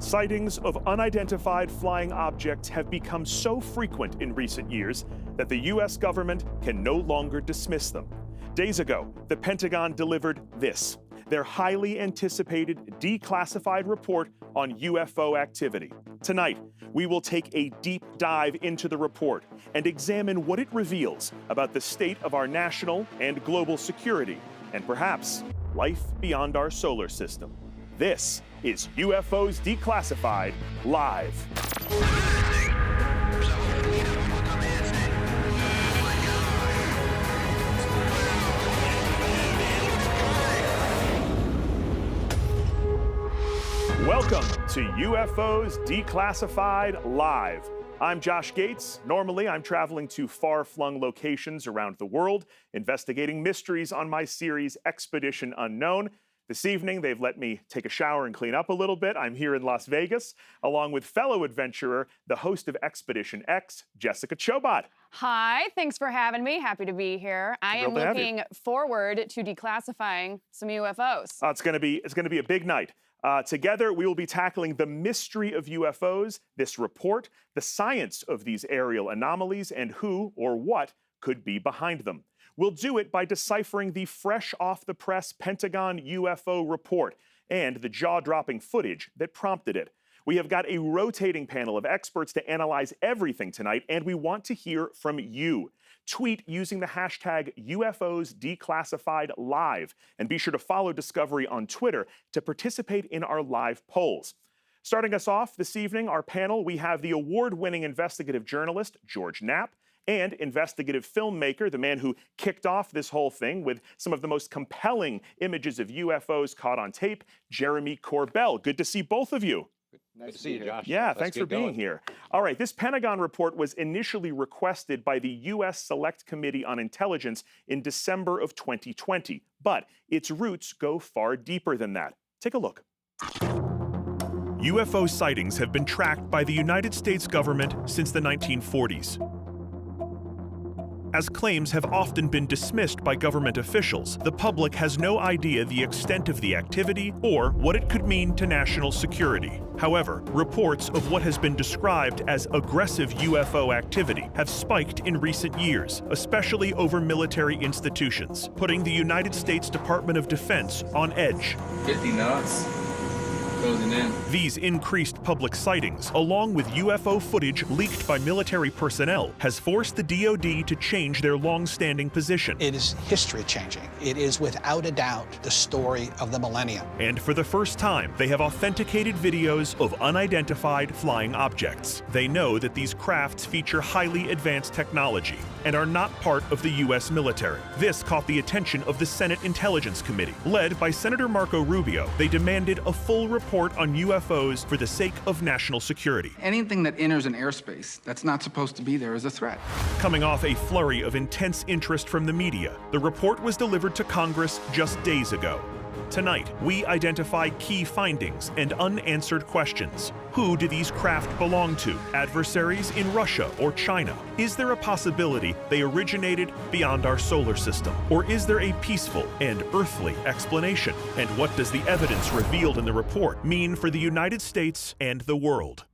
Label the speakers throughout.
Speaker 1: Sightings of unidentified flying objects have become so frequent in recent years that the U.S. government can no longer dismiss them. Days ago, the Pentagon delivered this, their highly anticipated declassified report on UFO activity. Tonight, we will take a deep dive into the report and examine what it reveals about the state of our national and global security, and perhaps life beyond our solar system. This is UFOs Declassified Live. Welcome to UFOs Declassified Live. I'm Josh Gates. Normally, I'm traveling to far-flung locations around the world, investigating mysteries on my series Expedition Unknown. This evening, they've let me take a shower and clean up a little bit. I'm here in Las Vegas, along with fellow adventurer, the host of Expedition X, Jessica Chobot.
Speaker 2: Hi, thanks for having me. Happy to be here. I am looking forward to declassifying some UFOs.
Speaker 1: It's going to be a big night. Together, we will be tackling the mystery of UFOs, this report, the science of these aerial anomalies, and who or what could be behind them. We'll do it by deciphering the fresh-off-the-press Pentagon UFO report and the jaw-dropping footage that prompted it. We have got a rotating panel of experts to analyze everything tonight, and we want to hear from you. Tweet using the hashtag UFOsDeclassifiedLive, and be sure to follow Discovery on Twitter to participate in our live polls. Starting us off this evening, our panel, we have the award-winning investigative journalist, George Knapp, and investigative filmmaker, the man who kicked off this whole thing with some of the most compelling images of UFOs caught on tape, Jeremy Corbell. Good to see both of you.
Speaker 3: Nice to see you, Josh.
Speaker 1: Yeah, thanks for being here. All right, this Pentagon report was initially requested by the U.S. Select Committee on Intelligence in December of 2020, but its roots go far deeper than that. Take a look. UFO sightings have been tracked by the United States government since the 1940s. As claims have often been dismissed by government officials, the public has no idea the extent of the activity or what it could mean to national security. However, reports of what has been described as aggressive UFO activity have spiked in recent years, especially over military institutions, putting the United States Department of Defense on edge.
Speaker 3: 50 knots. Closing in.
Speaker 1: These increased public sightings, along with UFO footage leaked by military personnel, has forced the DoD to change their long-standing position.
Speaker 4: It is history-changing. It is, without a doubt, the story of the millennium.
Speaker 1: And for the first time, they have authenticated videos of unidentified flying objects. They know that these crafts feature highly advanced technology and are not part of the U.S. military. This caught the attention of the Senate Intelligence Committee. Led by Senator Marco Rubio, they demanded a full report on UFOs for the sake of national security.
Speaker 5: Anything that enters an airspace that's not supposed to be there is a threat.
Speaker 1: Coming off a flurry of intense interest from the media, the report was delivered to Congress just days ago. Tonight, we identify key findings and unanswered questions. Who do these craft belong to? Adversaries in Russia or China? Is there a possibility they originated beyond our solar system? Or is there a peaceful and earthly explanation? And what does the evidence revealed in the report mean for the United States and the world?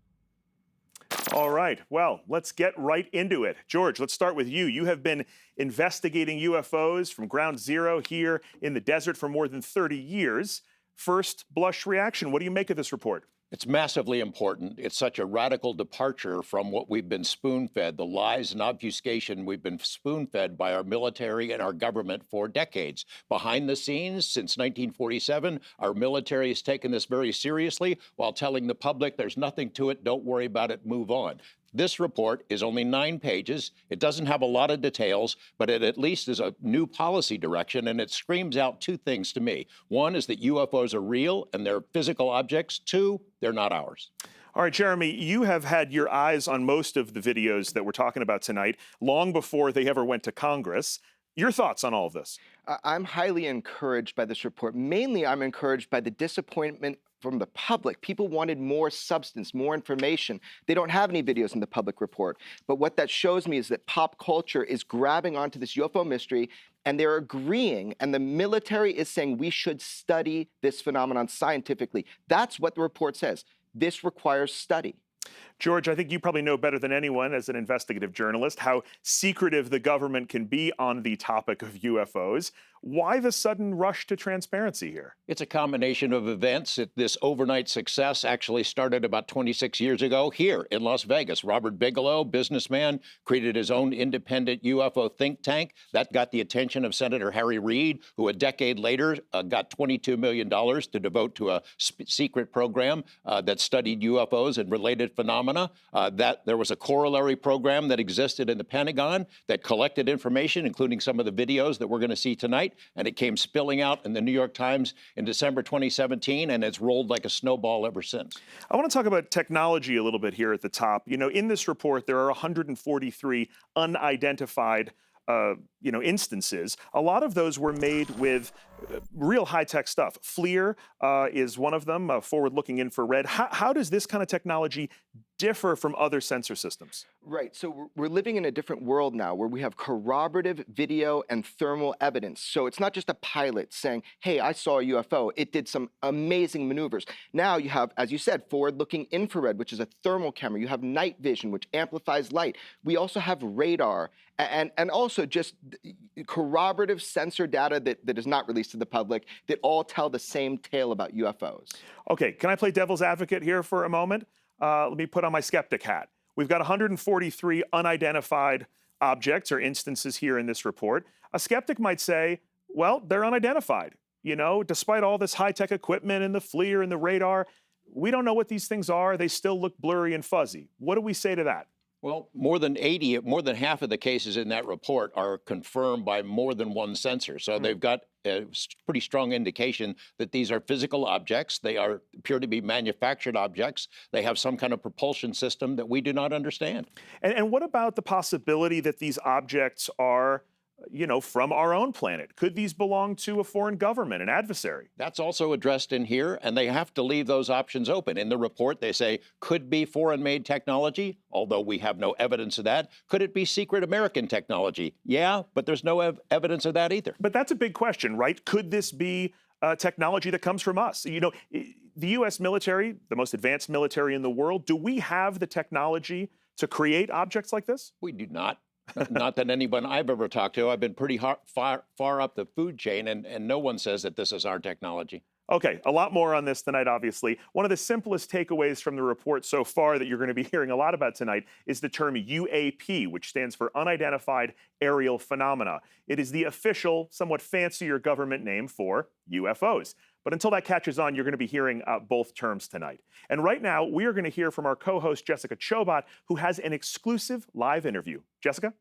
Speaker 1: All right, well, let's get right into it. George, let's start with you. You have been investigating UFOs from ground zero here in the desert for more than 30 years. First blush reaction, what do you make of this report?
Speaker 6: It's massively important. It's such a radical departure from what we've been spoon-fed, the lies and obfuscation we've been spoon-fed by our military and our government for decades. Behind the scenes, since 1947, our military has taken this very seriously while telling the public there's nothing to it, don't worry about it, move on. This report is only 9 pages. It doesn't have a lot of details, but it at least is a new policy direction, and it screams out 2 things to me. One is that UFOs are real and they're physical objects. 2, they're not ours.
Speaker 1: All right, Jeremy, you have had your eyes on most of the videos that we're talking about tonight, long before they ever went to Congress. Your thoughts on all of this?
Speaker 7: I'm highly encouraged by this report. Mainly, I'm encouraged by the disappointment from the public. People wanted more substance, more information. They don't have any videos in the public report. But what that shows me is that pop culture is grabbing onto this UFO mystery, and they're agreeing, and the military is saying we should study this phenomenon scientifically. That's what the report says. This requires study.
Speaker 1: George, I think you probably know better than anyone as an investigative journalist how secretive the government can be on the topic of UFOs. Why the sudden rush to transparency here?
Speaker 6: It's a combination of events. This overnight success actually started about 26 years ago here in Las Vegas. Robert Bigelow, businessman, created his own independent UFO think tank. That got the attention of Senator Harry Reid, who a decade later got $22 million to devote to a secret program that studied UFOs and related phenomena. That there was a corollary program that existed in the Pentagon that collected information, including some of the videos that we're going to see tonight. And it came spilling out in the New York Times in December 2017, and it's rolled like a snowball ever since.
Speaker 1: I want to talk about technology a little bit here at the top. You know, in this report, there are 143 unidentified instances. A lot of those were made with real high-tech stuff. FLIR is one of them, forward-looking infrared. How does this kind of technology differ from other sensor systems?
Speaker 7: Right, so we're living in a different world now where we have corroborative video and thermal evidence. So it's not just a pilot saying, hey, I saw a UFO. It did some amazing maneuvers. Now you have, as you said, forward-looking infrared, which is a thermal camera. You have night vision, which amplifies light. We also have radar and also just corroborative sensor data that is not released to the public that all tell the same tale about UFOs.
Speaker 1: Okay, can I play devil's advocate here for a moment? Let me put on my skeptic hat. We've got 143 unidentified objects or instances here in this report. A skeptic might say, well, they're unidentified. You know, despite all this high-tech equipment and the FLIR and the radar, we don't know what these things are. They still look blurry and fuzzy. What do we say to that?
Speaker 6: Well, more than half of the cases in that report are confirmed by more than one sensor. So they've got a pretty strong indication that these are physical objects. They appear to be manufactured objects. They have some kind of propulsion system that we do not understand.
Speaker 1: And what about the possibility that these objects are, you know, from our own planet? Could these belong to a foreign government, an adversary?
Speaker 6: That's also addressed in here, and they have to leave those options open. In the report, they say, could be foreign-made technology, although we have no evidence of that. Could it be secret American technology? Yeah, but there's no evidence of that either.
Speaker 1: But that's a big question, right? Could this be technology that comes from us? You know, the U.S. military, the most advanced military in the world, do we have the technology to create objects like this?
Speaker 6: We do not. Not that anyone I've ever talked to. I've been pretty far up the food chain, and no one says that this is our technology.
Speaker 1: Okay, a lot more on this tonight, obviously. One of the simplest takeaways from the report so far that you're going to be hearing a lot about tonight is the term UAP, which stands for Unidentified Aerial Phenomena. It is the official, somewhat fancier government name for UFOs. But until that catches on, you're going to be hearing both terms tonight. And right now, we are going to hear from our co-host, Jessica Chobot, who has an exclusive live interview. Jessica?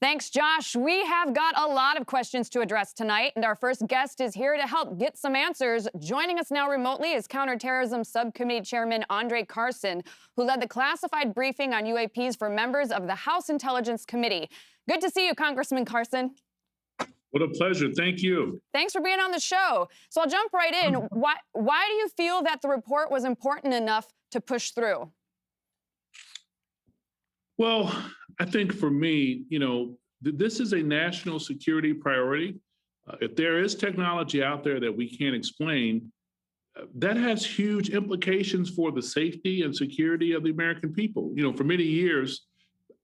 Speaker 2: Thanks, Josh. We have got a lot of questions to address tonight, and our first guest is here to help get some answers. Joining us now remotely is Counterterrorism Subcommittee Chairman Andre Carson, who led the classified briefing on UAPs for members of the House Intelligence Committee. Good to see you, Congressman Carson.
Speaker 8: What a pleasure. Thank you.
Speaker 2: Thanks for being on the show. So I'll jump right in. Why do you feel that the report was important enough to push through?
Speaker 8: Well, I think for me, you know, this is a national security priority. If there is technology out there that we can't explain, that has huge implications for the safety and security of the American people. You know, for many years,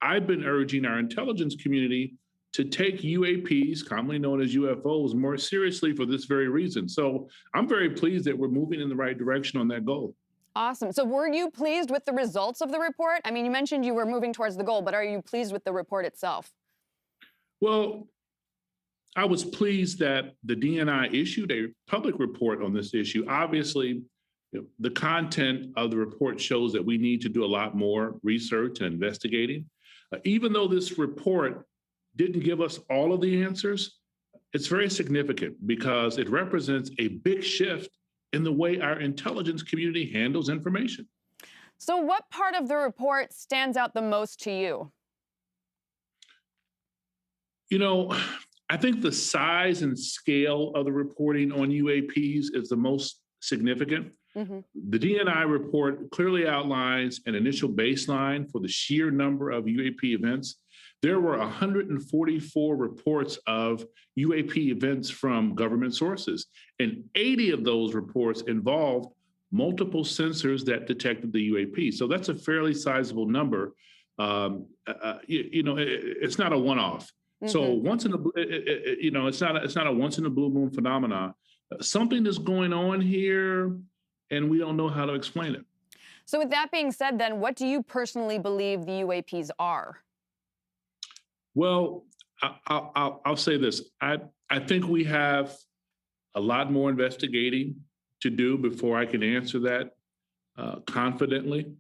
Speaker 8: I've been urging our intelligence community to take UAPs, commonly known as UFOs, more seriously for this very reason. So I'm very pleased that we're moving in the right direction on that goal.
Speaker 2: Awesome. So were you pleased with the results of the report? I mean, you mentioned you were moving towards the goal, but are you pleased with the report itself?
Speaker 8: Well, I was pleased that the DNI issued a public report on this issue. Obviously, the content of the report shows that we need to do a lot more research and investigating. Even though this report didn't give us all of the answers, it's very significant because it represents a big shift in the way our intelligence community handles information.
Speaker 2: So what part of the report stands out the most to you?
Speaker 8: You know, I think the size and scale of the reporting on UAPs is the most significant. Mm-hmm. The DNI report clearly outlines an initial baseline for the sheer number of UAP events. There were 144 reports of UAP events from government sources, and 80 of those reports involved multiple sensors that detected the UAP. So that's a fairly sizable number. It's not a one-off. So once in a, it's not a once in a blue moon phenomenon. Something is going on here, and we don't know how to explain it.
Speaker 2: So with that being said, then, what do you personally believe the UAPs are?
Speaker 8: Well, I'll say this. I think we have a lot more investigating to do before I can answer that confidently.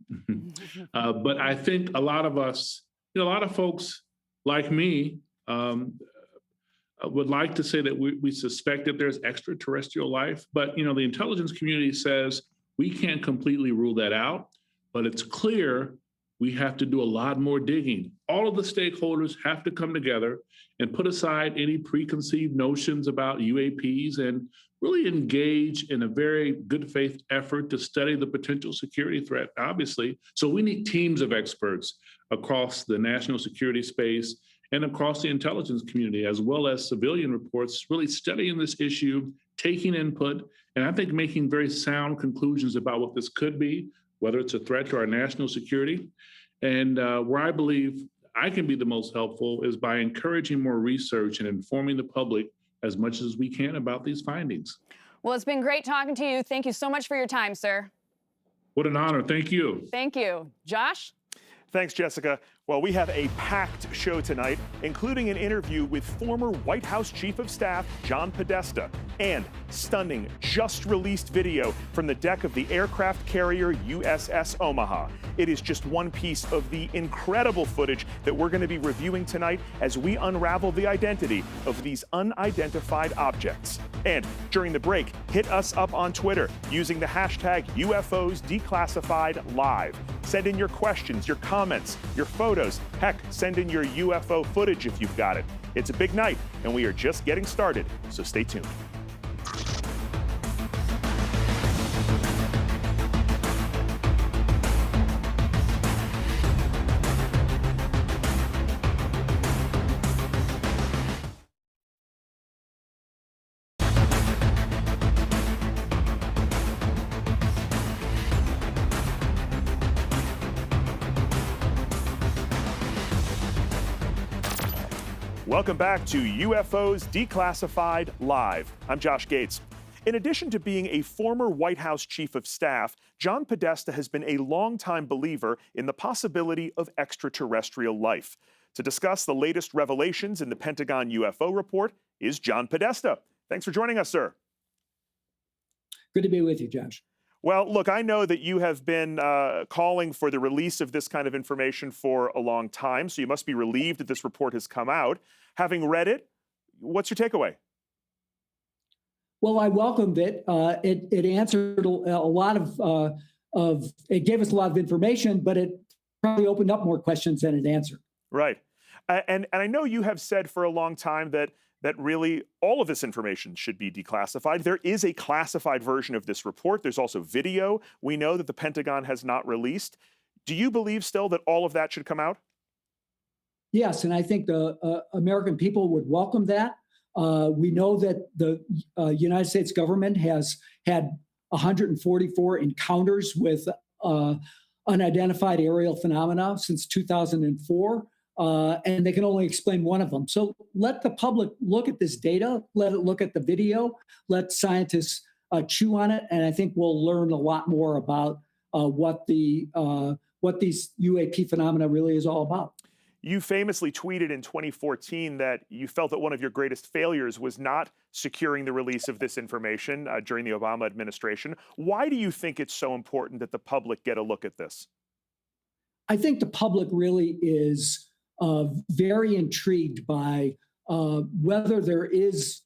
Speaker 8: But I think a lot of us, a lot of folks like me would like to say that we suspect that there's extraterrestrial life. But, the intelligence community says we can't completely rule that out. But it's clear we have to do a lot more digging. All of the stakeholders have to come together and put aside any preconceived notions about UAPs and really engage in a very good faith effort to study the potential security threat, obviously. So we need teams of experts across the national security space and across the intelligence community, as well as civilian reports, really studying this issue, taking input, and I think making very sound conclusions about what this could be, whether it's a threat to our national security. And where I believe I can be the most helpful is by encouraging more research and informing the public as much as we can about these findings.
Speaker 2: Well, it's been great talking to you. Thank you so much for your time, sir.
Speaker 8: What an honor. Thank you.
Speaker 2: Thank you. Josh?
Speaker 1: Thanks, Jessica. Well, we have a packed show tonight, including an interview with former White House Chief of Staff John Podesta and stunning, just-released video from the deck of the aircraft carrier USS Omaha. It is just one piece of the incredible footage that we're going to be reviewing tonight as we unravel the identity of these unidentified objects. And during the break, hit us up on Twitter using the hashtag UFOs Declassified Live. Send in your questions, your comments, your photos. Heck, send in your UFO footage if you've got it. It's a big night, and we are just getting started, so stay tuned. Welcome back to UFOs Declassified Live. I'm Josh Gates. In addition to being a former White House Chief of Staff, John Podesta has been a longtime believer in the possibility of extraterrestrial life. To discuss the latest revelations in the Pentagon UFO report is John Podesta. Thanks for joining us, sir.
Speaker 9: Good to be with you, Josh.
Speaker 1: Well, look, I know that you have been calling for the release of this kind of information for a long time, so you must be relieved that this report has come out. Having read it, what's your takeaway?
Speaker 9: Well, I welcomed it. It answered a lot of it gave us a lot of information, but it probably opened up more questions than it answered.
Speaker 1: Right. And I know you have said for a long time that really all of this information should be declassified. There is a classified version of this report. There's also video we know that the Pentagon has not released. Do you believe still that all of that should come out?
Speaker 9: Yes, and I think the American people would welcome that. We know that the United States government has had 144 encounters with unidentified aerial phenomena since 2004. And they can only explain one of them. So let the public look at this data, let it look at the video, let scientists chew on it, and I think we'll learn a lot more about what these UAP phenomena really is all about.
Speaker 1: You famously tweeted in 2014 that you felt that one of your greatest failures was not securing the release of this information during the Obama administration. Why do you think it's so important that the public get a look at this?
Speaker 9: I think the public really is very intrigued by whether there is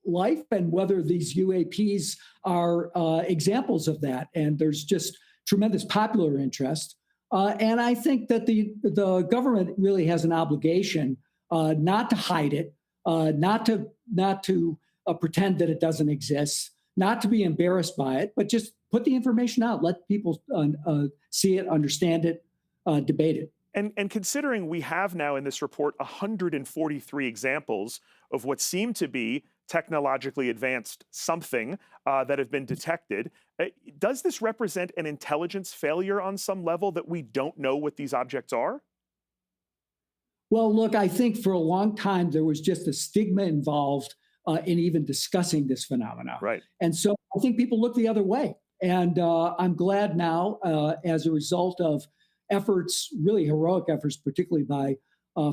Speaker 9: life and whether these UAPs are examples of that. And there's just tremendous popular interest. And I think that the government really has an obligation not to hide it, not to pretend that it doesn't exist, not to be embarrassed by it, but just put the information out, let people see it, understand it, debate it.
Speaker 1: And considering we have now in this report 143 examples of what seem to be technologically advanced something that have been detected, Does this represent an intelligence failure on some level that we don't know what these objects are?
Speaker 9: Well, look, I think for a long time there was just a stigma involved in even discussing this phenomena.
Speaker 1: Right.
Speaker 9: And so I think people look the other way. And I'm glad now, as a result of efforts, really heroic efforts, particularly by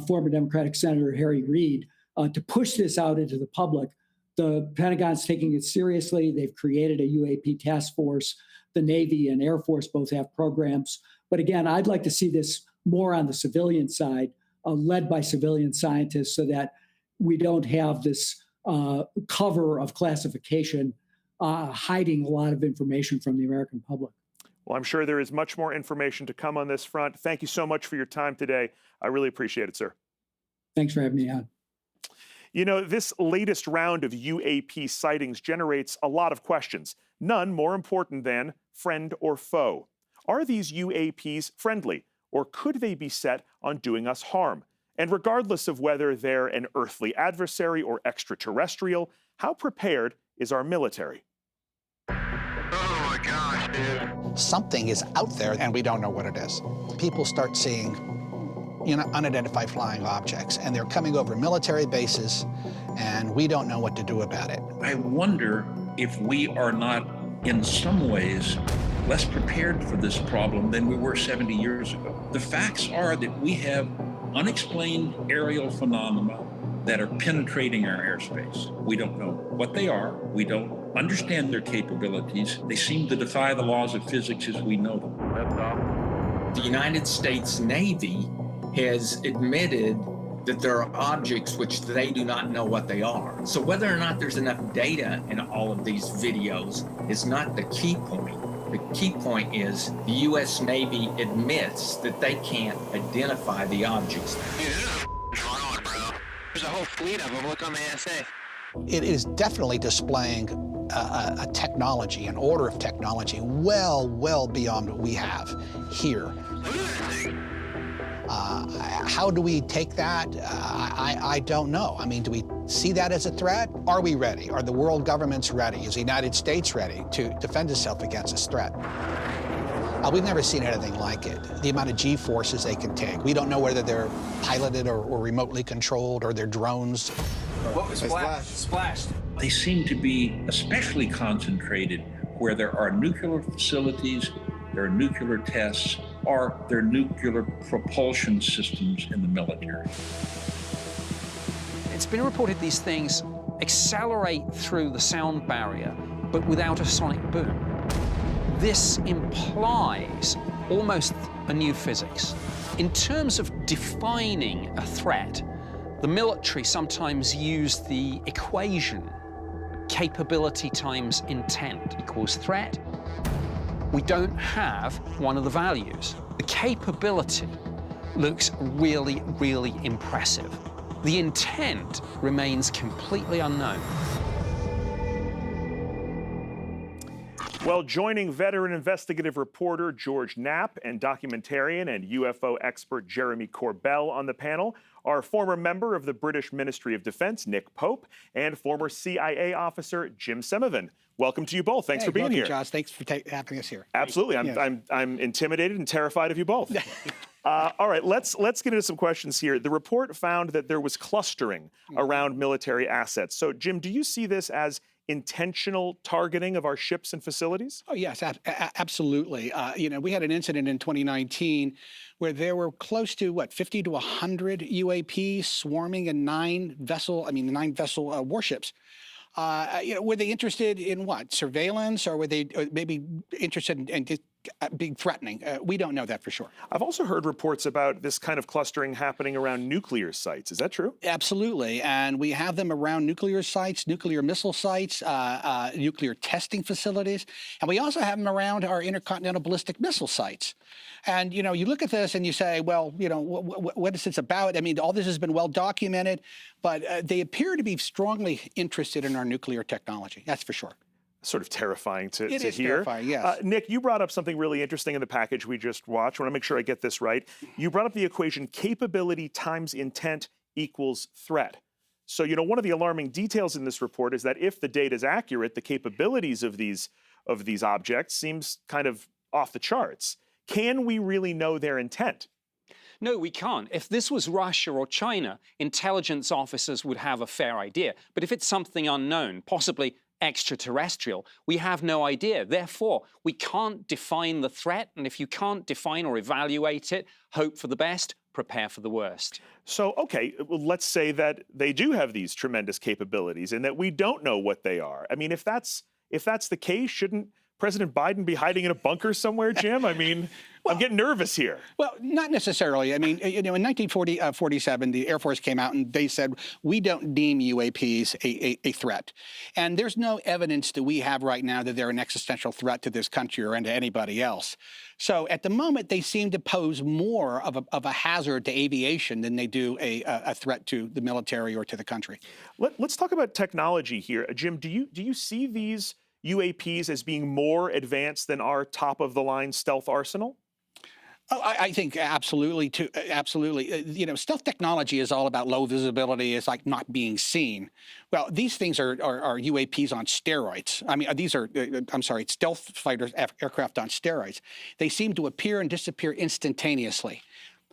Speaker 9: former Democratic Senator Harry Reid, to push this out into the public. The Pentagon's taking it seriously. They've created a UAP task force. The Navy and Air Force both have programs. But again, I'd like to see this more on the civilian side, led by civilian scientists, so that we don't have this cover of classification hiding a lot of information from the American public.
Speaker 1: Well, I'm sure there is much more information to come on this front. Thank you so much for your time today. I really appreciate it, sir.
Speaker 9: Thanks for having me on.
Speaker 1: You know, this latest round of UAP sightings generates a lot of questions, none more important than friend or foe. Are these UAPs friendly, or could they be set on doing us harm? And regardless of whether they're an earthly adversary or extraterrestrial, how prepared is our military?
Speaker 10: Oh my gosh, dude.
Speaker 4: Something is out there and we don't know what it is. People start seeing unidentified flying objects, and they're coming over military bases, and we don't know what to do about it.
Speaker 11: I wonder if we are not, in some ways, less prepared for this problem than we were 70 years ago. The facts are that we have unexplained aerial phenomena that are penetrating our airspace. We don't know what they are. We don't understand their capabilities. They seem to defy the laws of physics as we know them.
Speaker 12: The United States Navy has admitted that there are objects which they do not know what they are. So whether or not there's enough data in all of these videos is not the key point. The key point is the U.S. Navy admits that they can't identify the objects.
Speaker 10: Dude, this is wrong, bro. There's a whole fleet of them. Look on the ASA.
Speaker 4: It is definitely displaying a technology, an order of technology, well beyond what we have here.
Speaker 10: Look at that thing.
Speaker 4: How do we take that? I don't know. I mean, do we see that as a threat? Are we ready? Are the world governments ready? Is the United States ready to defend itself against this threat? We've never seen anything like it. The amount of G-forces they can take. We don't know whether they're piloted or remotely controlled, or they're drones.
Speaker 3: What was splashed?
Speaker 11: They seem to be especially concentrated where there are nuclear facilities, there are nuclear tests, or there are nuclear propulsion systems in the military.
Speaker 13: It's been reported these things accelerate through the sound barrier, but without a sonic boom. This implies almost a new physics. In terms of defining a threat, the military sometimes use the equation capability times intent equals threat. We don't have one of the values. The capability looks really impressive. The intent remains completely unknown.
Speaker 1: Well, joining veteran investigative reporter George Knapp and documentarian and UFO expert Jeremy Corbell on the panel are former member of the British Ministry of Defense, Nick Pope, and former CIA officer Jim Semivan. Welcome to you both. Thanks for being here.
Speaker 4: Josh. Thanks for having us here.
Speaker 1: Absolutely. I'm intimidated and terrified of you both. All right, let's get into some questions here. The report found that there was clustering around military assets. So, Jim, do you see this as intentional targeting of our ships and facilities?
Speaker 4: Oh, yes, absolutely. We had an incident in 2019 where there were close to, 50 to 100 UAPs swarming in 9 vessel warships. Were they interested in what? Surveillance, or were they maybe interested in being threatening? We don't know that for sure.
Speaker 1: I've also heard reports about this kind of clustering happening around nuclear sites. Is that true?
Speaker 4: Absolutely. And we have them around nuclear sites, nuclear missile sites, nuclear testing facilities. And we also have them around our intercontinental ballistic missile sites. And, you look at this and you say, well, what is this about? I mean, all this has been well documented, but they appear to be strongly interested in our nuclear technology. That's for sure.
Speaker 1: Sort of terrifying to hear.
Speaker 4: Terrifying, yes.
Speaker 1: Nick, you brought up something really interesting in the package we just watched. I want to make sure I get this right. You brought up the equation capability times intent equals threat. So, one of the alarming details in this report is that if the data is accurate, the capabilities of these of these objects seems kind of off the charts. Can we really know their intent?
Speaker 13: No, we can't. If this was Russia or China, intelligence officers would have a fair idea. But if it's something unknown, possibly extraterrestrial, we have no idea. Therefore, we can't define the threat. And if you can't define or evaluate it, hope for the best, prepare for the worst.
Speaker 1: So, okay, well, let's say that they do have these tremendous capabilities and that we don't know what they are. I mean, if that's the case, shouldn't President Biden be hiding in a bunker somewhere, Jim? I mean, well, I'm getting nervous here.
Speaker 4: Well, not necessarily. I mean, you know, in 1947, the Air Force came out and they said, we don't deem UAPs a threat. And there's no evidence that we have right now that they're an existential threat to this country or to anybody else. So at the moment, they seem to pose more of a hazard to aviation than they do a threat to the military or to the country.
Speaker 1: Let's talk about technology here. Jim, do you see these UAPs as being more advanced than our top-of-the-line stealth arsenal?
Speaker 4: Oh, I think absolutely, too. Absolutely. You know, stealth technology is all about low visibility. It's like not being seen. Well, these things are UAPs on steroids. I mean, these are, I'm sorry, stealth fighters, aircraft on steroids. They seem to appear and disappear instantaneously.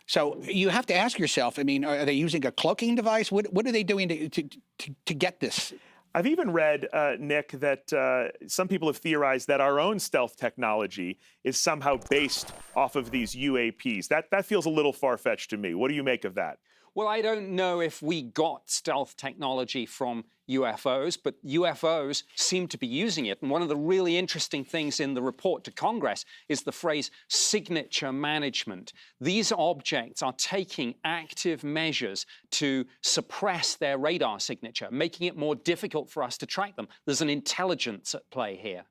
Speaker 4: So you have to ask yourself, I mean, are they using a cloaking device? What are they doing to get this?
Speaker 1: I've even read, Nick, that some people have theorized that our own stealth technology is somehow based off of these UAPs. That feels a little far-fetched to me. What do you make of that?
Speaker 13: Well, I don't know if we got stealth technology from UFOs, but UFOs seem to be using it. And one of the really interesting things in the report to Congress is the phrase signature management. These objects are taking active measures to suppress their radar signature, making it more difficult for us to track them. There's an intelligence at play here.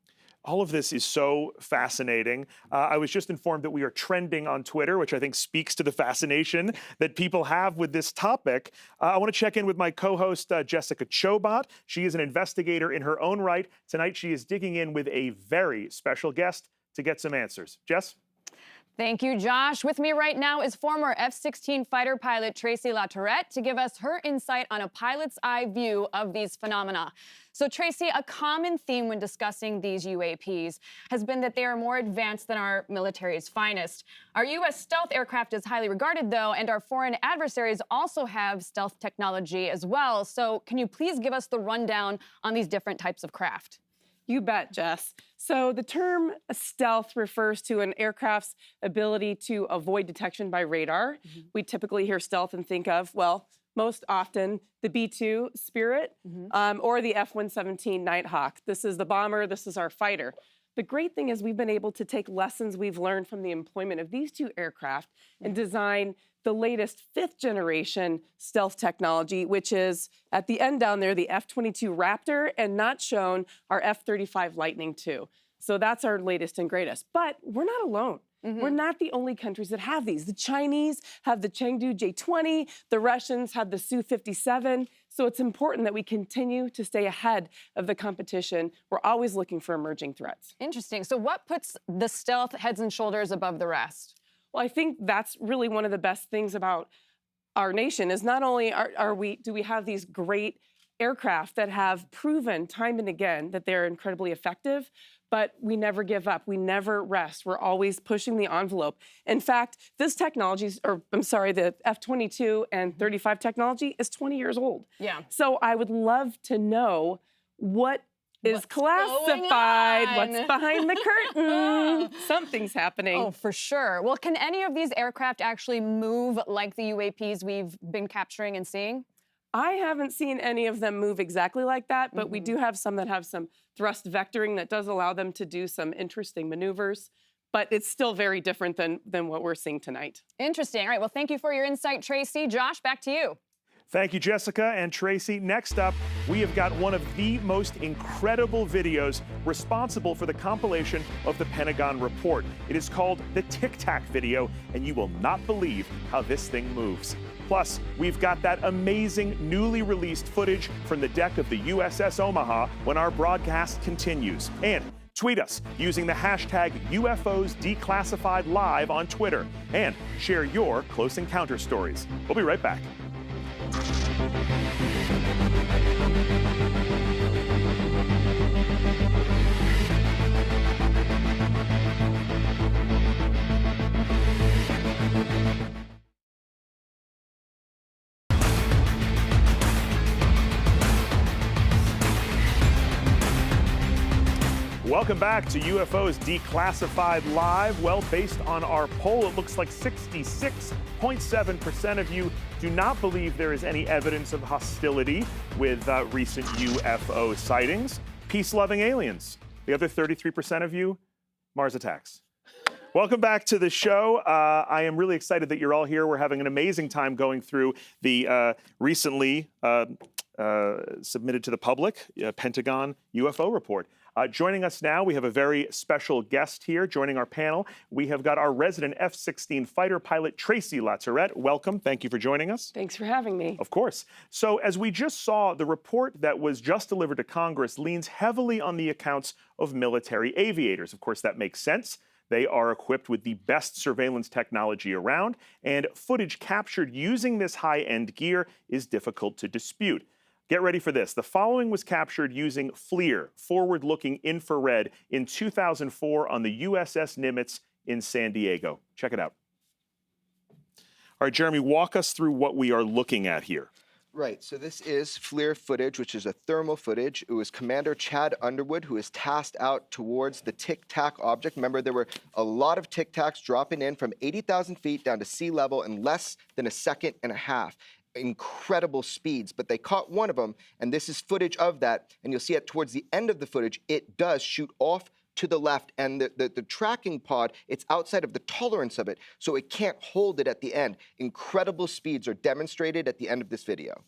Speaker 1: All of this is so fascinating. I was just informed that we are trending on Twitter, which I think speaks to the fascination that people have with this topic. I want to check in with my co-host, Jessica Chobot. She is an investigator in her own right. Tonight, she is digging in with a very special guest to get some answers. Jess?
Speaker 2: Thank you, Josh. With me right now is former F-16 fighter pilot Tracy LaTourette to give us her insight on a pilot's eye view of these phenomena. So, Tracy, a common theme when discussing these UAPs has been that they are more advanced than our military's finest. Our U.S. stealth aircraft is highly regarded, though, and our foreign adversaries also have stealth technology as well. So, can you please give us the rundown on these different types of craft?
Speaker 14: You bet, Jess. So the term stealth refers to an aircraft's ability to avoid detection by radar. We typically hear stealth and think of, well, most often the B-2 Spirit or the F-117 Nighthawk. This is the bomber, this is our fighter. The great thing is we've been able to take lessons we've learned from the employment of these two aircraft and design the latest 5th generation stealth technology, which is at the end down there, the F-22 Raptor, and not shown, our F-35 Lightning II. So that's our latest and greatest. But we're not alone. We're not the only countries that have these. The Chinese have the Chengdu J-20, the Russians have the Su-57. So it's important that we continue to stay ahead of the competition. We're always looking for emerging threats.
Speaker 2: Interesting. So what puts the stealth heads and shoulders above the rest?
Speaker 14: Well, I think that's really one of the best things about our nation is not only do we have these great aircraft that have proven time and again that they're incredibly effective, but we never give up. We never rest. We're always pushing the envelope. In fact, this technology, the F-22 and 35 technology is 20 years old.
Speaker 2: Yeah.
Speaker 14: So I would love to know what's classified, what's behind the curtain. Something's happening.
Speaker 2: Oh, for sure. Well, can any of these aircraft actually move like the UAPs we've been capturing and seeing?
Speaker 14: I haven't seen any of them move exactly like that, but we do have some that have some thrust vectoring that does allow them to do some interesting maneuvers. But it's still very different than what we're seeing tonight.
Speaker 2: Interesting. All right, well, thank you for your insight, Tracy. Josh, back to you.
Speaker 1: Thank you, Jessica and Tracy. Next up, we have got one of the most incredible videos responsible for the compilation of the Pentagon report. It is called the Tic Tac video, and you will not believe how this thing moves. Plus, we've got that amazing newly released footage from the deck of the USS Omaha when our broadcast continues. And tweet us using the hashtag UFOs Declassified Live on Twitter and share your close encounter stories. We'll be right back. Welcome back to UFOs Declassified Live. Well, based on our poll, it looks like 66.7% of you do not believe there is any evidence of hostility with recent UFO sightings. Peace-loving aliens. The other 33% of you, Mars attacks. Welcome back to the show. I am really excited that you're all here. We're having an amazing time going through the recently submitted to the public Pentagon UFO report. Joining us now, we have a very special guest here joining our panel. We have got our resident F-16 fighter pilot, Tracy Lazarette. Welcome. Thank you for joining us.
Speaker 14: Thanks for having me.
Speaker 1: Of course. So as we just saw, the report that was just delivered to Congress leans heavily on the accounts of military aviators. Of course, that makes sense. They are equipped with the best surveillance technology around, and footage captured using this high-end gear is difficult to dispute. Get ready for this. The following was captured using FLIR, forward-looking infrared, in 2004 on the USS Nimitz in San Diego. Check it out. All right, Jeremy, walk us through what we are looking at here.
Speaker 7: Right, so this is FLIR footage, which is a thermal footage. It was Commander Chad Underwood who was tasked out towards the Tic Tac object. Remember, there were a lot of Tic Tacs dropping in from 80,000 feet down to sea level in less than a second and a half. Incredible speeds, but they caught one of them, and this is footage of that, and you'll see it towards the end of the footage, it does shoot off to the left, and the tracking pod, it's outside of the tolerance of it, so it can't hold it at the end. Incredible speeds are demonstrated at the end of this video.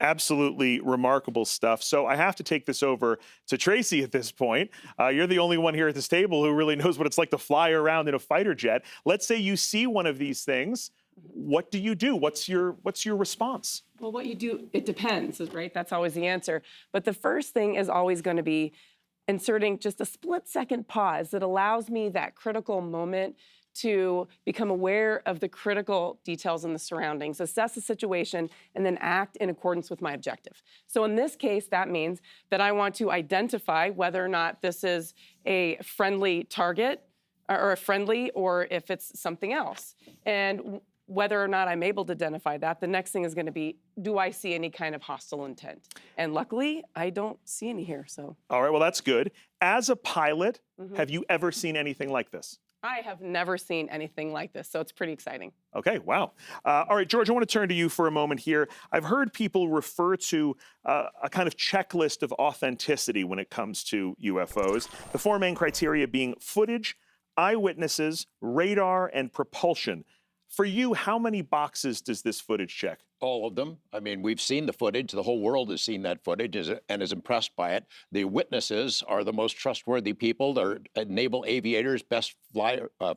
Speaker 1: Absolutely remarkable stuff. So I have to take this over to Tracy at this point. You're the only one here at this table who really knows what it's like to fly around in a fighter jet. Let's say you see one of these things. What do you do? What's your response?
Speaker 14: Well, what you do, it depends, right? That's always the answer. But the first thing is always going to be inserting just a split-second pause that allows me that critical moment to become aware of the critical details in the surroundings, assess the situation, and then act in accordance with my objective. So in this case, that means that I want to identify whether or not this is a friendly target or if it's something else. And whether or not I'm able to identify that, the next thing is going to be, do I see any kind of hostile intent? And luckily, I don't see any here, so.
Speaker 1: All right, well, that's good. As a pilot, have you ever seen anything like this?
Speaker 14: I have never seen anything like this, so it's pretty exciting.
Speaker 1: Okay, wow. All right, George, I want to turn to you for a moment here. I've heard people refer to a kind of checklist of authenticity when it comes to UFOs. The four main criteria being footage, eyewitnesses, radar, and propulsion. For you, how many boxes does this footage check?
Speaker 6: All of them. I mean, we've seen the footage. The whole world has seen that footage and is impressed by it. The witnesses are the most trustworthy people. They're naval aviators, best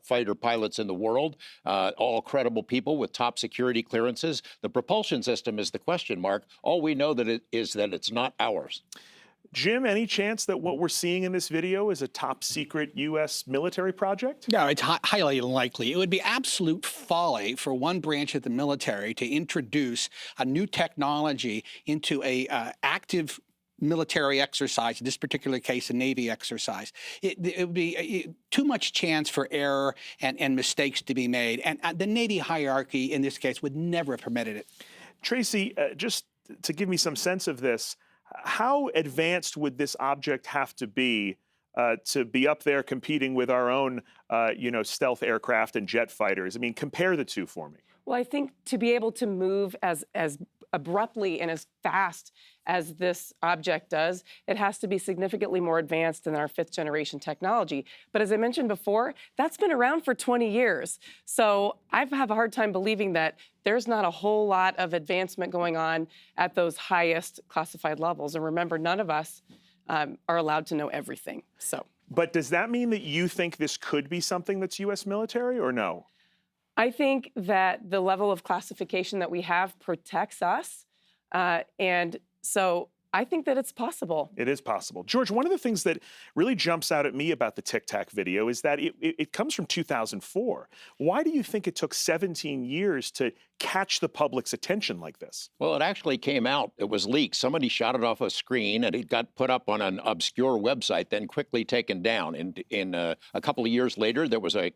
Speaker 6: fighter pilots in the world, all credible people with top security clearances. The propulsion system is the question mark. All we know is that it's not ours.
Speaker 1: Jim, any chance that what we're seeing in this video is a top secret U.S. military project?
Speaker 4: No, it's highly unlikely. It would be absolute folly for one branch of the military to introduce a new technology into a active military exercise, in this particular case, a Navy exercise. It would be too much chance for error and mistakes to be made. And the Navy hierarchy, in this case, would never have permitted it.
Speaker 1: Tracy, just to give me some sense of this, how advanced would this object have to be up there competing with our own, stealth aircraft and jet fighters? I mean, compare the two for me.
Speaker 14: Well, I think to be able to move as abruptly and as fast as this object does, it has to be significantly more advanced than our fifth-generation technology. But as I mentioned before, that's been around for 20 years. So I have a hard time believing that there's not a whole lot of advancement going on at those highest classified levels. And remember, none of us are allowed to know everything. So.
Speaker 1: But does that mean that you think this could be something that's U.S. military or no?
Speaker 14: I think that the level of classification that we have protects us. And so I think that it's possible.
Speaker 1: It is possible. George, one of the things that really jumps out at me about the Tic Tac video is that it comes from 2004. Why do you think it took 17 years to catch the public's attention like this?
Speaker 6: Well, it actually came out. It was leaked. Somebody shot it off a screen, and it got put up on an obscure website, then quickly taken down. In a couple of years later, there was a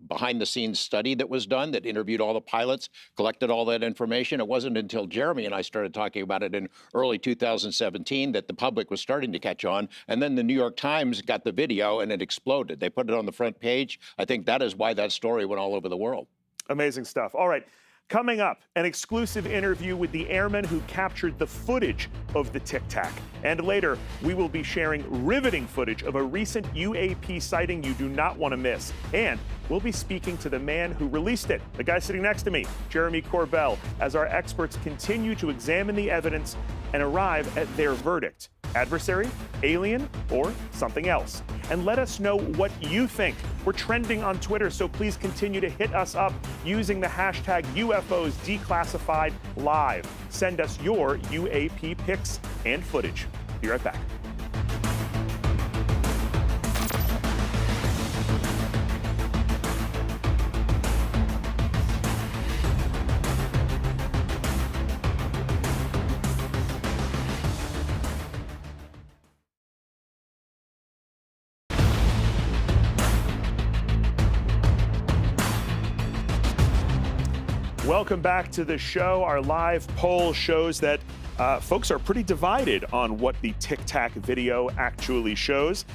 Speaker 6: behind-the-scenes study that was done that interviewed all the pilots, collected all that information. It wasn't until Jeremy and I started talking about it in early 2017 that the public was starting to catch on. And then the New York Times got the video, and it exploded. They put it on the front page. I think that is why that story went all over the world.
Speaker 1: Amazing stuff. All right. Coming up, an exclusive interview with the airman who captured the footage of the Tic Tac. And later, we will be sharing riveting footage of a recent UAP sighting you do not want to miss. And we'll be speaking to the man who released it, the guy sitting next to me, Jeremy Corbell, as our experts continue to examine the evidence and arrive at their verdict. Adversary, alien, or something else? And let us know what you think. We're trending on Twitter, so please continue to hit us up using the hashtag UFOs Declassified Live. Send us your UAP pics and footage. Be right back. Welcome back to the show. Our live poll shows that folks are pretty divided on what the Tic Tac video actually shows.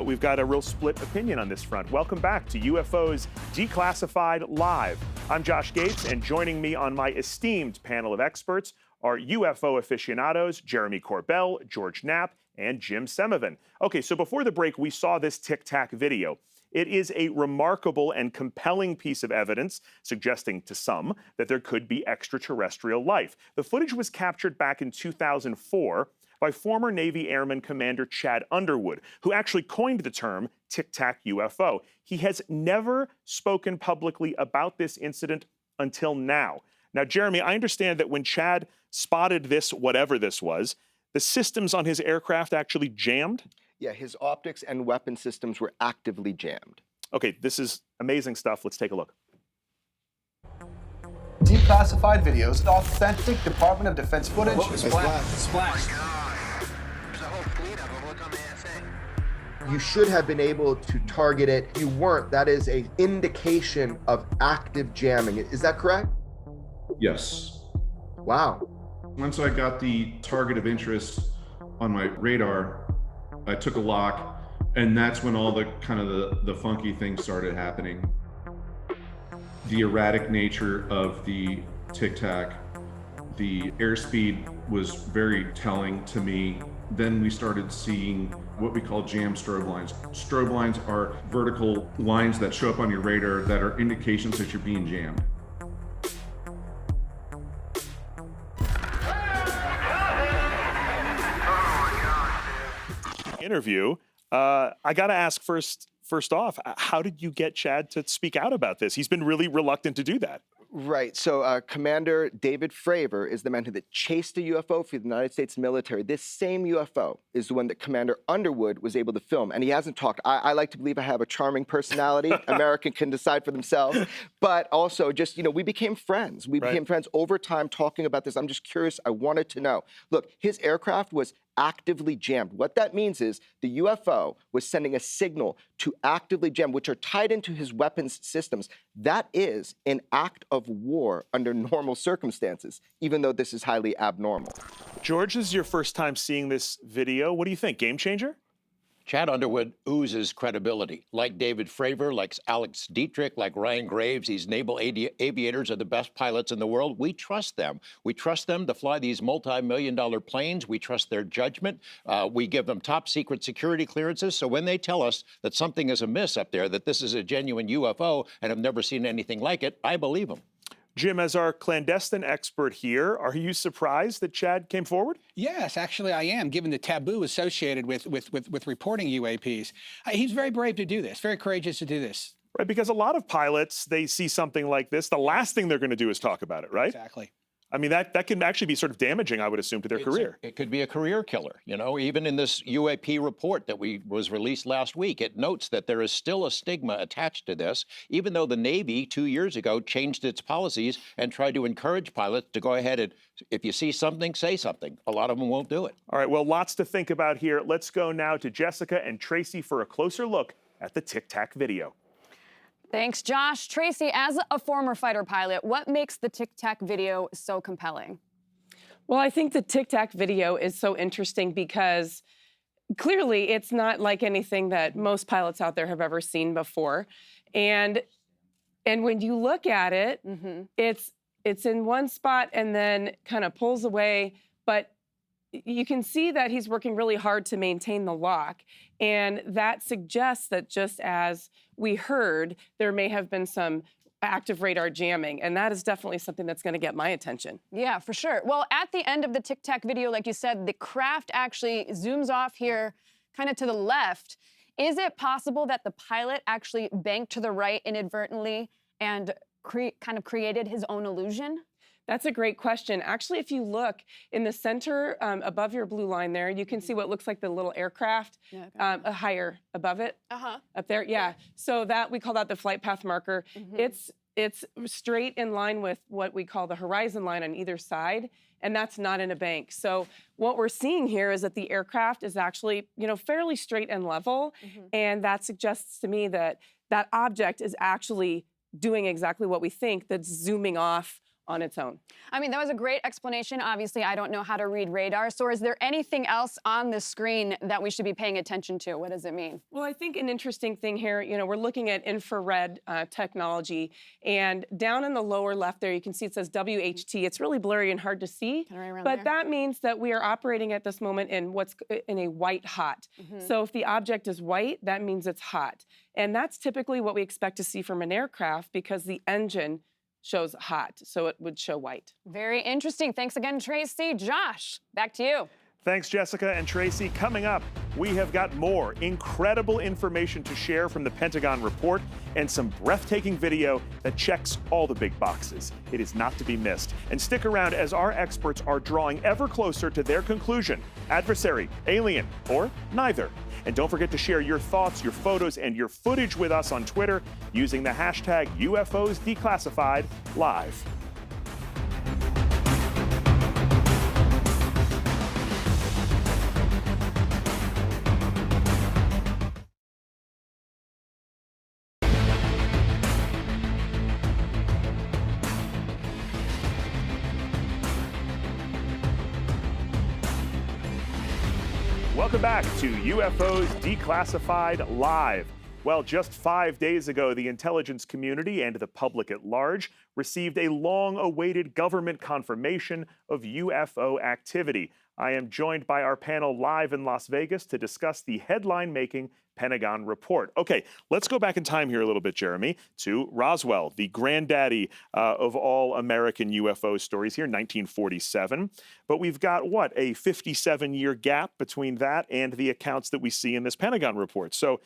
Speaker 1: We've got a real split opinion on this front. Welcome back to UFOs Declassified Live. I'm Josh Gates, and joining me on my esteemed panel of experts are UFO aficionados Jeremy Corbell, George Knapp, and Jim Semovan. Okay, so before the break, we saw this Tic Tac video. It is a remarkable and compelling piece of evidence suggesting to some that there could be extraterrestrial life. The footage was captured back in 2004 by former Navy Airman Commander Chad Underwood, who actually coined the term Tic Tac UFO. He has never spoken publicly about this incident until now. Now, Jeremy, I understand that when Chad spotted this, whatever this was, the systems on his aircraft actually jammed?
Speaker 7: Yeah, his optics and weapon systems were actively jammed.
Speaker 1: Okay, this is amazing stuff. Let's take a look.
Speaker 15: Declassified videos, authentic Department of Defense footage.
Speaker 3: Splash.
Speaker 10: There's a whole fleet of them. Look on the ASA.
Speaker 15: You should have been able to target it. You weren't. That is an indication of active jamming. Is that correct?
Speaker 8: Yes.
Speaker 15: Wow.
Speaker 8: Once I got the target of interest on my radar, I took a lock, and that's when all the kind of the funky things started happening. The erratic nature of the Tic Tac, the airspeed was very telling to me. Then we started seeing what we call jam strobe lines. Strobe lines are vertical lines that show up on your radar that are indications that you're being jammed.
Speaker 1: Interview. I got to ask first off, how did you get Chad to speak out about this? He's been really reluctant to do that.
Speaker 7: Right. So Commander David Fravor is the man who chased a UFO for the United States military. This same UFO is the one that Commander Underwood was able to film. And he hasn't talked. I like to believe I have a charming personality. American can decide for themselves. But also just, we became friends. We became friends over time talking about this. I'm just curious. I wanted to know. Look, his aircraft was actively jammed. What that means is the UFO was sending a signal to actively jam, which are tied into his weapons systems. That is an act of war under normal circumstances, even though this is highly abnormal.
Speaker 1: George, this is your first time seeing this video. What do you think? Game changer?
Speaker 6: Chad Underwood oozes credibility. Like David Fravor, like Alex Dietrich, like Ryan Graves, these naval aviators are the best pilots in the world. We trust them. We trust them to fly these multi-million-dollar planes. We trust their judgment. We give them top secret security clearances. So when they tell us that something is amiss up there, that this is a genuine UFO and have never seen anything like it, I believe them.
Speaker 1: Jim, as our clandestine expert here, are you surprised that Chad came forward?
Speaker 4: Yes, actually I am, given the taboo associated with reporting UAPs. He's very brave to do this, very courageous to do this.
Speaker 1: Right, because a lot of pilots, they see something like this, the last thing they're going to do is talk about it, right?
Speaker 4: Exactly.
Speaker 1: I mean, that can actually be sort of damaging, I would assume, to their career.
Speaker 6: It could be a career killer. You know, even in this UAP report that was released last week, it notes that there is still a stigma attached to this, even though the Navy 2 years ago changed its policies and tried to encourage pilots to go ahead and, if you see something, say something. A lot of them won't do it.
Speaker 1: All right, well, lots to think about here. Let's go now to Jessica and Tracy for a closer look at the Tic Tac video.
Speaker 2: Thanks, Josh. Tracy, as a former fighter pilot, what makes the Tic Tac video so compelling?
Speaker 14: Well, I think the Tic Tac video is so interesting because clearly it's not like anything that most pilots out there have ever seen before. And when you look at it, it's in one spot and then kind of pulls away, but you can see that he's working really hard to maintain the lock. And that suggests that, just as we heard, there may have been some active radar jamming. And that is definitely something that's going to get my attention.
Speaker 2: Yeah, for sure. Well, at the end of the Tic Tac video, like you said, the craft actually zooms off here kind of to the left. Is it possible that the pilot actually banked to the right inadvertently and kind of created his own illusion?
Speaker 14: That's a great question. Actually, if you look in the center above your blue line there, you can see what looks like the little aircraft higher above it, up there. Yeah. So that, we call that the flight path marker. It's straight in line with what we call the horizon line on either side, and that's not in a bank. So what we're seeing here is that the aircraft is actually, fairly straight and level, and that suggests to me that that object is actually doing exactly what we think, that's zooming off on its own.
Speaker 2: I mean, that was a great explanation. Obviously, I don't know how to read radar. So is there anything else on the screen that we should be paying attention to? What does it mean?
Speaker 14: Well, I think an interesting thing here, we're looking at infrared technology, and down in the lower left there, you can see it says WHT. It's really blurry and hard to see, but that means that we are operating at this moment in a white hot. So if the object is white, that means it's hot. And that's typically what we expect to see from an aircraft because the engine shows hot, so it would show white.
Speaker 2: Very interesting. Thanks again, Tracy. Josh, back to you.
Speaker 1: Thanks, Jessica and Tracy. Coming up, we have got more incredible information to share from the Pentagon report and some breathtaking video that checks all the big boxes. It is not to be missed. And stick around as our experts are drawing ever closer to their conclusion: adversary, alien, or neither. And don't forget to share your thoughts, your photos, and your footage with us on Twitter using the hashtag UFOs Declassified Live. Welcome back to UFOs Declassified Live. Well, just 5 days ago, the intelligence community and the public at large received a long-awaited government confirmation of UFO activity. I am joined by our panel live in Las Vegas to discuss the headline-making Pentagon report. Okay, let's go back in time here a little bit, Jeremy, to Roswell, the granddaddy of all American UFO stories here, 1947. But we've got, what, a 57-year gap between that and the accounts that we see in this Pentagon report. So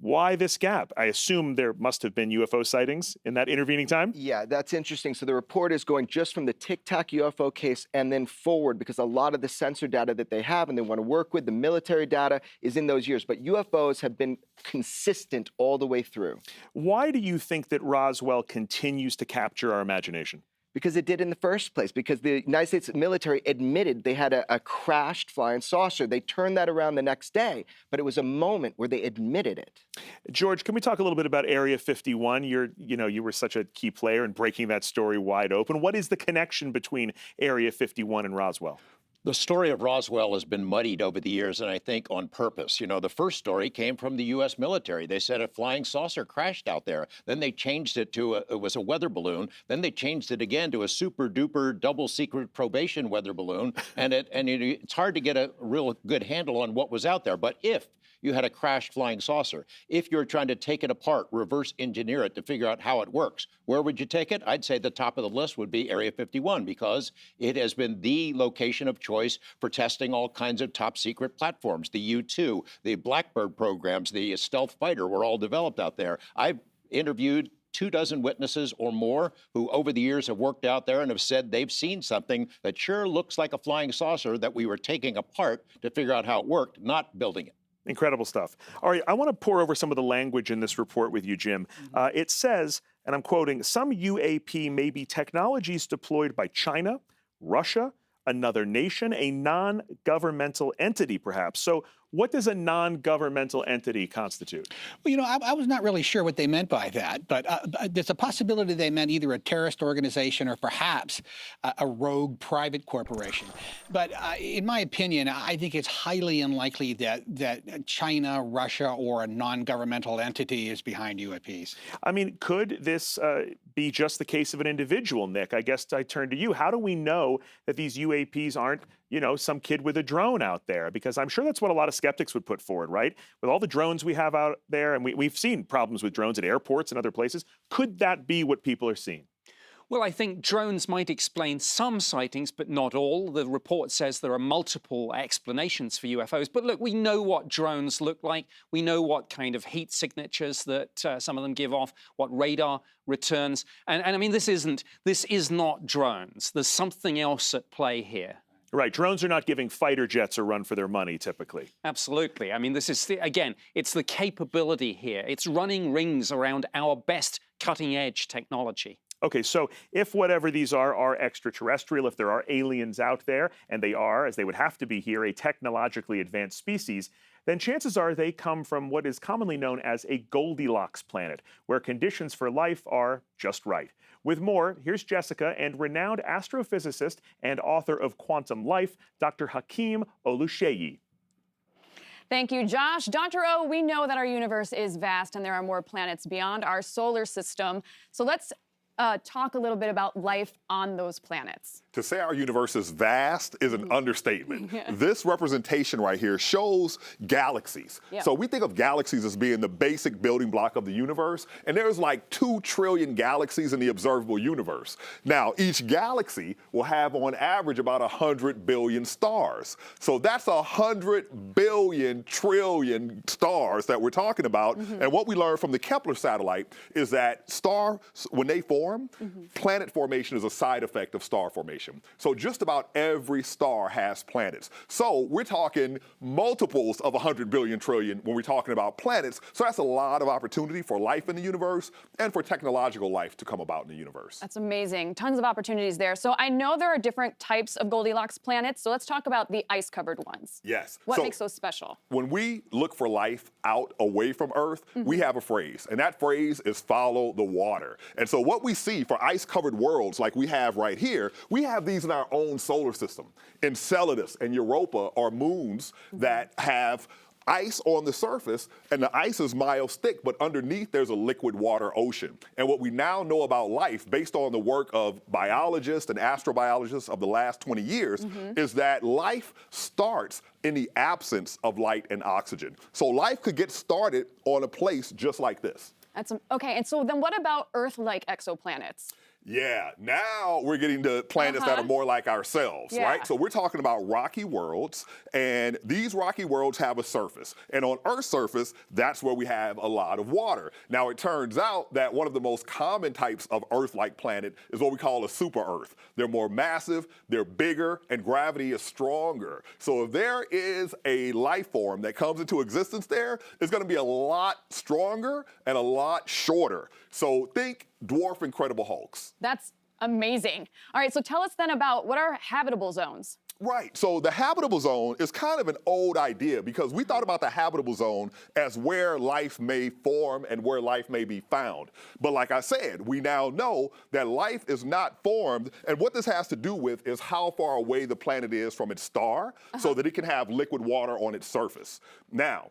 Speaker 1: why this gap? I assume there must have been UFO sightings in that intervening time?
Speaker 7: Yeah, that's interesting. So the report is going just from the Tic Tac UFO case and then forward, because a lot of the sensor data that they have and they want to work with, the military data, is in those years. But UFOs have been consistent all the way through.
Speaker 1: Why do you think that Roswell continues to capture our imagination?
Speaker 7: Because it did in the first place, because the United States military admitted they had a crashed flying saucer. They turned that around the next day, but it was a moment where they admitted it.
Speaker 1: George, can we talk a little bit about Area 51? You were such a key player in breaking that story wide open. What is the connection between Area 51 and Roswell?
Speaker 6: The story of Roswell has been muddied over the years, and I think on purpose. The first story came from the U.S. military. They said a flying saucer crashed out there. Then they changed it to it was a weather balloon. Then they changed it again to a super-duper double-secret probation weather balloon. And it's hard to get a real good handle on what was out there. But if you had a crashed flying saucer, if you're trying to take it apart, reverse engineer it to figure out how it works, where would you take it? I'd say the top of the list would be Area 51, because it has been the location of choice for testing all kinds of top secret platforms. The U-2, the Blackbird programs, the stealth fighter were all developed out there. I've interviewed 24 witnesses or more who over the years have worked out there and have said they've seen something that sure looks like a flying saucer that we were taking apart to figure out how it worked, not building it.
Speaker 1: Incredible stuff. All right, I want to pour over some of the language in this report with you, Jim. It says, and I'm quoting, some UAP may be technologies deployed by China, Russia, another nation, a non-governmental entity, perhaps. So what does a non-governmental entity constitute?
Speaker 4: Well, you know, I was not really sure what they meant by that, but there's a possibility they meant either a terrorist organization or perhaps a rogue private corporation. But in my opinion, I think it's highly unlikely that China, Russia, or a non-governmental entity is behind UAPs.
Speaker 1: I mean, could this be just the case of an individual, Nick? I guess I turn to you. How do we know that these UAPs aren't, you know, some kid with a drone out there? Because I'm sure that's what a lot of skeptics would put forward, right? With all the drones we have out there, and we've seen problems with drones at airports and other places, could that be what people are seeing?
Speaker 13: Well, I think drones might explain some sightings, but not all. The report says there are multiple explanations for UFOs. But look, we know what drones look like. We know what kind of heat signatures that some of them give off, what radar returns. And I mean, this is not drones. There's something else at play here.
Speaker 1: Right, drones are not giving fighter jets a run for their money, typically.
Speaker 13: Absolutely. I mean, this is, again, it's the capability here. It's running rings around our best cutting-edge technology.
Speaker 1: Okay, so if whatever these are extraterrestrial, if there are aliens out there, and they are, as they would have to be here, a technologically advanced species, then chances are they come from what is commonly known as a Goldilocks planet, where conditions for life are just right. With more, here's Jessica and renowned astrophysicist and author of Quantum Life, Dr. Hakeem Oluseyi.
Speaker 2: Thank you, Josh. Dr. O, we know that our universe is vast and there are more planets beyond our solar system. So let's talk a little bit about life on those planets.
Speaker 16: To say our universe is vast is an understatement. This representation right here shows galaxies. So we think of galaxies as being the basic building block of the universe, and there's like 2 trillion galaxies in the observable universe. Now, each galaxy will have on average about 100 billion stars. So that's 100 billion trillion stars that we're talking about. And what we learned from the Kepler satellite is that stars, when they form, planet formation is a side effect of star formation. So just about every star has planets. So we're talking multiples of 100 billion trillion when we're talking about planets. So that's a lot of opportunity for life in the universe and for technological life to come about in the universe.
Speaker 2: That's amazing. Tons of opportunities there. So I know there are different types of Goldilocks planets. So let's talk about the ice-covered ones.
Speaker 16: Yes.
Speaker 2: What makes those special?
Speaker 16: When we look for life out away from Earth, we have a phrase, and that phrase is follow the water. And so what we see for ice-covered worlds like we have right here, we have these in our own solar system. Enceladus and Europa are moons that have ice on the surface, and the ice is miles thick, but underneath there's a liquid water ocean. And what we now know about life, based on the work of biologists and astrobiologists of the last 20 years, is that life starts in the absence of light and oxygen. So life could get started on a place just like this.
Speaker 2: Okay, and so then what about Earth-like exoplanets?
Speaker 16: Yeah, now we're getting to planets that are more like ourselves, right? So we're talking about rocky worlds, and these rocky worlds have a surface. And on Earth's surface, that's where we have a lot of water. Now, it turns out that one of the most common types of Earth-like planet is what we call a super-Earth. They're more massive, they're bigger, and gravity is stronger. So if there is a life form that comes into existence there, it's gonna be a lot stronger and a lot shorter. So think dwarf Incredible Hulks.
Speaker 2: That's amazing. All right, so tell us then about what are habitable zones?
Speaker 16: Right, so the habitable zone is kind of an old idea because we thought about the habitable zone as where life may form and where life may be found. But like I said, we now know that life is not formed, and what this has to do with is how far away the planet is from its star so that it can have liquid water on its surface. Now,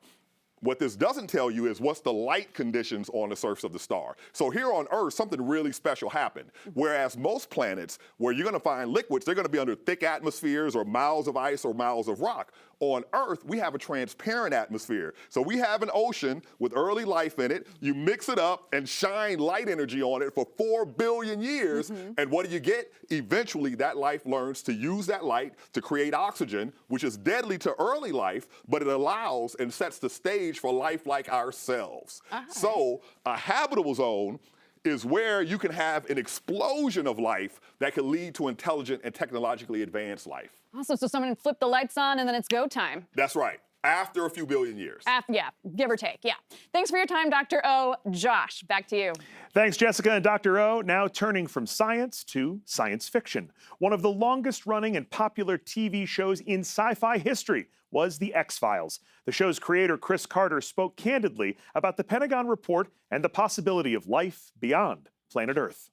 Speaker 16: what this doesn't tell you is what's the light conditions on the surface of the star. So here on Earth, something really special happened. Whereas most planets, where you're gonna find liquids, they're gonna be under thick atmospheres or miles of ice or miles of rock. On Earth, we have a transparent atmosphere. So we have an ocean with early life in it. You mix it up and shine light energy on it for 4 billion years. And what do you get? Eventually, that life learns to use that light to create oxygen, which is deadly to early life, but it allows and sets the stage for life like ourselves. So a habitable zone is where you can have an explosion of life that can lead to intelligent and technologically advanced life.
Speaker 2: Awesome. So someone flipped the lights on and then it's go time.
Speaker 16: That's right. After a few billion years.
Speaker 2: Yeah, give or take, yeah. Thanks for your time, Dr. O. Josh, back to you.
Speaker 1: Thanks, Jessica and Dr. O. Now turning from science to science fiction. One of the longest running and popular TV shows in sci-fi history was The X-Files. The show's creator, Chris Carter, spoke candidly about the Pentagon report and the possibility of life beyond planet Earth.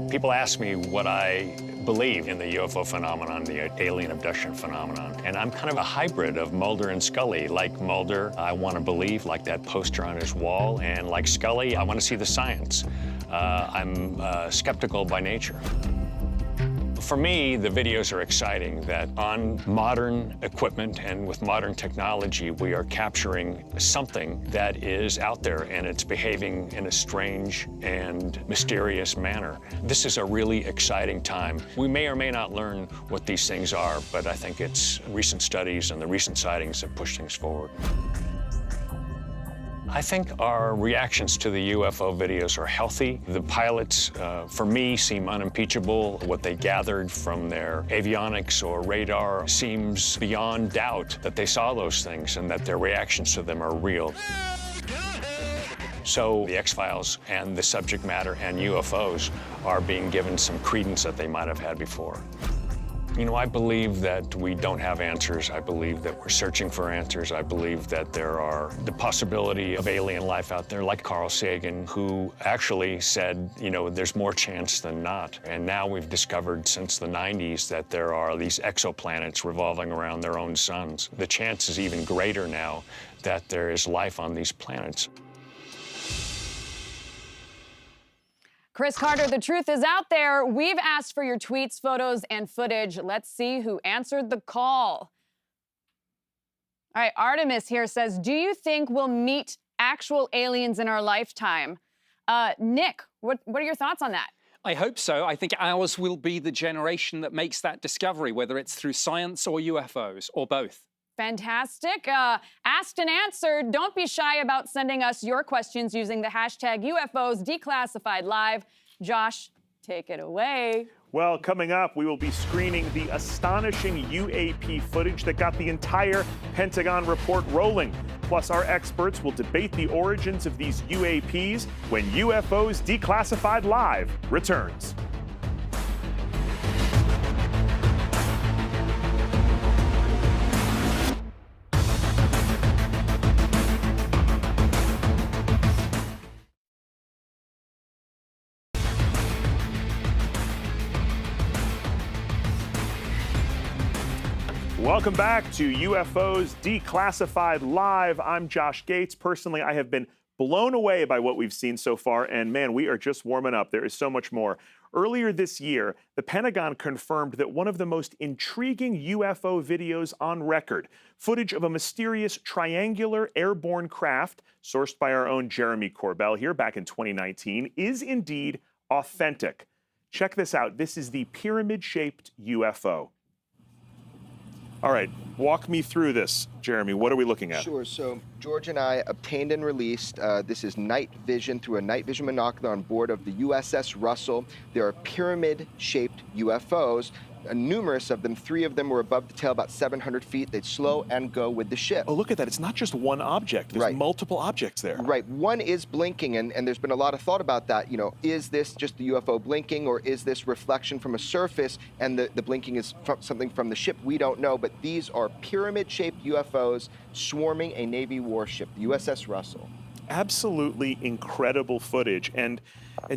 Speaker 17: People ask me what I believe in the UFO phenomenon, the alien abduction phenomenon. And I'm kind of a hybrid of Mulder and Scully. Like Mulder, I want to believe, like that poster on his wall. And like Scully, I want to see the science. I'm skeptical by nature. For me, the videos are exciting that on modern equipment and with modern technology, we are capturing something that is out there and it's behaving in a strange and mysterious manner. This is a really exciting time. We may or may not learn what these things are, but I think it's recent studies and the recent sightings that push things forward. I think our reactions to the UFO videos are healthy. The pilots, for me, seem unimpeachable. What they gathered from their avionics or radar seems beyond doubt that they saw those things and that their reactions to them are real. So the X-Files and the subject matter and UFOs are being given some credence that they might have had before. You know, I believe that we don't have answers. I believe that we're searching for answers. I believe that there are the possibility of alien life out there, like Carl Sagan, who actually said, you know, there's more chance than not. And now we've discovered since the 90s that there are these exoplanets revolving around their own suns. The chance is even greater now that there is life on these planets.
Speaker 2: Chris Carter, the truth is out there. We've asked for your tweets, photos, and footage. Let's see who answered the call. All right, Artemis here says, do you think we'll meet actual aliens in our lifetime? Nick, what are your thoughts on that?
Speaker 13: I hope so. I think ours will be the generation that makes that discovery, whether it's through science or UFOs, or both.
Speaker 2: Fantastic. Asked and answered. Don't be shy about sending us your questions using the hashtag UFOs Declassified Live. Josh, take it away.
Speaker 1: Well, coming up, we will be screening the astonishing UAP footage that got the entire Pentagon report rolling. Plus, our experts will debate the origins of these UAPs when UFOs Declassified Live returns. Welcome back to UFOs Declassified Live. I'm Josh Gates. Personally, I have been blown away by what we've seen so far, and man, we are just warming up. There is so much more. Earlier this year, the Pentagon confirmed that one of the most intriguing UFO videos on record, footage of a mysterious triangular airborne craft sourced by our own Jeremy Corbell here back in 2019, is indeed authentic. Check this out. This is the pyramid-shaped UFO. All right, walk me through this, Jeremy. What are we looking at?
Speaker 7: Sure. So George and I obtained and released, this is night vision through a night vision binocular on board of the USS Russell. There are pyramid-shaped UFOs. Numerous of them, 3 of them were above the tail, about 700 feet. They'd slow and go with the ship.
Speaker 1: Oh, look at that. It's not just one object. There's multiple objects there.
Speaker 7: Right. One is blinking, and there's been a lot of thought about that. You know, is this just the UFO blinking, or is this reflection from a surface, and the blinking is something from the ship? We don't know, but these are pyramid-shaped UFOs swarming a Navy warship, the USS Russell.
Speaker 1: Absolutely incredible footage, and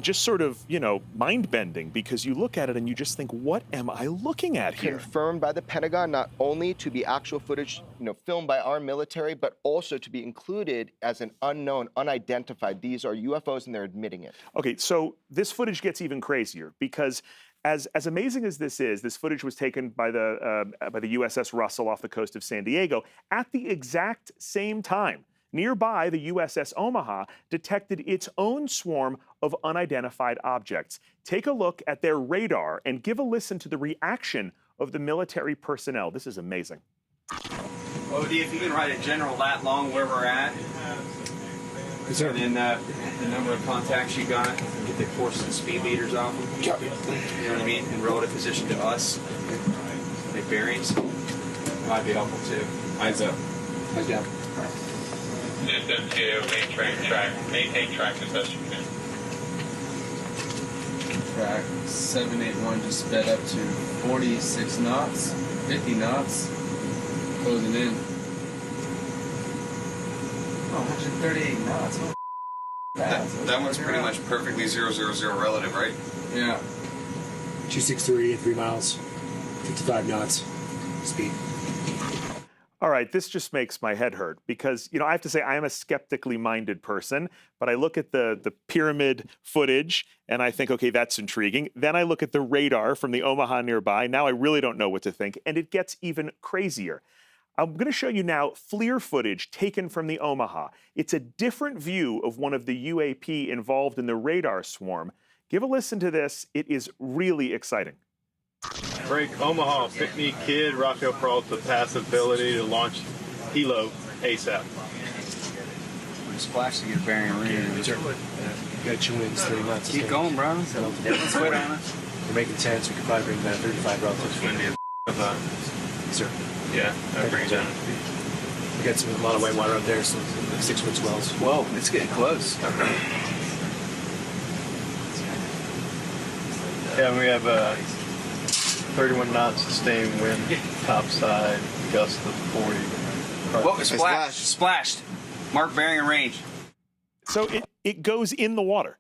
Speaker 1: just sort of, you know, mind-bending, because you look at it and you just think, what am I looking at here?
Speaker 7: Confirmed by the Pentagon, not only to be actual footage, you know, filmed by our military, but also to be included as an unknown, unidentified. These are UFOs, and they're admitting it.
Speaker 1: Okay, so this footage gets even crazier, because as amazing as this is, this footage was taken by the USS Russell off the coast of San Diego at the exact same time. Nearby, the USS Omaha detected its own swarm of unidentified objects. Take a look at their radar and give a listen to the reaction of the military personnel. This is amazing.
Speaker 3: OD, if you can write a general lat long where we're at. And then the number of contacts you got, get the course and speed leaders off them. You know what I mean? And relative position to us. The bearings might be helpful too. Eyes up. Eyes down.
Speaker 10: System 2, maintain track as best you can.
Speaker 18: Track 781 just sped up to 46 knots, 50 knots, closing in. Oh, 138 knots. Oh,
Speaker 3: that one's pretty much perfectly 000 relative, right?
Speaker 18: Yeah.
Speaker 19: 263 at 3 miles, 55 knots speed.
Speaker 1: All right, this just makes my head hurt because, I have to say I am a skeptically minded person, but I look at the pyramid footage and I think, okay, that's intriguing. Then I look at the radar from the Omaha nearby. Now I really don't know what to think, and it gets even crazier. I'm going to show you now FLIR footage taken from the Omaha. It's a different view of one of the UAP involved in the radar swarm. Give a listen to this. It is really exciting.
Speaker 20: Break Omaha, pick me kid, Rocco Peralta, passability to launch helo ASAP.
Speaker 3: Splash to get bearing and range.
Speaker 19: You got 2 winds, 3 knots.
Speaker 3: Keep going, bro. Don't sweat on us.
Speaker 19: We're making 10, so we can probably bring down 35 relative.
Speaker 20: Windy
Speaker 19: Yes, sir.
Speaker 20: Yeah, that brings down.
Speaker 19: We got a lot of white water out there, so 6-foot swells.
Speaker 3: Whoa, it's getting close.
Speaker 20: Yeah, we have 31 knots sustained wind, topside, gust of 40.
Speaker 3: Whoa, splashed. Mark bearing and range.
Speaker 1: So it goes in the water.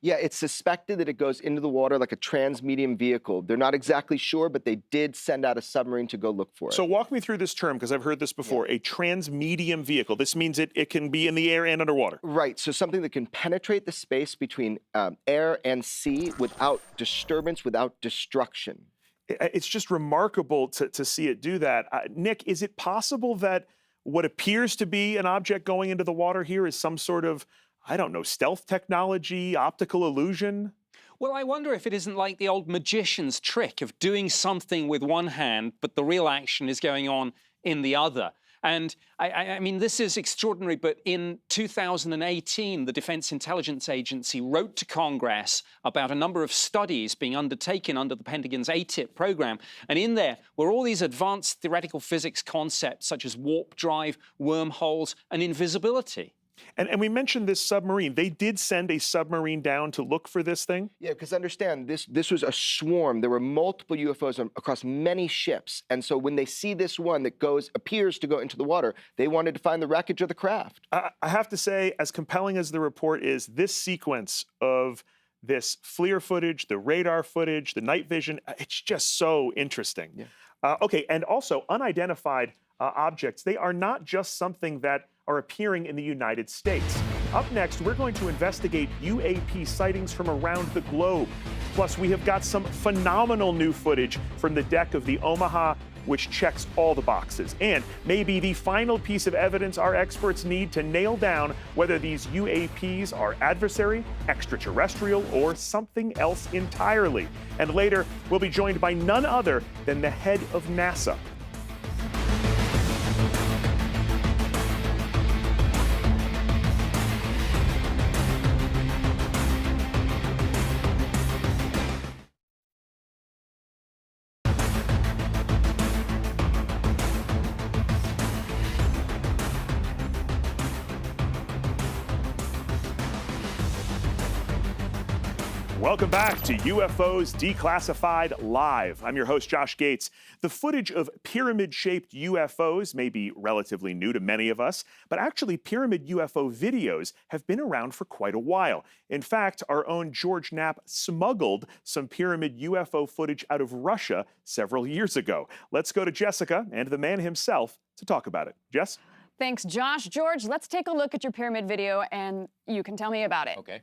Speaker 7: Yeah, it's suspected that it goes into the water like a transmedium vehicle. They're not exactly sure, but they did send out a submarine to go look for it.
Speaker 1: So walk me through this term, because I've heard this before, a transmedium vehicle. This means it can be in the air and underwater.
Speaker 7: Right, so something that can penetrate the space between air and sea without disturbance, without destruction.
Speaker 1: It's just remarkable to see it do that. Nick, is it possible that what appears to be an object going into the water here is some sort of, I don't know, stealth technology, optical illusion?
Speaker 13: Well, I wonder if it isn't like the old magician's trick of doing something with one hand, but the real action is going on in the other. And I mean, this is extraordinary, but in 2018, the Defense Intelligence Agency wrote to Congress about a number of studies being undertaken under the Pentagon's ATIP program. And in there were all these advanced theoretical physics concepts such as warp drive, wormholes, and invisibility.
Speaker 1: And we mentioned this submarine. They did send a submarine down to look for this thing?
Speaker 7: Yeah, because understand, this was a swarm. There were multiple UFOs across many ships. And so when they see this one that appears to go into the water, they wanted to find the wreckage of the craft.
Speaker 1: I have to say, as compelling as the report is, this sequence of this FLIR footage, the radar footage, the night vision, it's just so interesting. Yeah. Okay, and also unidentified objects, they are not just something that are appearing in the United States. Up next, we're going to investigate UAP sightings from around the globe. Plus, we have got some phenomenal new footage from the deck of the Omaha, which checks all the boxes. And maybe the final piece of evidence our experts need to nail down whether these UAPs are adversary, extraterrestrial, or something else entirely. And later, we'll be joined by none other than the head of NASA. Welcome back to UFOs Declassified Live. I'm your host, Josh Gates. The footage of pyramid-shaped UFOs may be relatively new to many of us, but actually pyramid UFO videos have been around for quite a while. In fact, our own George Knapp smuggled some pyramid UFO footage out of Russia several years ago. Let's go to Jessica and the man himself to talk about it. Jess?
Speaker 2: Thanks, Josh. George, let's take a look at your pyramid video and you can tell me about it.
Speaker 6: Okay.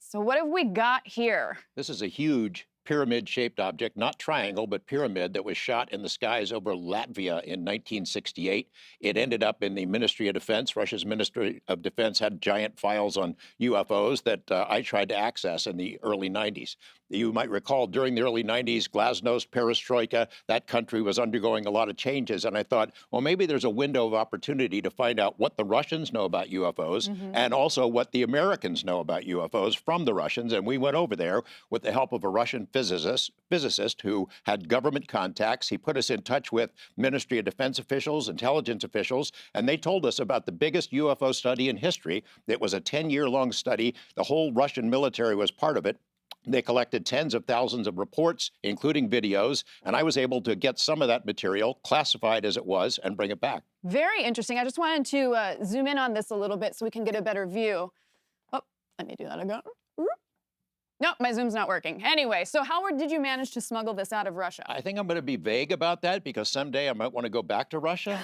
Speaker 2: So what have we got here?
Speaker 6: This is a huge pyramid-shaped object, not triangle, but pyramid, that was shot in the skies over Latvia in 1968. It ended up in the Ministry of Defense. Russia's Ministry of Defense had giant files on UFOs that I tried to access in the early 90s. You might recall during the early 90s, glasnost, perestroika, that country was undergoing a lot of changes. And I thought, well, maybe there's a window of opportunity to find out what the Russians know about UFOs and also what the Americans know about UFOs from the Russians. And we went over there with the help of a Russian physicist who had government contacts. He put us in touch with Ministry of Defense officials, intelligence officials, and they told us about the biggest UFO study in history. It was a 10-year-long study. The whole Russian military was part of it. They collected tens of thousands of reports, including videos, and I was able to get some of that material, classified as it was, and bring it back.
Speaker 2: Very interesting. I just wanted to zoom in on this a little bit so we can get a better view. Oh, let me do that again. No, my Zoom's not working. Anyway, so how did you manage to smuggle this out of Russia?
Speaker 6: I think I'm going to be vague about that because someday I might want to go back to Russia.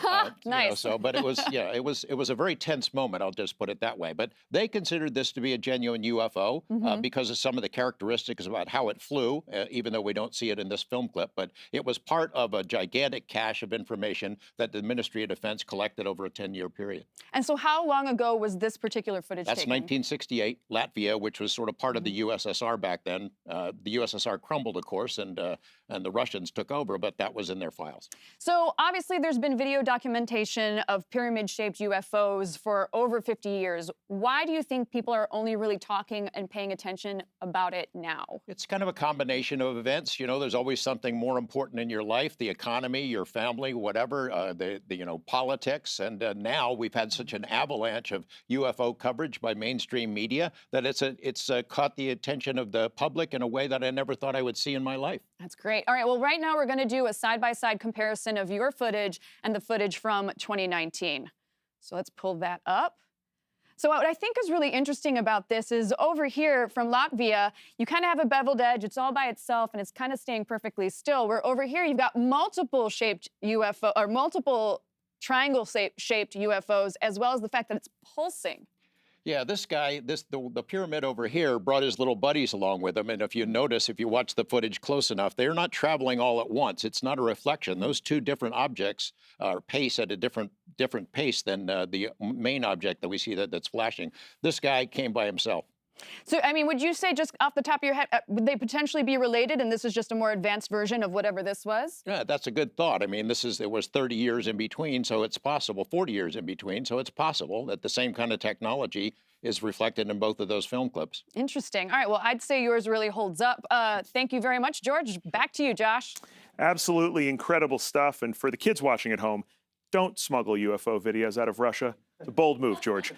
Speaker 2: Nice.
Speaker 6: But it was, yeah, it was a very tense moment. I'll just put it that way. But they considered this to be a genuine UFO because of some of the characteristics about how it flew, even though we don't see it in this film clip. But it was part of a gigantic cache of information that the Ministry of Defense collected over a 10-year period.
Speaker 2: And so how long ago was this particular footage
Speaker 6: That's
Speaker 2: taken?
Speaker 6: 1968, Latvia, which was sort of part of the USSR back then. The USSR crumbled, of course, and the Russians took over, but that was in their files.
Speaker 2: So obviously there's been video documentation of pyramid-shaped UFOs for over 50 years. Why do you think people are only really talking and paying attention about it now?
Speaker 6: It's kind of a combination of events. You know, there's always something more important in your life, the economy, your family, whatever, politics. And now we've had such an avalanche of UFO coverage by mainstream media that it's caught the attention of the public in a way that I never thought I would see in my life.
Speaker 2: That's great. All right, well, right now we're going to do a side-by-side comparison of your footage and the footage from 2019. So let's pull that up. So what I think is really interesting about this is over here from Latvia, you kind of have a beveled edge. It's all by itself, and it's kind of staying perfectly still. Where over here, you've got multiple shaped UFO, or multiple triangle-shaped UFOs, as well as the fact that it's pulsing.
Speaker 6: Yeah, this guy, the pyramid over here brought his little buddies along with him. And if you notice, if you watch the footage close enough, they're not traveling all at once. It's not a reflection. Those two different objects pace at a different pace than the main object that we see that's flashing. This guy came by himself.
Speaker 2: So, I mean, would you say just off the top of your head, would they potentially be related and this is just a more advanced version of whatever this was?
Speaker 6: Yeah, that's a good thought. I mean, there was 30 years in between, so it's possible, 40 years in between, so it's possible that the same kind of technology is reflected in both of those film clips.
Speaker 2: Interesting. All right, well, I'd say yours really holds up. Thank you very much, George. Back to you, Josh.
Speaker 1: Absolutely incredible stuff. And for the kids watching at home, don't smuggle UFO videos out of Russia. It's a bold move, George.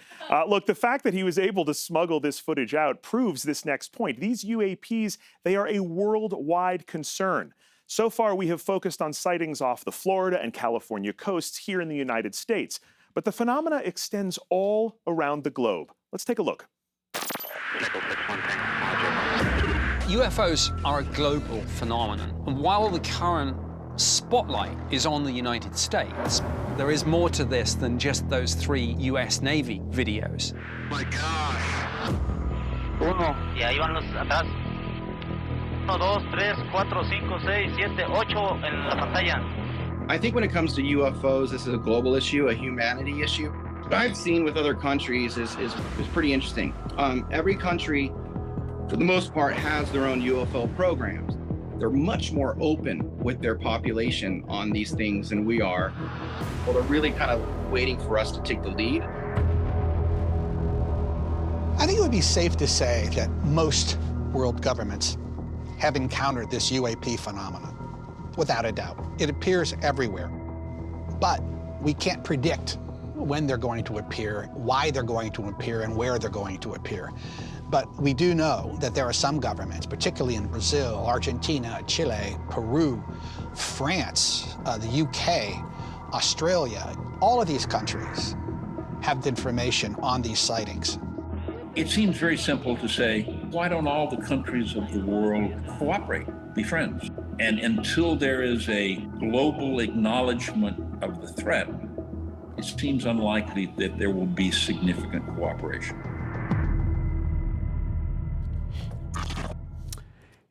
Speaker 1: Look, the fact that he was able to smuggle this footage out proves this next point. These UAPs, they are a worldwide concern. So far, we have focused on sightings off the Florida and California coasts here in the United States. But the phenomena extends all around the globe. Let's take a look.
Speaker 13: UFOs are a global phenomenon. And while the current spotlight is on the United States, there is more to this than just those 3 U.S. Navy videos.
Speaker 10: My gosh. Uno. Y ahí van los atrás. 1, 2, 3, 4, 5, 6, 7, 8 en la pantalla.
Speaker 21: I think when it comes to UFOs, this is a global issue, a humanity issue. What I've seen with other countries is pretty interesting. Every country, for the most part, has their own UFO programs. They're much more open with their population on these things than we are. Well, they're really kind of waiting for us to take the lead.
Speaker 4: I think it would be safe to say that most world governments have encountered this UAP phenomenon, without a doubt. It appears everywhere, but we can't predict when they're going to appear, why they're going to appear, and where they're going to appear. But we do know that there are some governments, particularly in Brazil, Argentina, Chile, Peru, France, the UK, Australia, all of these countries have information on these sightings.
Speaker 11: It seems very simple to say, why don't all the countries of the world cooperate, be friends? And until there is a global acknowledgement of the threat, it seems unlikely that there will be significant cooperation.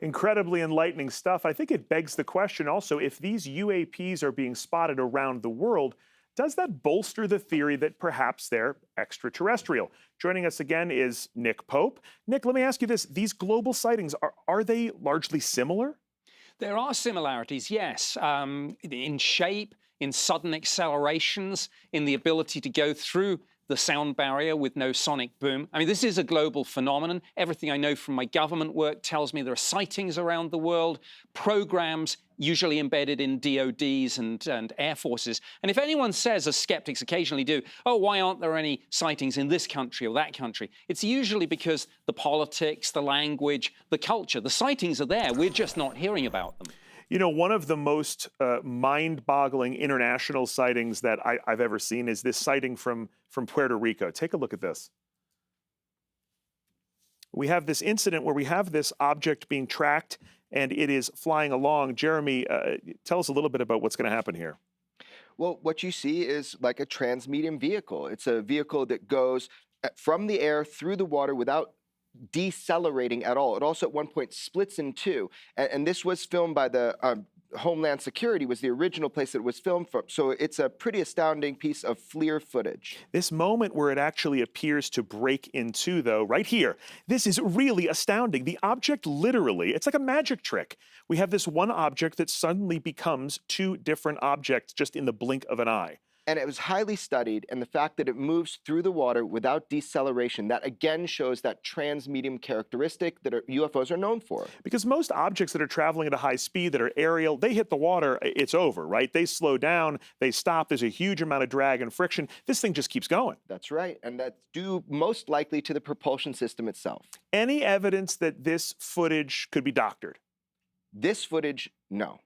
Speaker 1: Incredibly enlightening stuff. I think it begs the question also, if these UAPs are being spotted around the world, does that bolster the theory that perhaps they're extraterrestrial? Joining us again is Nick Pope. Nick, let me ask you this. These global sightings, are they largely similar?
Speaker 13: There are similarities, yes, in shape, in sudden accelerations, in the ability to go through the sound barrier with no sonic boom. I mean, this is a global phenomenon. Everything I know from my government work tells me there are sightings around the world, programs usually embedded in DODs and air forces. And if anyone says, as skeptics occasionally do, oh, why aren't there any sightings in this country or that country? It's usually because the politics, the language, the culture, the sightings are there. We're just not hearing about them.
Speaker 1: You know, one of the most mind-boggling international sightings that I've ever seen is this sighting from Puerto Rico. Take a look at this. We have this incident where we have this object being tracked and it is flying along. Jeremy, tell us a little bit about what's going to happen here.
Speaker 7: Well, what you see is like a transmedium vehicle. It's a vehicle that goes from the air through the water without decelerating at all. It also at one point splits in two. And this was filmed by the Homeland Security, was the original place that it was filmed from. So it's a pretty astounding piece of FLIR footage.
Speaker 1: This moment where it actually appears to break in two, though, right here, this is really astounding. The object literally, it's like a magic trick. We have this one object that suddenly becomes two different objects just in the blink of an eye.
Speaker 7: And it was highly studied, and the fact that it moves through the water without deceleration, that again shows that transmedium characteristic that UFOs are known for.
Speaker 1: Because most objects that are traveling at a high speed, that are aerial, they hit the water, it's over, right? They slow down, they stop, there's a huge amount of drag and friction. This thing just keeps going.
Speaker 7: That's right, and that's due most likely to the propulsion system itself.
Speaker 1: Any evidence that this footage could be doctored?
Speaker 7: This footage, no.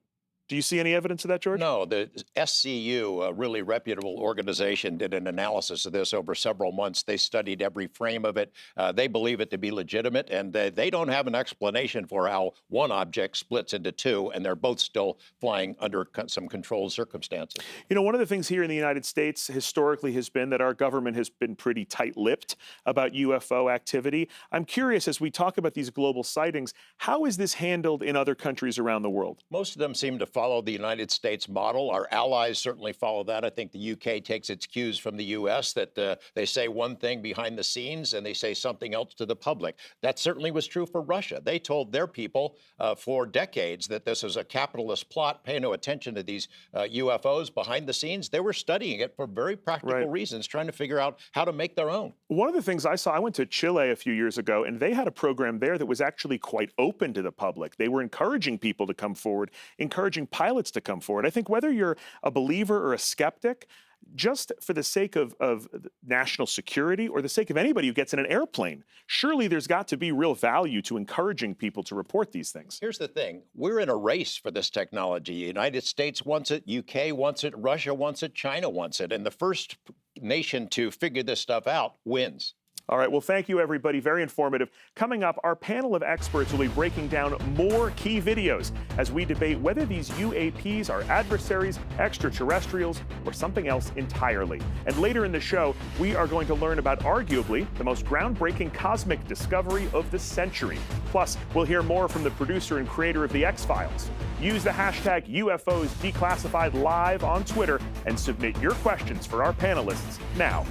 Speaker 1: Do you see any evidence of that, George?
Speaker 6: No, the SCU, a really reputable organization, did an analysis of this over several months. They studied every frame of it. They believe it to be legitimate, and they don't have an explanation for how one object splits into two, and they're both still flying under some controlled circumstances.
Speaker 1: You know, one of the things here in the United States historically has been that our government has been pretty tight-lipped about UFO activity. I'm curious, as we talk about these global sightings, how is this handled in other countries around the world?
Speaker 6: Most of them seem to follow the United States model. Our allies certainly follow that. I think the UK takes its cues from the US, that they say one thing behind the scenes and they say something else to the public. That certainly was true for Russia. They told their people for decades that this is a capitalist plot. Pay no attention to these UFOs behind the scenes. They were studying it for very practical reasons, trying to figure out how to make their own.
Speaker 1: One of the things I saw, I went to Chile a few years ago, and they had a program there that was actually quite open to the public. They were encouraging people to come forward, encouraging pilots to come forward. I think whether you're a believer or a skeptic, just for the sake of national security or the sake of anybody who gets in an airplane, surely there's got to be real value to encouraging people to report these things.
Speaker 6: Here's the thing. We're in a race for this technology. The United States wants it, UK wants it, Russia wants it, China wants it. And the first nation to figure this stuff out wins.
Speaker 1: All right, well, thank you, everybody. Very informative. Coming up, our panel of experts will be breaking down more key videos as we debate whether these UAPs are adversaries, extraterrestrials, or something else entirely. And later in the show, we are going to learn about arguably the most groundbreaking cosmic discovery of the century. Plus, we'll hear more from the producer and creator of The X-Files. Use the hashtag UFOs Declassified Live on Twitter and submit your questions for our panelists now.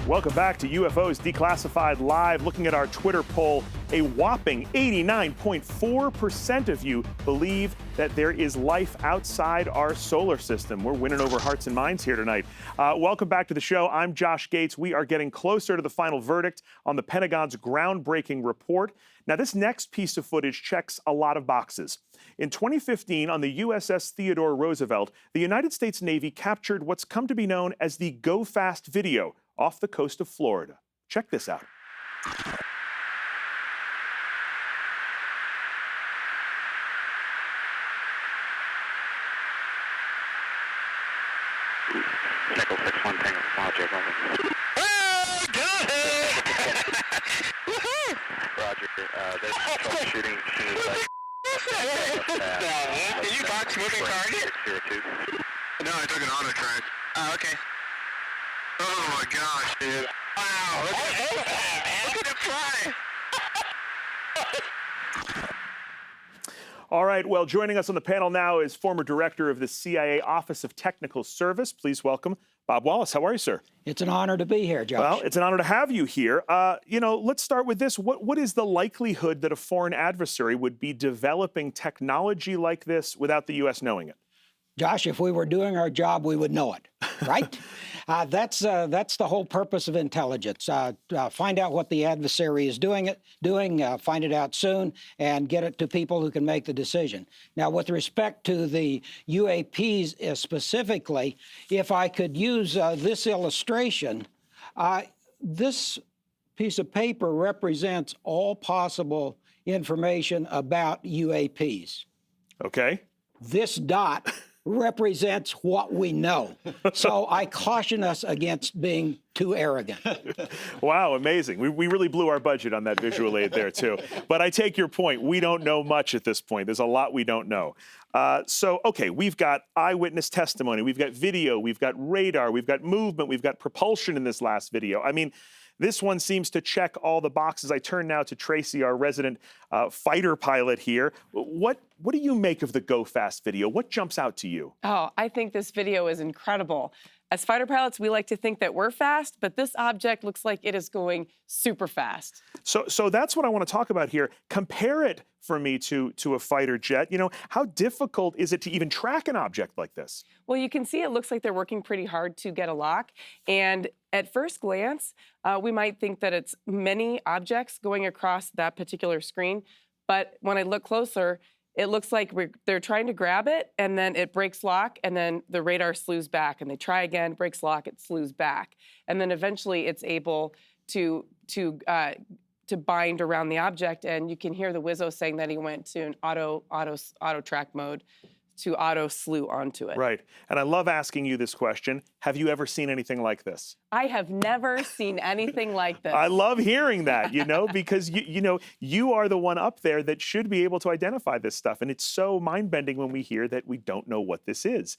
Speaker 1: Welcome back to UFOs Declassified Live. Looking at our Twitter poll, a whopping 89.4% of you believe that there is life outside our solar system. We're winning over hearts and minds here tonight. Welcome back to the show. I'm Josh Gates. We are getting closer to the final verdict on the Pentagon's groundbreaking report. Now, this next piece of footage checks a lot of boxes. In 2015, on the USS Theodore Roosevelt, the United States Navy captured what's come to be known as the Go Fast video off the coast of Florida. Check this out.
Speaker 10: Nickel 6-1 Tango Project, over.
Speaker 5: Oh, got it!
Speaker 10: Roger, there's troubleshooting as soon as
Speaker 5: Did you box moving target?
Speaker 10: 602.
Speaker 5: No, I took an auto track. Oh, okay. Oh my gosh, dude. Wow, look at it fly!
Speaker 1: All right, well, joining us on the panel now is former director of the CIA Office of Technical Service. Please welcome Bob Wallace. How are you, sir?
Speaker 22: It's an honor to be here, Josh.
Speaker 1: Well, it's an honor to have you here. Let's start with this. What is the likelihood that a foreign adversary would be developing technology like this without the U.S. knowing it?
Speaker 22: Josh, if we were doing our job, we would know it, right? That's the whole purpose of intelligence. Find out what the adversary is doing, find it out soon, and get it to people who can make the decision. Now, with respect to the UAPs specifically, if I could use this illustration, this piece of paper represents all possible information about UAPs.
Speaker 1: Okay.
Speaker 22: This dot represents what we know. So I caution us against being too arrogant.
Speaker 1: Wow, amazing. We really blew our budget on that visual aid there, too. But I take your point. We don't know much at this point. There's a lot we don't know. Okay, we've got eyewitness testimony. We've got video. We've got radar. We've got movement. We've got propulsion in this last video. I mean, this one seems to check all the boxes. I turn now to Tracy, our resident fighter pilot here. What do you make of the Go Fast video? What jumps out to you?
Speaker 14: Oh, I think this video is incredible. As fighter pilots, we like to think that we're fast, but this object looks like it is going super fast.
Speaker 1: So that's what I want to talk about here. Compare it for me to a fighter jet. You know, how difficult is it to even track an object like this?
Speaker 14: Well, you can see it looks like they're working pretty hard to get a lock. And at first glance, we might think that it's many objects going across that particular screen. But when I look closer, it looks like they're trying to grab it, and then it breaks lock, and then the radar slews back, and they try again, breaks lock, it slews back. And then eventually it's able to bind around the object, and you can hear the Wizzo saying that he went to an auto track mode to auto slew onto it.
Speaker 1: Right. And I love asking you this question. Have you ever seen anything like this?
Speaker 14: I have never seen anything like this.
Speaker 1: I love hearing that, because you are the one up there that should be able to identify this stuff. And it's so mind-bending when we hear that we don't know what this is.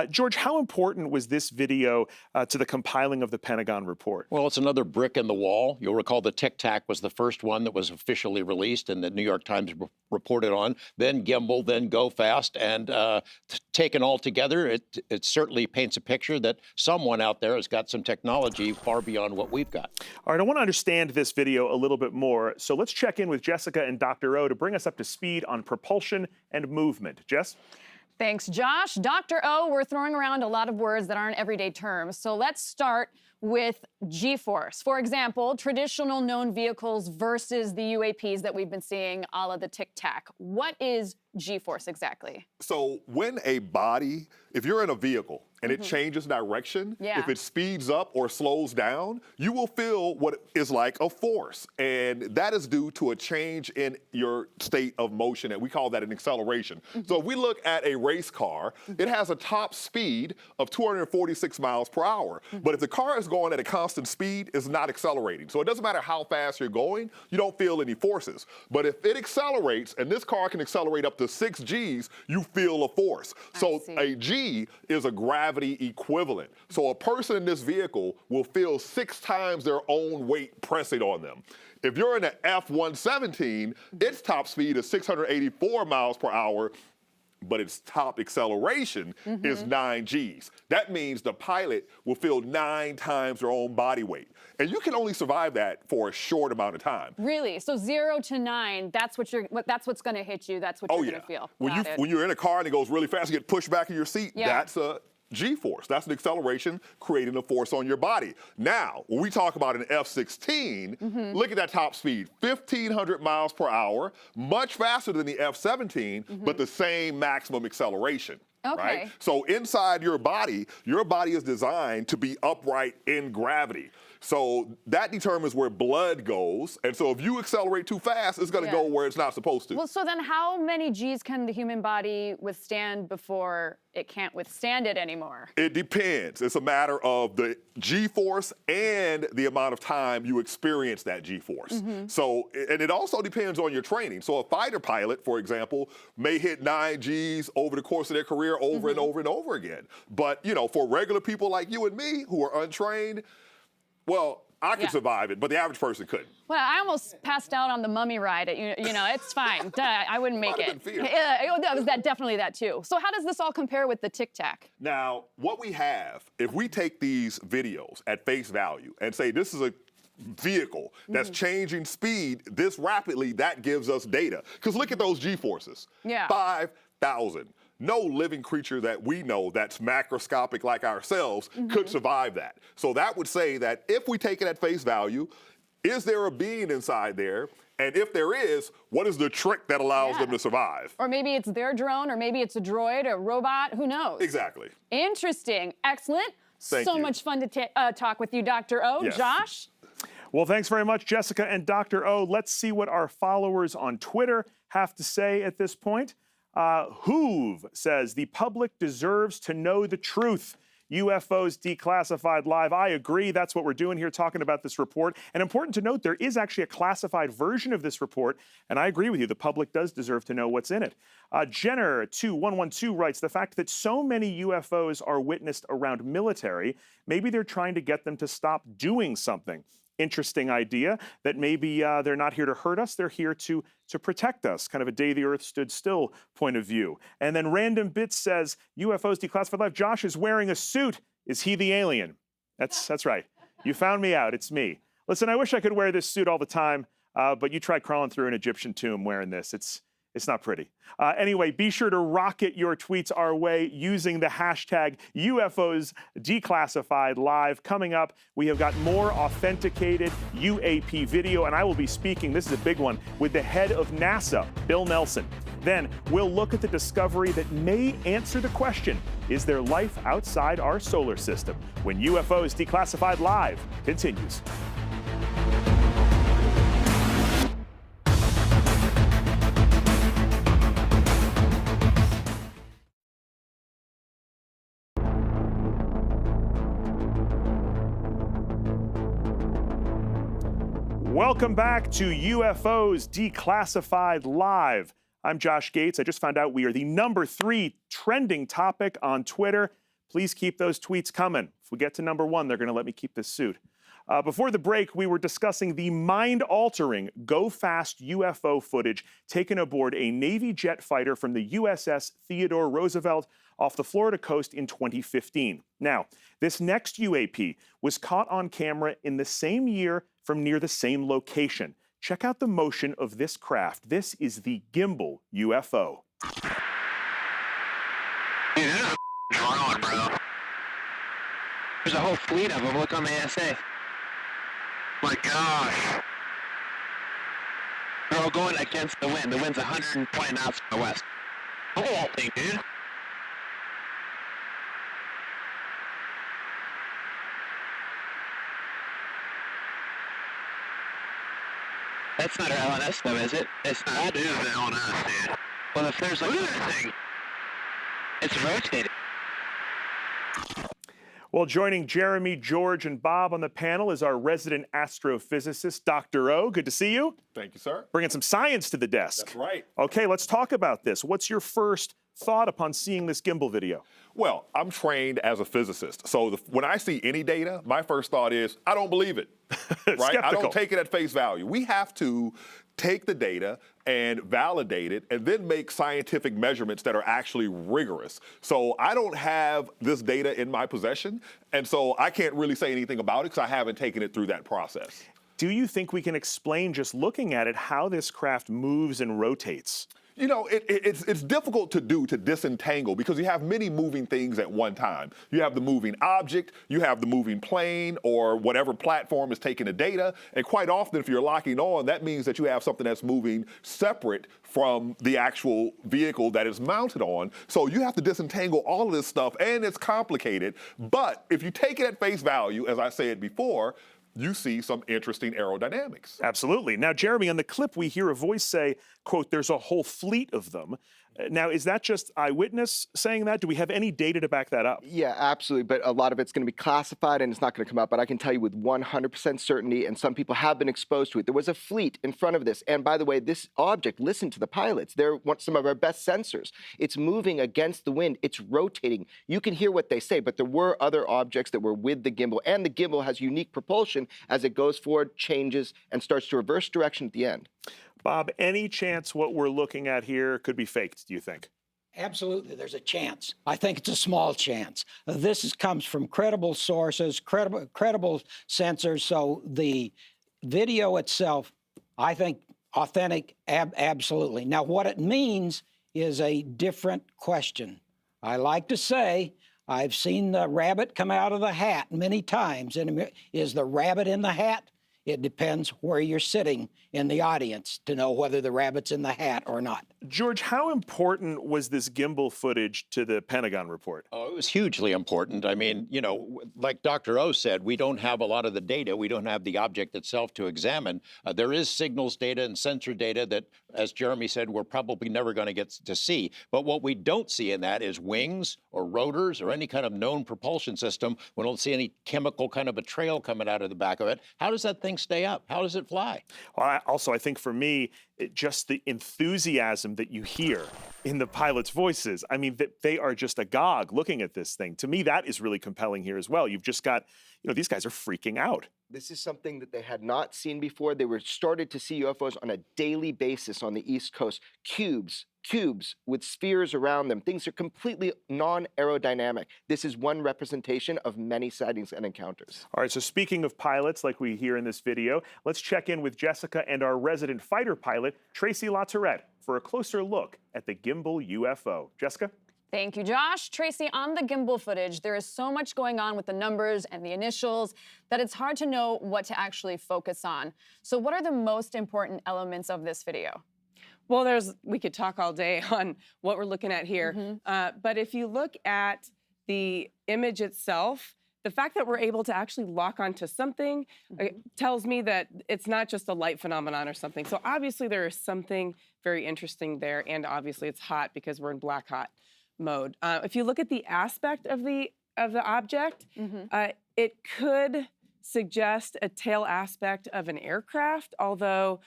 Speaker 1: George, how important was this video to the compiling of the Pentagon report?
Speaker 6: Well, it's another brick in the wall. You'll recall the Tic Tac was the first one that was officially released and the New York Times reported on. Then Gimbal, then Go Fast, and taken all together, it certainly paints a picture that someone out there has got some technology far beyond what we've got.
Speaker 1: All right, I want to understand this video a little bit more. So let's check in with Jessica and Dr. O to bring us up to speed on propulsion and movement. Jess?
Speaker 2: Thanks, Josh. Dr. O, we're throwing around a lot of words that aren't everyday terms. So let's start with G-force. For example, traditional known vehicles versus the UAPs that we've been seeing a la the Tic Tac. What is G-force exactly?
Speaker 16: So when a body, if you're in a vehicle and it changes direction, if it speeds up or slows down, you will feel what is like a force. And that is due to a change in your state of motion, and we call that an acceleration. So if we look at a race car, it has a top speed of 246 miles per hour. But if the car is going at a constant speed, it's not accelerating. So it doesn't matter how fast you're going, you don't feel any forces. But if it accelerates, and this car can accelerate up to 6 Gs, you feel a force. So a G is a gravity equivalent. So a person in this vehicle will feel 6 times their own weight pressing on them. If you're in an F-117, its top speed is 684 miles per hour, but its top acceleration is 9 Gs. That means the pilot will feel 9 times their own body weight. And you can only survive that for a short amount of time.
Speaker 2: Really? So 0 to 9, that's what's going to hit you. That's what you're going to feel.
Speaker 16: When you're in a car and it goes really fast, you get pushed back in your seat, that's a G-force. That's an acceleration creating a force on your body. Now, when we talk about an F-16, look at that top speed, 1,500 miles per hour, much faster than the F-17, but the same maximum acceleration. Right? So inside your body is designed to be upright in gravity. So that determines where blood goes. And so if you accelerate too fast, it's going to go where it's not supposed to.
Speaker 2: Well, so then how many Gs can the human body withstand before it can't withstand it anymore?
Speaker 16: It depends. It's a matter of the G-force and the amount of time you experience that G-force. So, and it also depends on your training. So a fighter pilot, for example, may hit 9 Gs over the course of their career over and over and over again. But, you know, for regular people like you and me who are untrained, well, I could survive it, but the average person couldn't.
Speaker 2: Well, I almost passed out on the mummy ride. You know, it's fine. I wouldn't make it. That was definitely that too. So how does this all compare with the Tic Tac?
Speaker 16: Now, what we have, if we take these videos at face value and say this is a vehicle that's changing speed this rapidly, that gives us data. Because look at those G-forces. 5,000. No living creature that we know that's macroscopic like ourselves could survive that. So that would say that if we take it at face value, is there a being inside there? And if there is, what is the trick that allows them to survive?
Speaker 2: Or maybe it's their drone, or maybe it's a droid, a robot, who knows?
Speaker 16: Exactly.
Speaker 2: Interesting. Excellent.
Speaker 16: Thank you.
Speaker 2: Much fun to talk with you, Dr. O.
Speaker 16: Yes.
Speaker 2: Josh?
Speaker 1: Well, thanks very much, Jessica and Dr. O. Let's see what our followers on Twitter have to say at this point. Hoove says, the public deserves to know the truth. UFOs Declassified Live. I agree. That's what we're doing here, talking about this report. And important to note, there is actually a classified version of this report. And I agree with you. The public does deserve to know what's in it. Jenner2112 writes, the fact that so many UFOs are witnessed around military, maybe they're trying to get them to stop doing something. Interesting idea that maybe they're not here to hurt us, they're here to protect us, kind of a day the earth stood still point of view. And then Random Bits says, UFOs Declassified Live, Josh is wearing a suit. Is he the alien? That's right. You found me out, it's me. Listen, I wish I could wear this suit all the time, but you try crawling through an Egyptian tomb wearing this. It's not pretty. Anyway, be sure to rocket your tweets our way using the hashtag UFOs Declassified Live. Coming up, we have got more authenticated UAP video, and I will be speaking, this is a big one, with the head of NASA, Bill Nelson. Then we'll look at the discovery that may answer the question, is there life outside our solar system? When UFOs Declassified Live continues. Welcome back to UFOs Declassified Live. I'm Josh Gates. I just found out we are the #3 trending topic on Twitter. Please keep those tweets coming. If we get to #1, they're going to let me keep this suit. Before the break, we were discussing the mind-altering go-fast UFO footage taken aboard a Navy jet fighter from the USS Theodore Roosevelt off the Florida coast in 2015. Now, this next UAP was caught on camera in the same year from near the same location. Check out the motion of this craft. This is the gimbal UFO.
Speaker 10: Dude, this is a drone, bro. There's a whole fleet of them. Look on the ASA. My gosh. They're all going against the wind. The wind's 120 knots from the west. Look at that thing, dude. That's not our LNS though, is it? It's not. That is the LNS, dude. Well, if there's like... Look at that thing. It's rotating.
Speaker 1: Well, joining Jeremy, George, and Bob on the panel is our resident astrophysicist, Dr. O. Good to see you.
Speaker 16: Thank you, sir.
Speaker 1: Bringing some science to the desk.
Speaker 16: That's right.
Speaker 1: Okay, let's talk about this. What's your first thought upon seeing this gimbal video?
Speaker 16: Well, I'm trained as a physicist. So when I see any data, my first thought is, I don't believe it. Right? I don't take it at face value. We have to take the data and validate it and then make scientific measurements that are actually rigorous. So I don't have this data in my possession, and so I can't really say anything about it because I haven't taken it through that process.
Speaker 1: Do you think we can explain, just looking at it, how this craft moves and rotates?
Speaker 16: You know, it's difficult to disentangle because you have many moving things at one time. You have the moving object, you have the moving plane, or whatever platform is taking the data. And quite often, if you're locking on, that means that you have something that's moving separate from the actual vehicle that is mounted on. So you have to disentangle all of this stuff, and it's complicated. But if you take it at face value, as I said before, you see some interesting aerodynamics.
Speaker 1: Absolutely. Now, Jeremy, on the clip, we hear a voice say, quote, there's a whole fleet of them. Now, is that just eyewitness saying that? Do we have any data to back that up?
Speaker 7: Yeah, absolutely. But a lot of it's going to be classified and it's not going to come out. But I can tell you with 100% certainty, and some people have been exposed to it. There was a fleet in front of this. And by the way, this object, listen to the pilots. They're some of our best sensors. It's moving against the wind. It's rotating. You can hear what they say, but there were other objects that were with the gimbal. And the gimbal has unique propulsion as it goes forward, changes, and starts to reverse direction at the end.
Speaker 1: Bob, any chance what we're looking at here could be faked, do you think?
Speaker 22: Absolutely, there's a chance. I think it's a small chance. This comes from credible sources, credible sensors. So the video itself, I think, authentic, absolutely. Now, what it means is a different question. I like to say, I've seen the rabbit come out of the hat many times. And is the rabbit in the hat? It depends where you're sitting in the audience to know whether the rabbit's in the hat or not.
Speaker 1: George, how important was this gimbal footage to the Pentagon report?
Speaker 6: Oh, it was hugely important. I mean, you know, like Dr. O said, we don't have a lot of the data. We don't have the object itself to examine. There is signals data and sensor data that, as Jeremy said, we're probably never going to get to see. But what we don't see in that is wings or rotors or any kind of known propulsion system. We don't see any chemical kind of a trail coming out of the back of it. How does that thing stay up? How does it fly?
Speaker 1: Well, I think for me, just the enthusiasm that you hear in the pilots' voices. I mean, they are just agog looking at this thing. To me, that is really compelling here as well. You've just got, you know, these guys are freaking out.
Speaker 7: This is something that they had not seen before. They were started to see UFOs on a daily basis on the East Coast. Cubes with spheres around them. Things are completely non-aerodynamic. This is one representation of many sightings and encounters.
Speaker 1: All right, so speaking of pilots, like we hear in this video, let's check in with Jessica and our resident fighter pilot, Tracy LaTourette, for a closer look at the gimbal UFO. Jessica?
Speaker 2: Thank you, Josh. Tracy, on the gimbal footage, there is so much going on with the numbers and the initials that it's hard to know what to actually focus on. So what are the most important elements of this video?
Speaker 14: Well, we could talk all day on what we're looking at here. But if you look at the image itself, the fact that we're able to actually lock onto something tells me that it's not just a light phenomenon or something. So obviously there is something very interesting there, and obviously it's hot because we're in black hot mode. If you look at the aspect of the object, it could suggest a tail aspect of an aircraft, although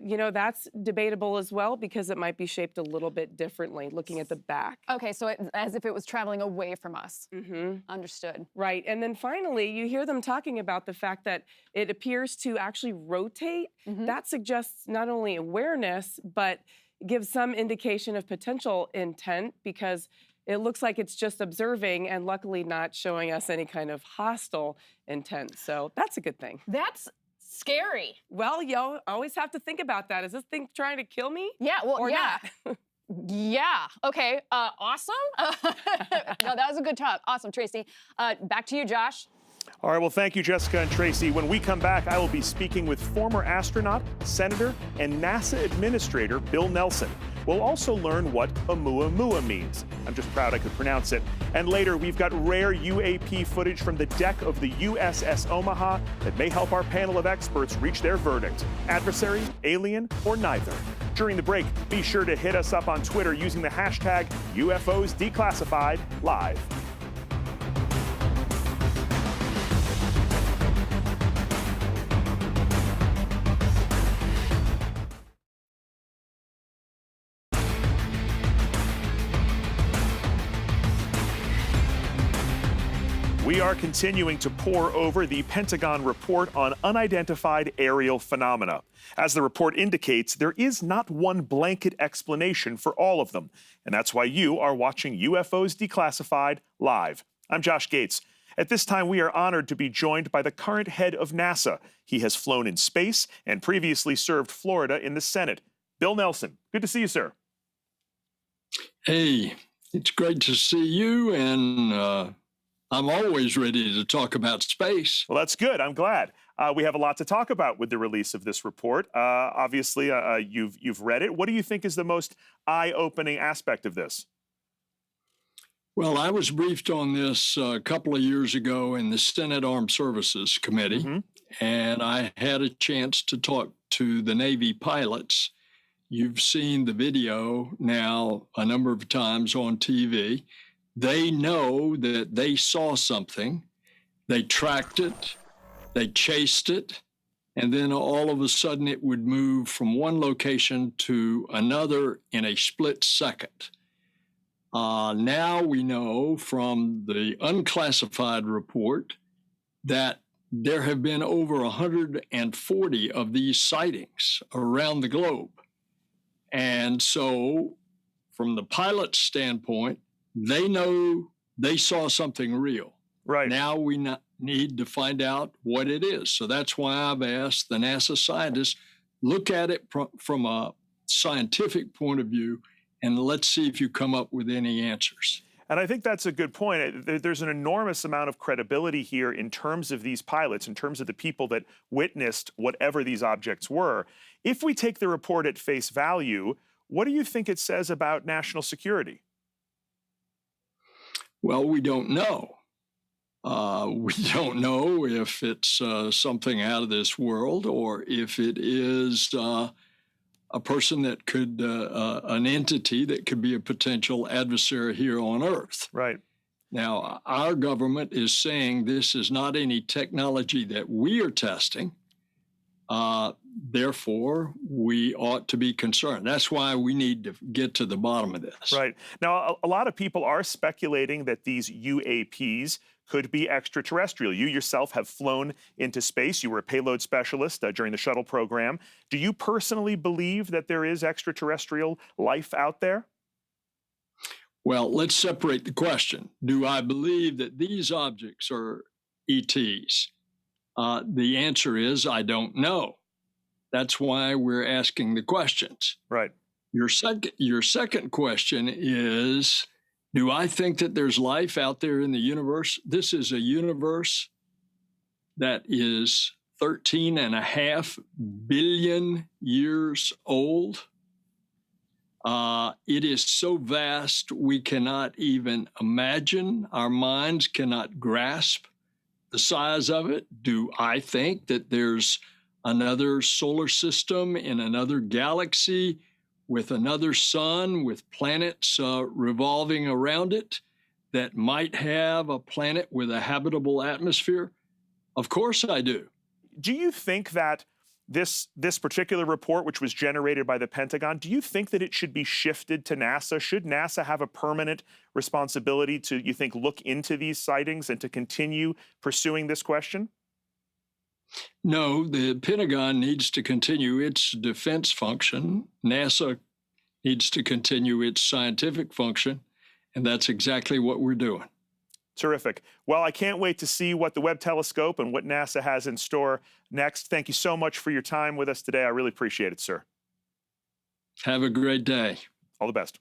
Speaker 14: you know, that's debatable as well because it might be shaped a little bit differently looking at the back.
Speaker 2: Okay, so as if it was traveling away from us. Understood.
Speaker 14: Right, and then finally, you hear them talking about the fact that it appears to actually rotate. That suggests not only awareness, but gives some indication of potential intent because it looks like it's just observing and luckily not showing us any kind of hostile intent. So that's a good thing.
Speaker 2: That's scary.
Speaker 14: Well, you always have to think about that. Is this thing trying to kill me?
Speaker 2: Yeah, well,
Speaker 14: or
Speaker 2: yeah.
Speaker 14: not?
Speaker 2: Yeah, okay, awesome. No, that was a good talk. Awesome, Tracy. Back to you, Josh.
Speaker 1: All right, well, thank you, Jessica and Tracy. When we come back, I will be speaking with former astronaut, senator, and NASA administrator Bill Nelson. We'll also learn what Oumuamua means. I'm just proud I could pronounce it. And later, we've got rare UAP footage from the deck of the USS Omaha that may help our panel of experts reach their verdict. Adversary, alien, or neither? During the break, be sure to hit us up on Twitter using the hashtag UFOs Declassified Live. We are continuing to pore over the Pentagon report on unidentified aerial phenomena. As the report indicates, there is not one blanket explanation for all of them. And that's why you are watching UFOs Declassified live. I'm Josh Gates. At this time, we are honored to be joined by the current head of NASA. He has flown in space and previously served Florida in the Senate. Bill Nelson, good to see you, sir.
Speaker 9: Hey, it's great to see you, and I'm always ready to talk about space.
Speaker 1: Well, that's good. I'm glad. We have a lot to talk about with the release of this report. Obviously, you've read it. What do you think is the most eye-opening aspect of this?
Speaker 9: Well, I was briefed on this a couple of years ago in the Senate Armed Services Committee, and I had a chance to talk to the Navy pilots you've seen the video now a number of times on TV. They know that they saw something, they tracked it, they chased it, and then all of a sudden it would move from one location to another in a split second. Now we know from the unclassified report that there have been over 140 of these sightings around the globe. And so from the pilot's standpoint, they know they saw something real.
Speaker 1: Right.
Speaker 9: Now we need to find out what it is. So that's why I've asked the NASA scientists, look at it from a scientific point of view, and let's see if you come up with any answers.
Speaker 1: And I think that's a good point. There's an enormous amount of credibility here in terms of these pilots, in terms of the people that witnessed whatever these objects were. If we take the report at face value, what do you think it says about national security?
Speaker 9: Well, we don't know. We don't know if it's something out of this world or if it is a person that could, an entity that could be a potential adversary here on Earth.
Speaker 1: Right.
Speaker 9: Now, our government is saying this is not any technology that we are testing. Therefore, we ought to be concerned. That's why we need to get to the bottom of this.
Speaker 1: Right. Now, a lot of people are speculating that these UAPs could be extraterrestrial. You yourself have flown into space. You were a payload specialist during the shuttle program. Do you personally believe that there is extraterrestrial life out there?
Speaker 9: Well, let's separate the question. Do I believe that these objects are ETs? The answer is I don't know. That's why we're asking the questions.
Speaker 1: Right.
Speaker 9: Your second question is, do I think that there's life out there in the universe? This is a universe that is 13.5 billion years old. It is so vast, we cannot even imagine. Our minds cannot grasp the size of it. Do I think that there's another solar system in another galaxy with another sun, with planets revolving around it that might have a planet with a habitable atmosphere? Of course I do.
Speaker 1: Do you think that this particular report, which was generated by the Pentagon, do you think that it should be shifted to NASA? Should NASA have a permanent responsibility to, you think, look into these sightings and to continue pursuing this question?
Speaker 9: No, the Pentagon needs to continue its defense function. NASA needs to continue its scientific function, and that's exactly what we're doing.
Speaker 1: Terrific. Well, I can't wait to see what the Webb telescope and what NASA has in store next. Thank you so much for your time with us today. I really appreciate it, sir.
Speaker 9: Have a great day.
Speaker 1: All the best.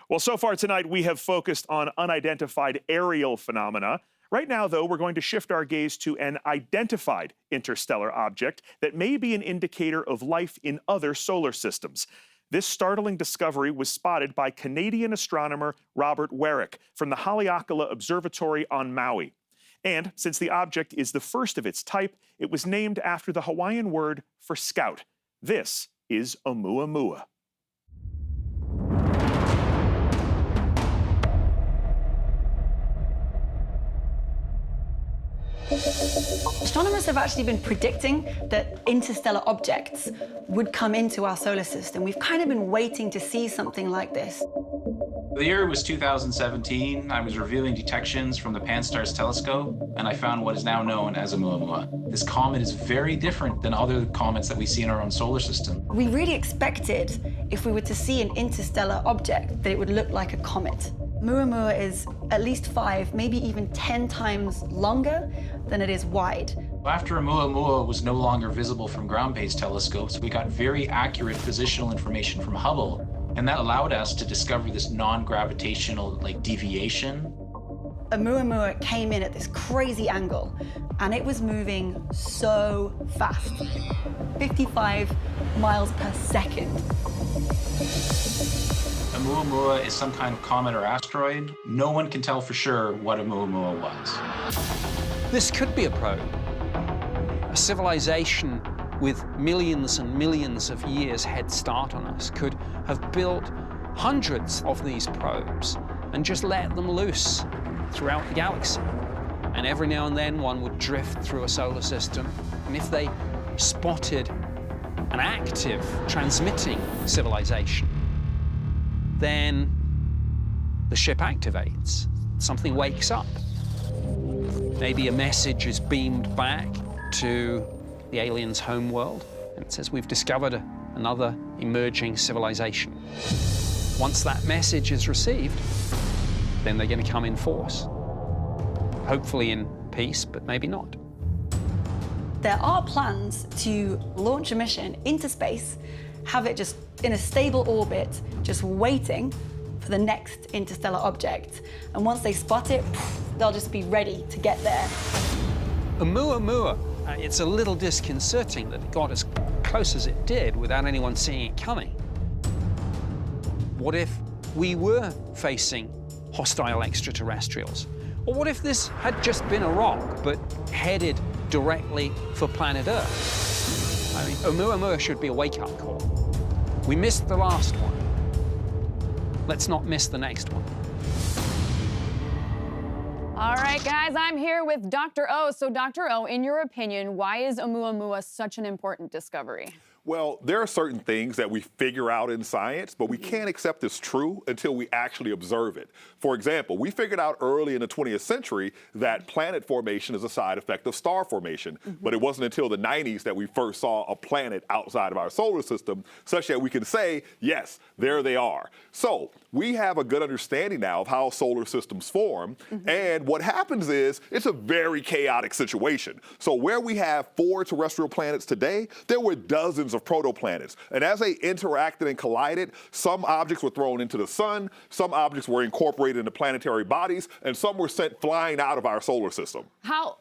Speaker 1: Well, so far tonight, we have focused on unidentified aerial phenomena. Right now, though, we're going to shift our gaze to an identified interstellar object that may be an indicator of life in other solar systems. This startling discovery was spotted by Canadian astronomer Robert Warwick from the Haleakala Observatory on Maui. And since the object is the first of its type, it was named after the Hawaiian word for scout. This is Oumuamua.
Speaker 12: Astronomers have actually been predicting that interstellar objects would come into our solar system. We've kind of been waiting to see something like this.
Speaker 15: The year was 2017. I was reviewing detections from the Pan-STARRS telescope, and I found what is now known as Oumuamua. This comet is very different than other comets that we see in our own solar system.
Speaker 12: We really expected, if we were to see an interstellar object, that it would look like a comet. Oumuamua is at least 5, maybe even 10 times longer than it is wide.
Speaker 15: After Oumuamua was no longer visible from ground-based telescopes, we got very accurate positional information from Hubble, and that allowed us to discover this non-gravitational deviation.
Speaker 12: Oumuamua came in at this crazy angle, and it was moving so fast, 55 miles per second.
Speaker 15: Oumuamua is some kind of comet or asteroid. No one can tell for sure what Oumuamua was.
Speaker 13: This could be a probe, a civilization with millions and millions of years head start on us, could have built hundreds of these probes and just let them loose throughout the galaxy. And every now and then one would drift through a solar system, and if they spotted an active transmitting civilization, then the ship activates. Something wakes up. Maybe a message is beamed back to the alien's homeworld, and it says, we've discovered another emerging civilization. Once that message is received, then they're going to come in force. Hopefully in peace, but maybe not.
Speaker 12: There are plans to launch a mission into space, have it just in a stable orbit, just waiting for the next interstellar object. And once they spot it, they'll just be ready to get there.
Speaker 13: Oumuamua, it's a little disconcerting that it got as close as it did without anyone seeing it coming. What if we were facing hostile extraterrestrials? Or what if this had just been a rock, but headed directly for planet Earth? I mean, Oumuamua should be a wake-up call. We missed the last one. Let's not miss the next one.
Speaker 2: All right, guys, I'm here with Dr. O. So, Dr. O, in your opinion, why is Oumuamua such an important discovery?
Speaker 16: Well, there are certain things that we figure out in science, but we can't accept as true until we actually observe it. For example, we figured out early in the 20th century that planet formation is a side effect of star formation, but it wasn't until the 90s that we first saw a planet outside of our solar system, such that we can say, yes, there they are. So we have a good understanding now of how solar systems form, and what happens is it's a very chaotic situation. So where we have 4 terrestrial planets today, there were dozens of protoplanets. And as they interacted and collided, some objects were thrown into the sun, some objects were incorporated into planetary bodies, and some were sent flying out of our solar system.
Speaker 2: How?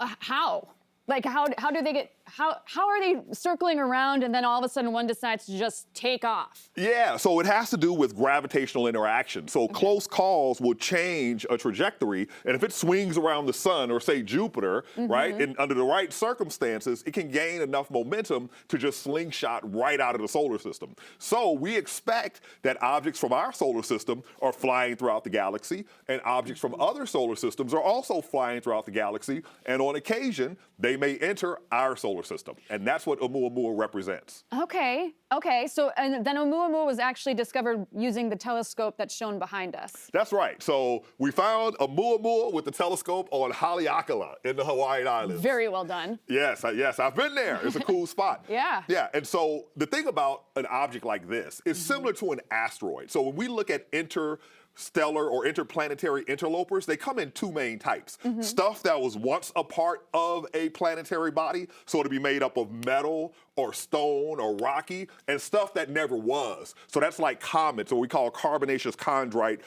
Speaker 2: Like, how do they get, how are they circling around and then all of a sudden one decides to just take off?
Speaker 16: Yeah, so it has to do with gravitational interaction. So close calls will change a trajectory, and if it swings around the sun or say Jupiter, right, and under the right circumstances, it can gain enough momentum to just slingshot right out of the solar system. So we expect that objects from our solar system are flying throughout the galaxy, and objects from other solar systems are also flying throughout the galaxy, and on occasion, they may enter our solar system, and that's what Oumuamua represents.
Speaker 2: Okay, so and then Oumuamua was actually discovered using the telescope that's shown behind us.
Speaker 16: That's right. So we found Oumuamua with the telescope on Haleakala in the Hawaiian Islands.
Speaker 2: Very well done.
Speaker 16: Yes, I've been there. It's a cool spot.
Speaker 2: Yeah.
Speaker 16: Yeah, and so the thing about an object like this is similar to an asteroid. So when we look at interstellar or interplanetary interlopers, they come in 2 main types. Stuff that was once a part of a planetary body, so to be made up of metal or stone or rocky, and stuff that never was. So that's like comets, or we call carbonaceous chondrite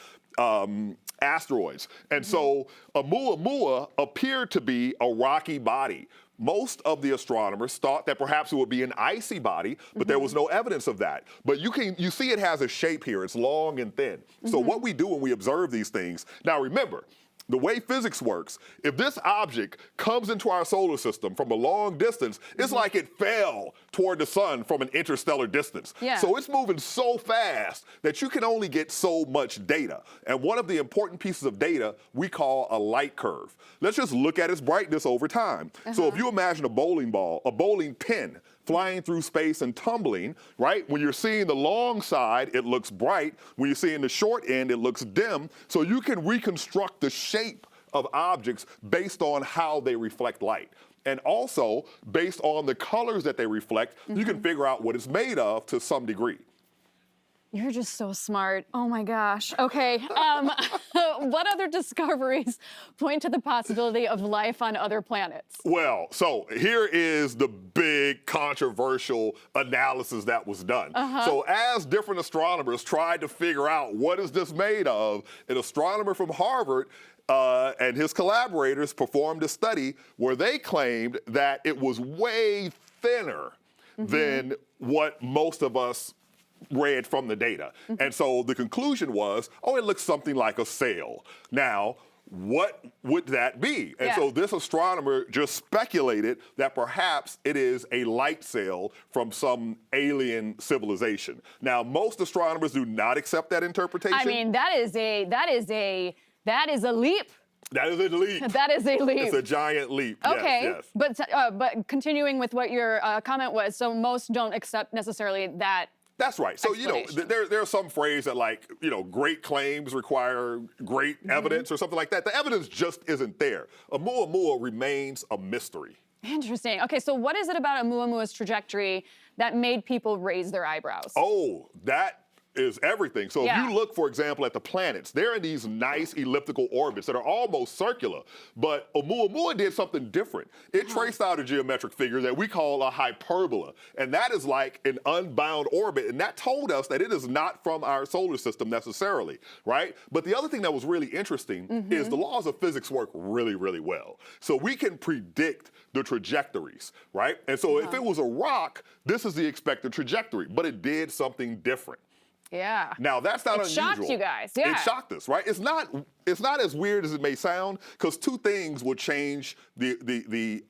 Speaker 16: asteroids. And so Oumuamua appeared to be a rocky body. Most of the astronomers thought that perhaps it would be an icy body, but there was no evidence of that. But you see it has a shape here. It's long and thin. So what we do when we observe these things, now remember, the way physics works, if this object comes into our solar system from a long distance, it's like it fell toward the sun from an interstellar distance.
Speaker 2: Yeah.
Speaker 16: So it's moving so fast that you can only get so much data. And one of the important pieces of data we call a light curve. Let's just look at its brightness over time. So if you imagine a bowling ball, a bowling pin, flying through space and tumbling, right? When you're seeing the long side, it looks bright. When you're seeing the short end, it looks dim. So you can reconstruct the shape of objects based on how they reflect light. And also, based on the colors that they reflect, you can figure out what it's made of to some degree.
Speaker 2: You're just so smart. Oh my gosh. Okay. What other discoveries point to the possibility of life on other planets?
Speaker 16: Well, so here is the big controversial analysis that was done. So as different astronomers tried to figure out what is this made of, an astronomer from Harvard and his collaborators performed a study where they claimed that it was way thinner than what most of us read from the data. And so the conclusion was, oh, it looks something like a sail. Now, what would that be? And so this astronomer just speculated that perhaps it is a light sail from some alien civilization. Now, most astronomers do not accept that interpretation.
Speaker 2: I mean, that is a leap.
Speaker 16: That is a leap.
Speaker 2: That is a leap.
Speaker 16: It's a giant leap.
Speaker 2: Okay,
Speaker 16: Yes, yes.
Speaker 2: but continuing with what your comment was, so most don't accept necessarily that.
Speaker 16: That's right. So, you know, there's some phrase that, like, you know, great claims require great evidence or something like that. The evidence just isn't there. Oumuamua remains a mystery.
Speaker 2: Interesting. Okay, so what is it about Oumuamua's trajectory that made people raise their eyebrows?
Speaker 16: Oh, that is everything. So if you look, for example, at the planets, they're in these nice elliptical orbits that are almost circular. But Oumuamua did something different. It traced out a geometric figure that we call a hyperbola. And that is like an unbound orbit. And that told us that it is not from our solar system necessarily, right? But the other thing that was really interesting is the laws of physics work really, really well. So we can predict the trajectories, right? And so if it was a rock, this is the expected trajectory, but it did something different.
Speaker 2: Yeah.
Speaker 16: Now that's not unusual.
Speaker 2: It shocked you guys. Yeah.
Speaker 16: It shocked us, right? It's not as weird as it may sound, because two things will change the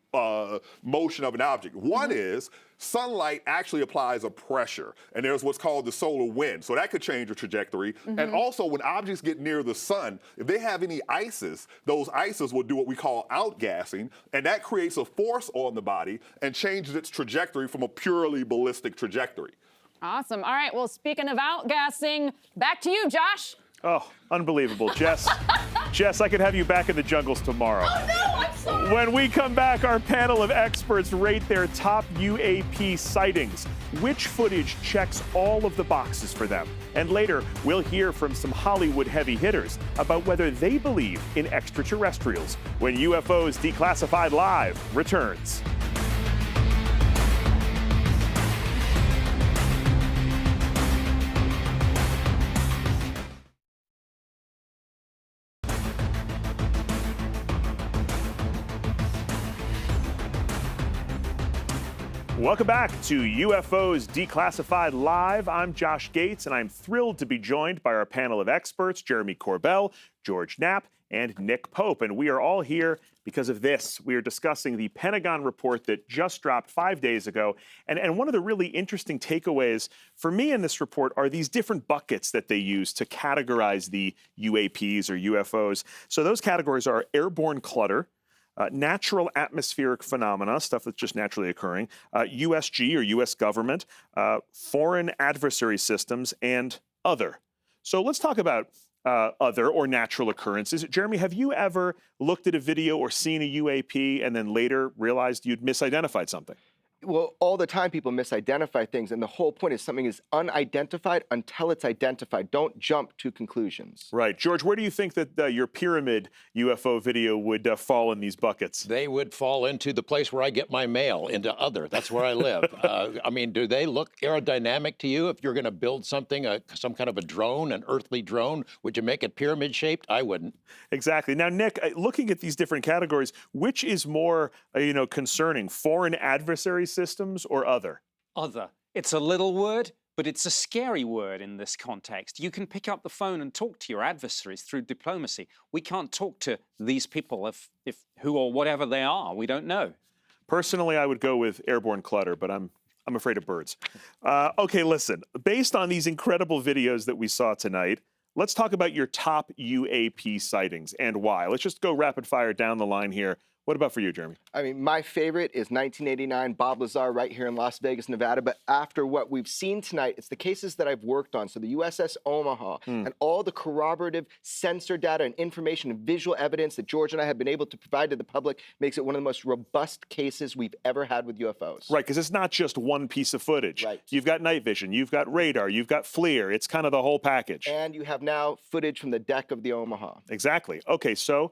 Speaker 16: motion of an object. One is sunlight actually applies a pressure, and there's what's called the solar wind. So that could change the trajectory. And also, when objects get near the sun, if they have any ices, those ices will do what we call outgassing, and that creates a force on the body and changes its trajectory from a purely ballistic trajectory.
Speaker 2: Awesome. All right, well, speaking of outgassing, back to you, Josh.
Speaker 1: Oh, unbelievable. Jess, I could have you back in the jungles tomorrow.
Speaker 2: Oh, no, I'm sorry.
Speaker 1: When we come back, our panel of experts rate their top UAP sightings. Which footage checks all of the boxes for them? And later, we'll hear from some Hollywood heavy hitters about whether they believe in extraterrestrials when UFOs Declassified Live returns. Welcome back to UFOs Declassified Live. I'm Josh Gates, and I'm thrilled to be joined by our panel of experts, Jeremy Corbell, George Knapp, and Nick Pope. And we are all here because of this. We are discussing the Pentagon report that just dropped 5 days ago. And one of the really interesting takeaways for me in this report are these different buckets that they use to categorize the UAPs or UFOs. So those categories are airborne clutter, natural atmospheric phenomena, stuff that's just naturally occurring, USG or U.S. government, foreign adversary systems, and other. So let's talk about other or natural occurrences. Jeremy, have you ever looked at a video or seen a UAP and then later realized you'd misidentified something?
Speaker 7: Well, all the time people misidentify things, and the whole point is something is unidentified until it's identified. Don't jump to conclusions.
Speaker 1: Right. George, where do you think that your pyramid UFO video would fall in these buckets?
Speaker 6: They would fall into the place where I get my mail, into other. That's where I live. I mean, do they look aerodynamic to you? If you're going to build something, some kind of a drone, an earthly drone, would you make it pyramid-shaped? I wouldn't.
Speaker 1: Exactly. Now, Nick, looking at these different categories, which is more, concerning, foreign adversary systems or other?
Speaker 13: Other. It's a little word, but it's a scary word in this context. You can pick up the phone and talk to your adversaries through diplomacy. We can't talk to these people if who or whatever they are. We don't know.
Speaker 1: Personally, I would go with airborne clutter, but I'm afraid of birds. Okay, listen. Based on these incredible videos that we saw tonight, let's talk about your top UAP sightings and why. Let's just go rapid fire down the line here. What about for you, Jeremy?
Speaker 7: I mean, my favorite is 1989, Bob Lazar right here in Las Vegas, Nevada. But after what we've seen tonight, it's the cases that I've worked on. So the USS Omaha and all the corroborative sensor data and information and visual evidence that George and I have been able to provide to the public makes it one of the most robust cases we've ever had with UFOs.
Speaker 1: Right, because it's not just one piece of footage.
Speaker 7: Right.
Speaker 1: You've got night vision, you've got radar, you've got FLIR. It's kind of the whole package.
Speaker 7: And you have now footage from the deck of the Omaha.
Speaker 1: Exactly. Okay, so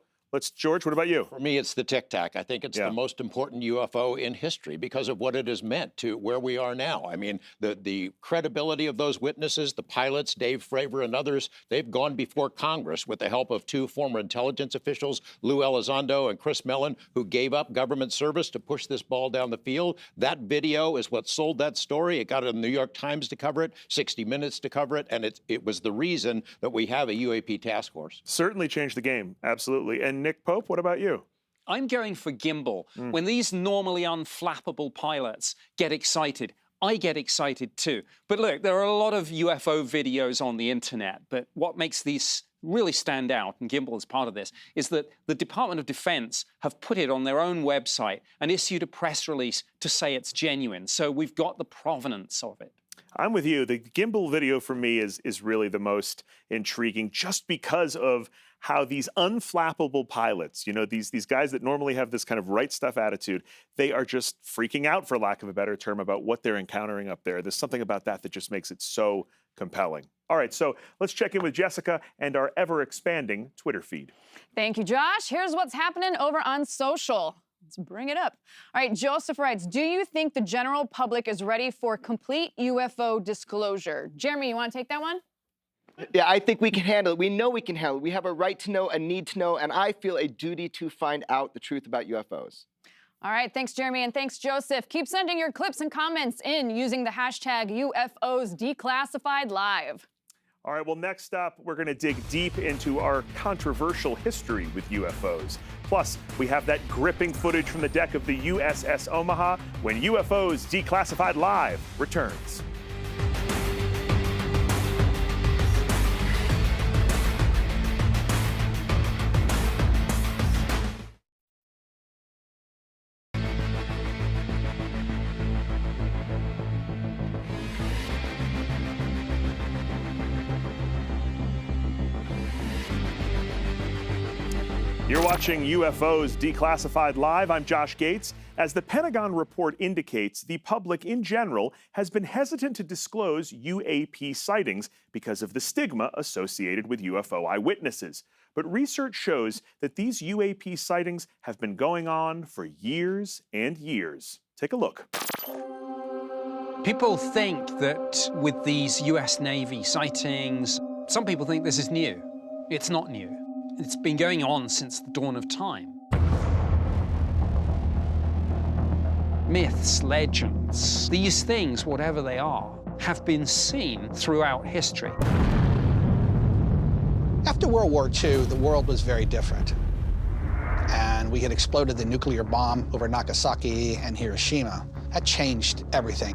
Speaker 1: George, what about you?
Speaker 6: For me, it's the Tic Tac. I think it's the most important UFO in history because of what it has meant to where we are now. I mean, the credibility of those witnesses, the pilots, Dave Fravor and others, they've gone before Congress with the help of two former intelligence officials, Lou Elizondo and Chris Mellon, who gave up government service to push this ball down the field. That video is what sold that story. It got the New York Times to cover it, 60 Minutes to cover it, and it was the reason that we have a UAP task force.
Speaker 1: Certainly changed the game, absolutely. And Nick Pope, what about you?
Speaker 13: I'm going for gimbal. When these normally unflappable pilots get excited, I get excited too. But look, there are a lot of UFO videos on the internet, but what makes these really stand out, and gimbal is part of this, is that the Department of Defense have put it on their own website and issued a press release to say it's genuine. So we've got the provenance of it.
Speaker 1: I'm with you. The gimbal video for me is really the most intriguing just because of how these unflappable pilots, you know, these guys that normally have this kind of right stuff attitude, they are just freaking out, for lack of a better term, about what they're encountering up there. There's something about that just makes it so compelling. All right, so let's check in with Jessica and our ever-expanding Twitter feed.
Speaker 2: Thank you, Josh. Here's what's happening over on social. Let's bring it up. All right, Joseph writes, do you think the general public is ready for complete UFO disclosure? Jeremy, you want to take that one?
Speaker 7: Yeah, I think we can handle it. We know we can handle it. We have a right to know, a need to know, and I feel a duty to find out the truth about UFOs.
Speaker 2: All right, thanks, Jeremy, and thanks, Joseph. Keep sending your clips and comments in using the hashtag UFOs Declassified Live.
Speaker 1: All right, well, next up, we're going to dig deep into our controversial history with UFOs. Plus, we have that gripping footage from the deck of the USS Omaha when UFOs Declassified Live returns. You're watching UFOs Declassified Live. I'm Josh Gates. As the Pentagon report indicates, the public in general has been hesitant to disclose UAP sightings because of the stigma associated with UFO eyewitnesses. But research shows that these UAP sightings have been going on for years and years. Take a look.
Speaker 13: People think that with these US Navy sightings, some people think this is new. It's not new. It's been going on since the dawn of time. Myths, legends, these things, whatever they are, have been seen throughout history.
Speaker 4: After World War II, the world was very different. And we had exploded the nuclear bomb over Nagasaki and Hiroshima. That changed everything.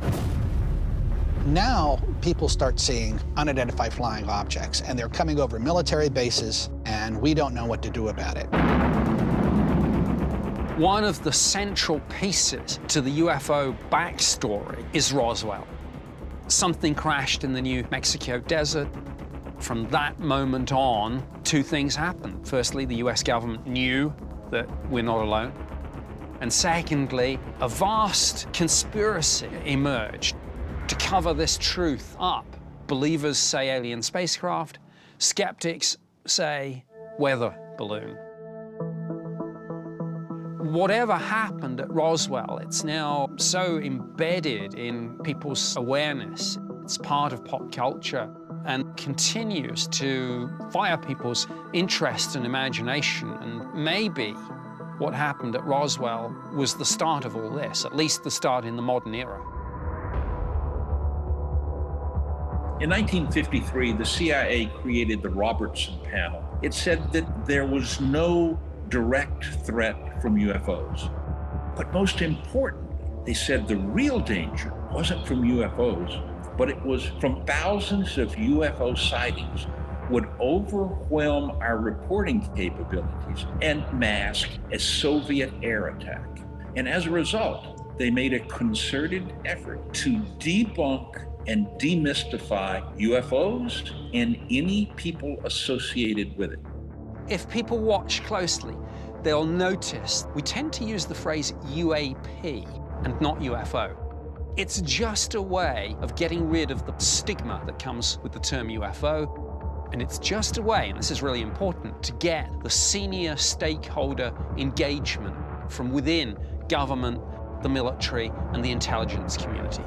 Speaker 4: Now, people start seeing unidentified flying objects, and they're coming over military bases, and we don't know what to do about it.
Speaker 13: One of the central pieces to the UFO backstory is Roswell. Something crashed in the New Mexico desert. From that moment on, two things happened. Firstly, the US government knew that we're not alone. And secondly, a vast conspiracy emerged to cover this truth up. Believers say alien spacecraft, skeptics say weather balloon. Whatever happened at Roswell, it's now so embedded in people's awareness. It's part of pop culture and continues to fire people's interest and imagination. And maybe what happened at Roswell was the start of all this, at least the start in the modern era.
Speaker 11: In 1953, the CIA created the Robertson Panel. It said that there was no direct threat from UFOs. But most important, they said the real danger wasn't from UFOs, but it was from thousands of UFO sightings would overwhelm our reporting capabilities and mask a Soviet air attack. And as a result, they made a concerted effort to debunk and demystify UFOs and any people associated with it.
Speaker 13: If people watch closely, they'll notice we tend to use the phrase UAP and not UFO. It's just a way of getting rid of the stigma that comes with the term UFO. And it's just a way, and this is really important, to get the senior stakeholder engagement from within government, the military, and the intelligence community.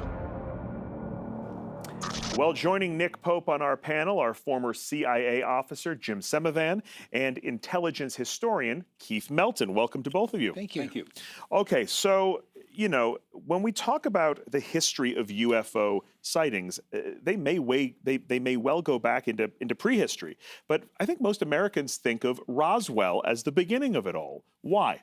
Speaker 1: Well, joining Nick Pope on our panel are former CIA officer Jim Semivan and intelligence historian Keith Melton. Welcome to both of you.
Speaker 4: Thank you.
Speaker 6: Thank you.
Speaker 1: Okay, so, you know, when we talk about the history of UFO sightings, they may well go back into prehistory. But I think most Americans think of Roswell as the beginning of it all. Why?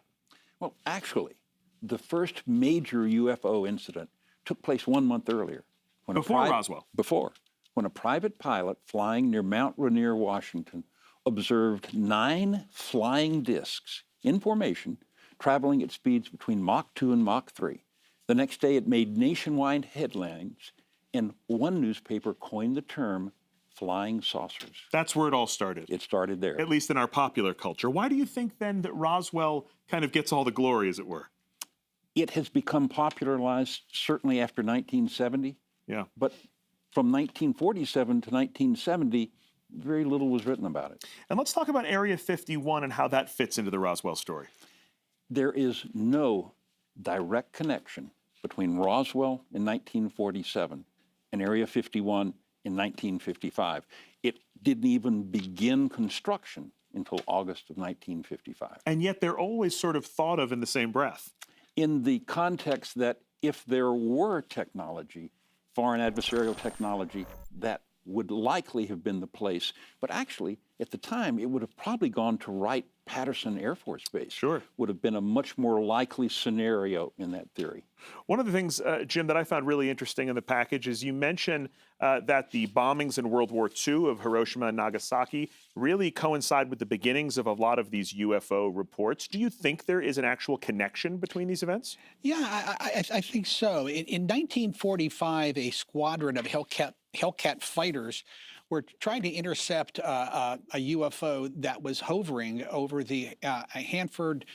Speaker 6: Well, actually, the first major UFO incident took place 1 month earlier.
Speaker 1: Before Roswell?
Speaker 6: Before. When a private pilot flying near Mount Rainier, Washington, observed 9 flying discs in formation, traveling at speeds between Mach 2 and Mach 3. The next day, it made nationwide headlines, and one newspaper coined the term flying saucers.
Speaker 1: That's where it all started.
Speaker 6: It started there.
Speaker 1: At least in our popular culture. Why do you think then that Roswell kind of gets all the glory, as it were?
Speaker 6: It has become popularized certainly after 1970.
Speaker 1: Yeah.
Speaker 6: But from 1947 to 1970, very little was written about it.
Speaker 1: And let's talk about Area 51 and how that fits into the Roswell story.
Speaker 6: There is no direct connection between Roswell in 1947 and Area 51 in 1955. It didn't even begin construction until August of 1955.
Speaker 1: And yet they're always sort of thought of in the same breath.
Speaker 6: In the context that if there were technology, foreign adversarial technology, that would likely have been the place. But actually, at the time, it would have probably gone to Wright-Patterson Air Force Base.
Speaker 1: Sure.
Speaker 6: Would have been a much more likely scenario in that theory.
Speaker 1: One of the things, Jim, that I found really interesting in the package is you mention that the bombings in World War II of Hiroshima and Nagasaki really coincide with the beginnings of a lot of these UFO reports. Do you think there is an actual connection between these events?
Speaker 4: Yeah, I think so. In 1945, a squadron of Hellcat fighters were trying to intercept a UFO that was hovering over the Hanford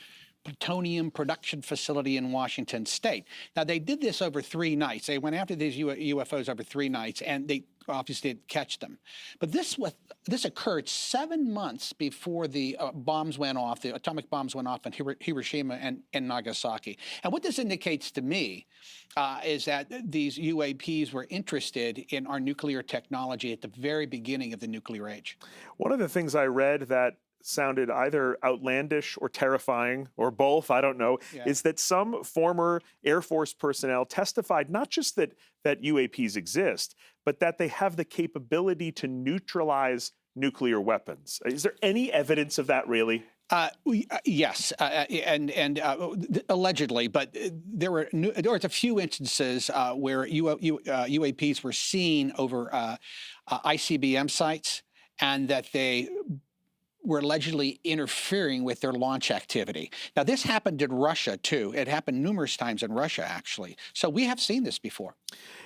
Speaker 4: plutonium production facility in Washington State. Now, they did this over 3 nights. They went after these UFOs over 3 nights, and they obviously did catch them. But this occurred 7 months before the bombs went off, the atomic bombs went off in Hiroshima and Nagasaki. And what this indicates to me is that these UAPs were interested in our nuclear technology at the very beginning of the nuclear age.
Speaker 1: One of the things I read that sounded either outlandish or terrifying or both, I don't know, is that some former Air Force personnel testified not just that UAPs exist, but that they have the capability to neutralize nuclear weapons. Is there any evidence of that really?
Speaker 4: Yes, and allegedly, but there was a few instances where UAPs were seen over ICBM sites, and that they were allegedly interfering with their launch activity. Now, this happened in Russia, too. It happened numerous times in Russia, actually. So we have seen this before.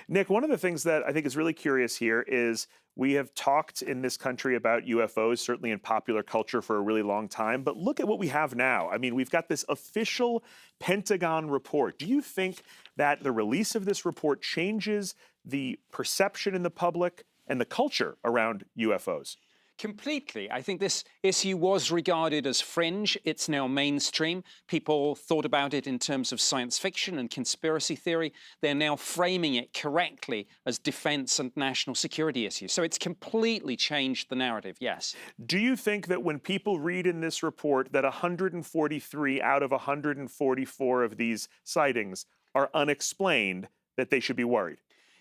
Speaker 1: Nick, one of the things that I think is really curious here is we have talked in this country about UFOs, certainly in popular culture, for a really long time. But look at what we have now. I mean, we've got this official Pentagon report. Do you think that the release of this report changes the perception in the public and the culture around UFOs?
Speaker 13: Completely. I think this issue was regarded as fringe. It's now mainstream. People thought about it in terms of science fiction and conspiracy theory. They're now framing it correctly as defense and national security issues. So it's completely changed the narrative, yes.
Speaker 1: Do you think that when people read in this report that 143 out of 144 of these sightings are unexplained, that they should be worried?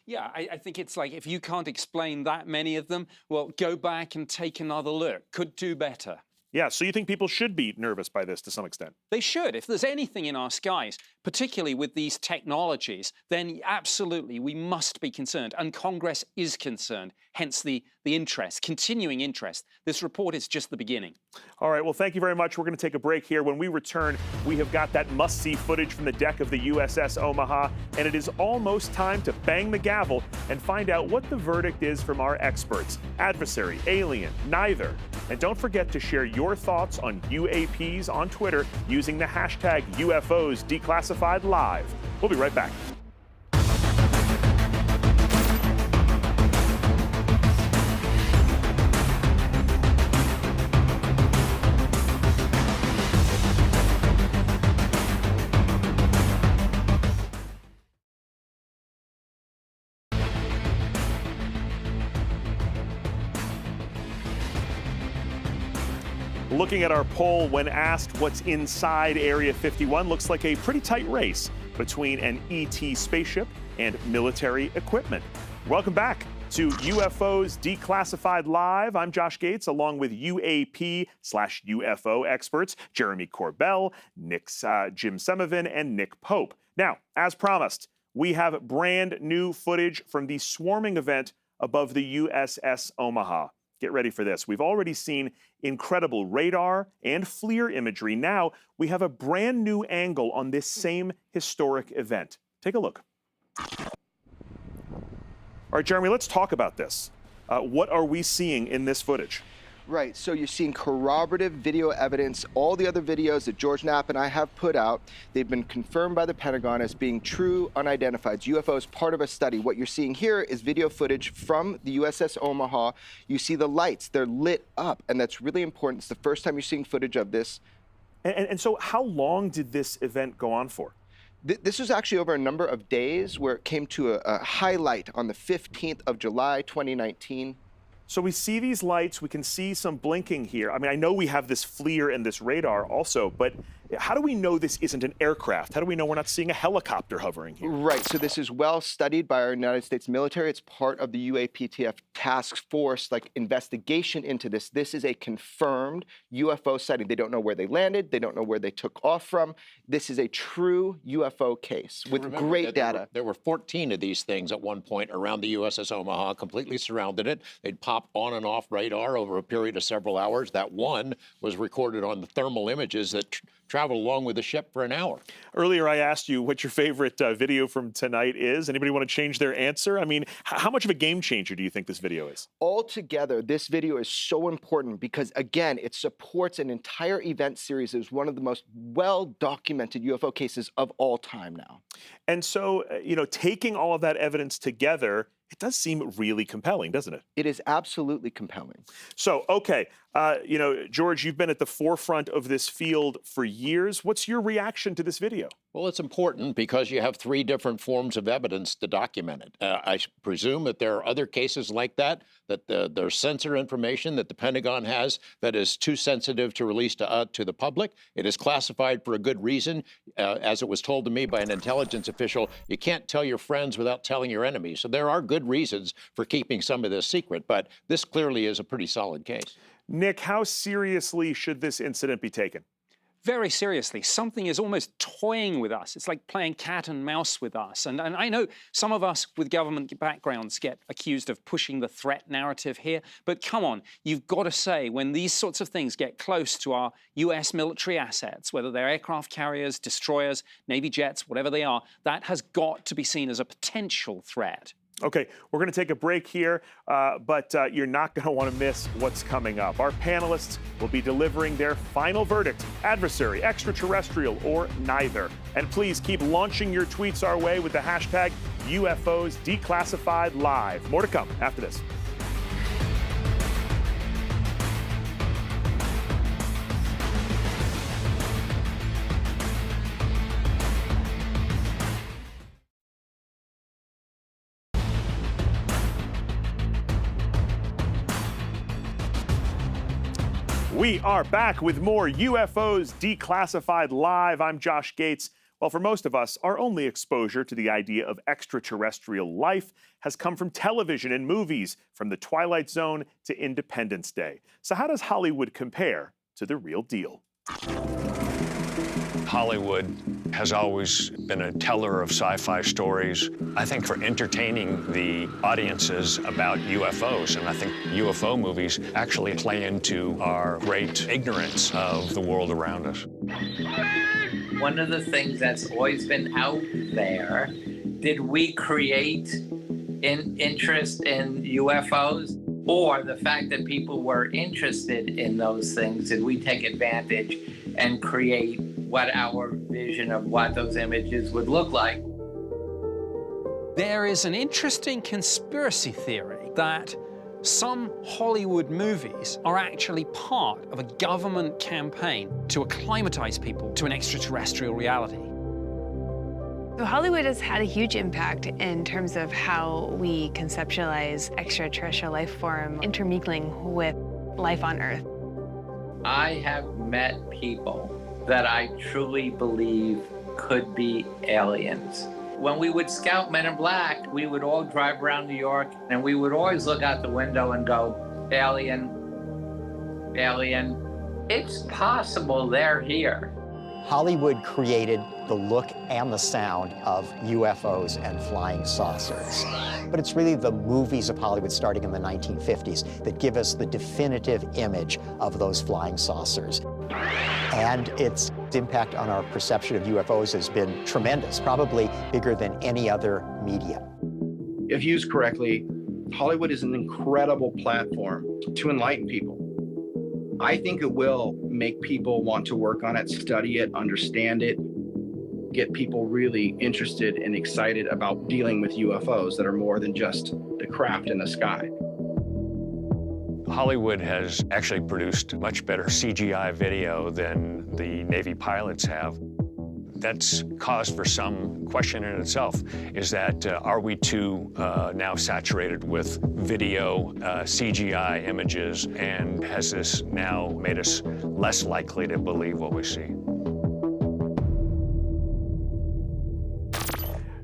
Speaker 13: Yeah, I think it's like, if you can't explain that many of them, well, go back and take another look. Could do better.
Speaker 1: Yeah, so you think people should be nervous by this to some extent?
Speaker 13: They should. If there's anything in our skies, particularly with these technologies, then absolutely we must be concerned. And Congress is concerned, hence the interest, continuing interest. This report is just the beginning.
Speaker 1: All right, well, thank you very much. We're going to take a break here. When we return, we have got that must-see footage from the deck of the USS Omaha, and it is almost time to bang the gavel and find out what the verdict is from our experts. Adversary, alien, neither. And don't forget to share your thoughts on UAPs on Twitter using the hashtag UFOs Declassified Live. We'll be right back. Looking at our poll, when asked what's inside Area 51, looks like a pretty tight race between an ET spaceship and military equipment. Welcome back to UFOs Declassified Live. I'm Josh Gates, along with UAP/UFO experts Jeremy Corbell, Jim Semovin, and Nick Pope. Now, as promised, we have brand new footage from the swarming event above the USS Omaha. Get ready for this. We've already seen incredible radar and FLIR imagery. Now we have a brand new angle on this same historic event. Take a look. All right, Jeremy, let's talk about this. What are we seeing in this footage?
Speaker 7: Right, so you're seeing corroborative video evidence. All the other videos that George Knapp and I have put out, they've been confirmed by the Pentagon as being true unidentified UFOs, part of a study. What you're seeing here is video footage from the USS Omaha. You see the lights, they're lit up, and that's really important. It's the first time you're seeing footage of this.
Speaker 1: And so how long did this event go on for?
Speaker 7: This was actually over a number of days where it came to a highlight on the 15th of July, 2019.
Speaker 1: So we see these lights, we can see some blinking here. I mean, I know we have this FLIR and this radar also, but how do we know this isn't an aircraft? How do we know we're not seeing a helicopter hovering here?
Speaker 7: Right, so this is well studied by our United States military. It's part of the UAPTF task force, investigation into this. This is a confirmed UFO sighting. They don't know where they landed. They don't know where they took off from. This is a true UFO case with great data.
Speaker 6: There were 14 of these things at one point around the USS Omaha, completely surrounded it. They'd pop on and off radar over a period of several hours. That one was recorded on the thermal images that traveled along with the ship for an hour.
Speaker 1: Earlier, I asked you what your favorite video from tonight is. Anybody want to change their answer? I mean, how much of a game changer do you think this video is?
Speaker 7: Altogether, this video is so important because, again, it supports an entire event series. It's one of the most well-documented UFO cases of all time now.
Speaker 1: And so, taking all of that evidence together, it does seem really compelling, doesn't it?
Speaker 7: It is absolutely compelling.
Speaker 1: So, okay, George, you've been at the forefront of this field for years. What's your reaction to this video?
Speaker 6: Well, it's important because you have three different forms of evidence to document it. I presume that there are other cases like that there's sensor information that the Pentagon has that is too sensitive to release to the public. It is classified for a good reason. As it was told to me by an intelligence official, you can't tell your friends without telling your enemies. So there are good reasons for keeping some of this secret, but this clearly is a pretty solid case.
Speaker 1: Nick, how seriously should this incident be taken?
Speaker 13: Very seriously. Something is almost toying with us. It's like playing cat and mouse with us. And I know some of us with government backgrounds get accused of pushing the threat narrative here. But come on, you've got to say, when these sorts of things get close to our US military assets, whether they're aircraft carriers, destroyers, Navy jets, whatever they are, that has got to be seen as a potential threat.
Speaker 1: Okay, we're going to take a break here, but you're not going to want to miss what's coming up. Our panelists will be delivering their final verdict: adversary, extraterrestrial, or neither. And please keep launching your tweets our way with the hashtag UFOs Declassified Live. More to come after this. We are back with more UFOs Declassified Live. I'm Josh Gates. Well, for most of us, our only exposure to the idea of extraterrestrial life has come from television and movies, from The Twilight Zone to Independence Day. So how does Hollywood compare to the real deal?
Speaker 8: Hollywood has always been a teller of sci-fi stories, I think, for entertaining the audiences about UFOs. And I think UFO movies actually play into our great ignorance of the world around us.
Speaker 17: One of the things that's always been out there, did we create interest in UFOs? Or the fact that people were interested in those things, did we take advantage and create what our vision of what those images would look like?
Speaker 13: There is an interesting conspiracy theory that some Hollywood movies are actually part of a government campaign to acclimatize people to an extraterrestrial reality.
Speaker 23: So Hollywood has had a huge impact in terms of how we conceptualize extraterrestrial life form intermingling with life on Earth.
Speaker 17: I have met people that I truly believe could be aliens. When we would scout Men in Black, we would all drive around New York and we would always look out the window and go, alien, alien. It's possible they're here.
Speaker 18: Hollywood created the look and the sound of UFOs and flying saucers. But it's really the movies of Hollywood starting in the 1950s that give us the definitive image of those flying saucers. And its impact on our perception of UFOs has been tremendous, probably bigger than any other media.
Speaker 21: If used correctly, Hollywood is an incredible platform to enlighten people. I think it will make people want to work on it, study it, understand it, get people really interested and excited about dealing with UFOs that are more than just the craft in the sky.
Speaker 8: Hollywood has actually produced much better CGI video than the Navy pilots have. That's cause for some question in itself, is that are we too now saturated with video, CGI images, and has this now made us less likely to believe what we see?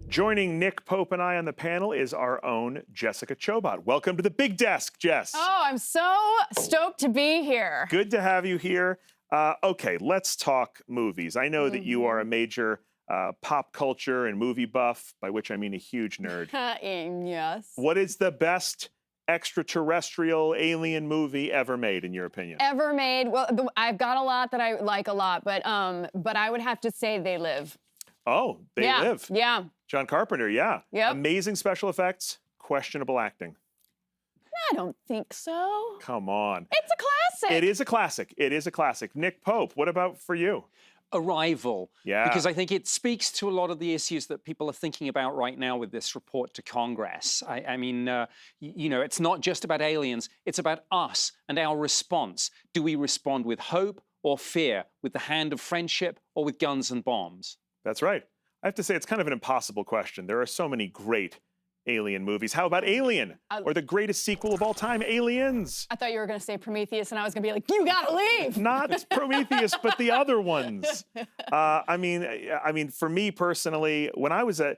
Speaker 1: Joining Nick Pope and I on the panel is our own Jessica Chobot. Welcome to the big desk, Jess.
Speaker 2: Oh, I'm so stoked to be here.
Speaker 1: Good to have you here. Okay, let's talk movies. I know that you are a major pop culture and movie buff, by which I mean a huge nerd.
Speaker 2: Yes.
Speaker 1: What is the best extraterrestrial alien movie ever made, in your opinion?
Speaker 2: Ever made? Well, I've got a lot that I like a lot, but I would have to say They Live.
Speaker 1: Oh, They Live.
Speaker 2: Yeah.
Speaker 1: John Carpenter, yeah.
Speaker 2: Yep.
Speaker 1: Amazing special effects, questionable acting.
Speaker 2: I don't think so.
Speaker 1: Come on.
Speaker 2: It's a classic.
Speaker 1: It is a classic. It is a classic. Nick Pope, what about for you?
Speaker 13: Arrival.
Speaker 1: Yeah.
Speaker 13: Because I think it speaks to a lot of the issues that people are thinking about right now with this report to Congress. I mean, you know, it's not just about aliens, it's about us and our response. Do we respond with hope or fear, with the hand of friendship or with guns and bombs?
Speaker 1: That's right. I have to say, it's kind of an impossible question. There are so many great alien movies. How about Alien? Or the greatest sequel of all time, Aliens?
Speaker 2: I thought you were going to say Prometheus, and I was going to be like, you gotta leave!
Speaker 1: Not Prometheus, but the other ones. I mean, for me personally, when I was a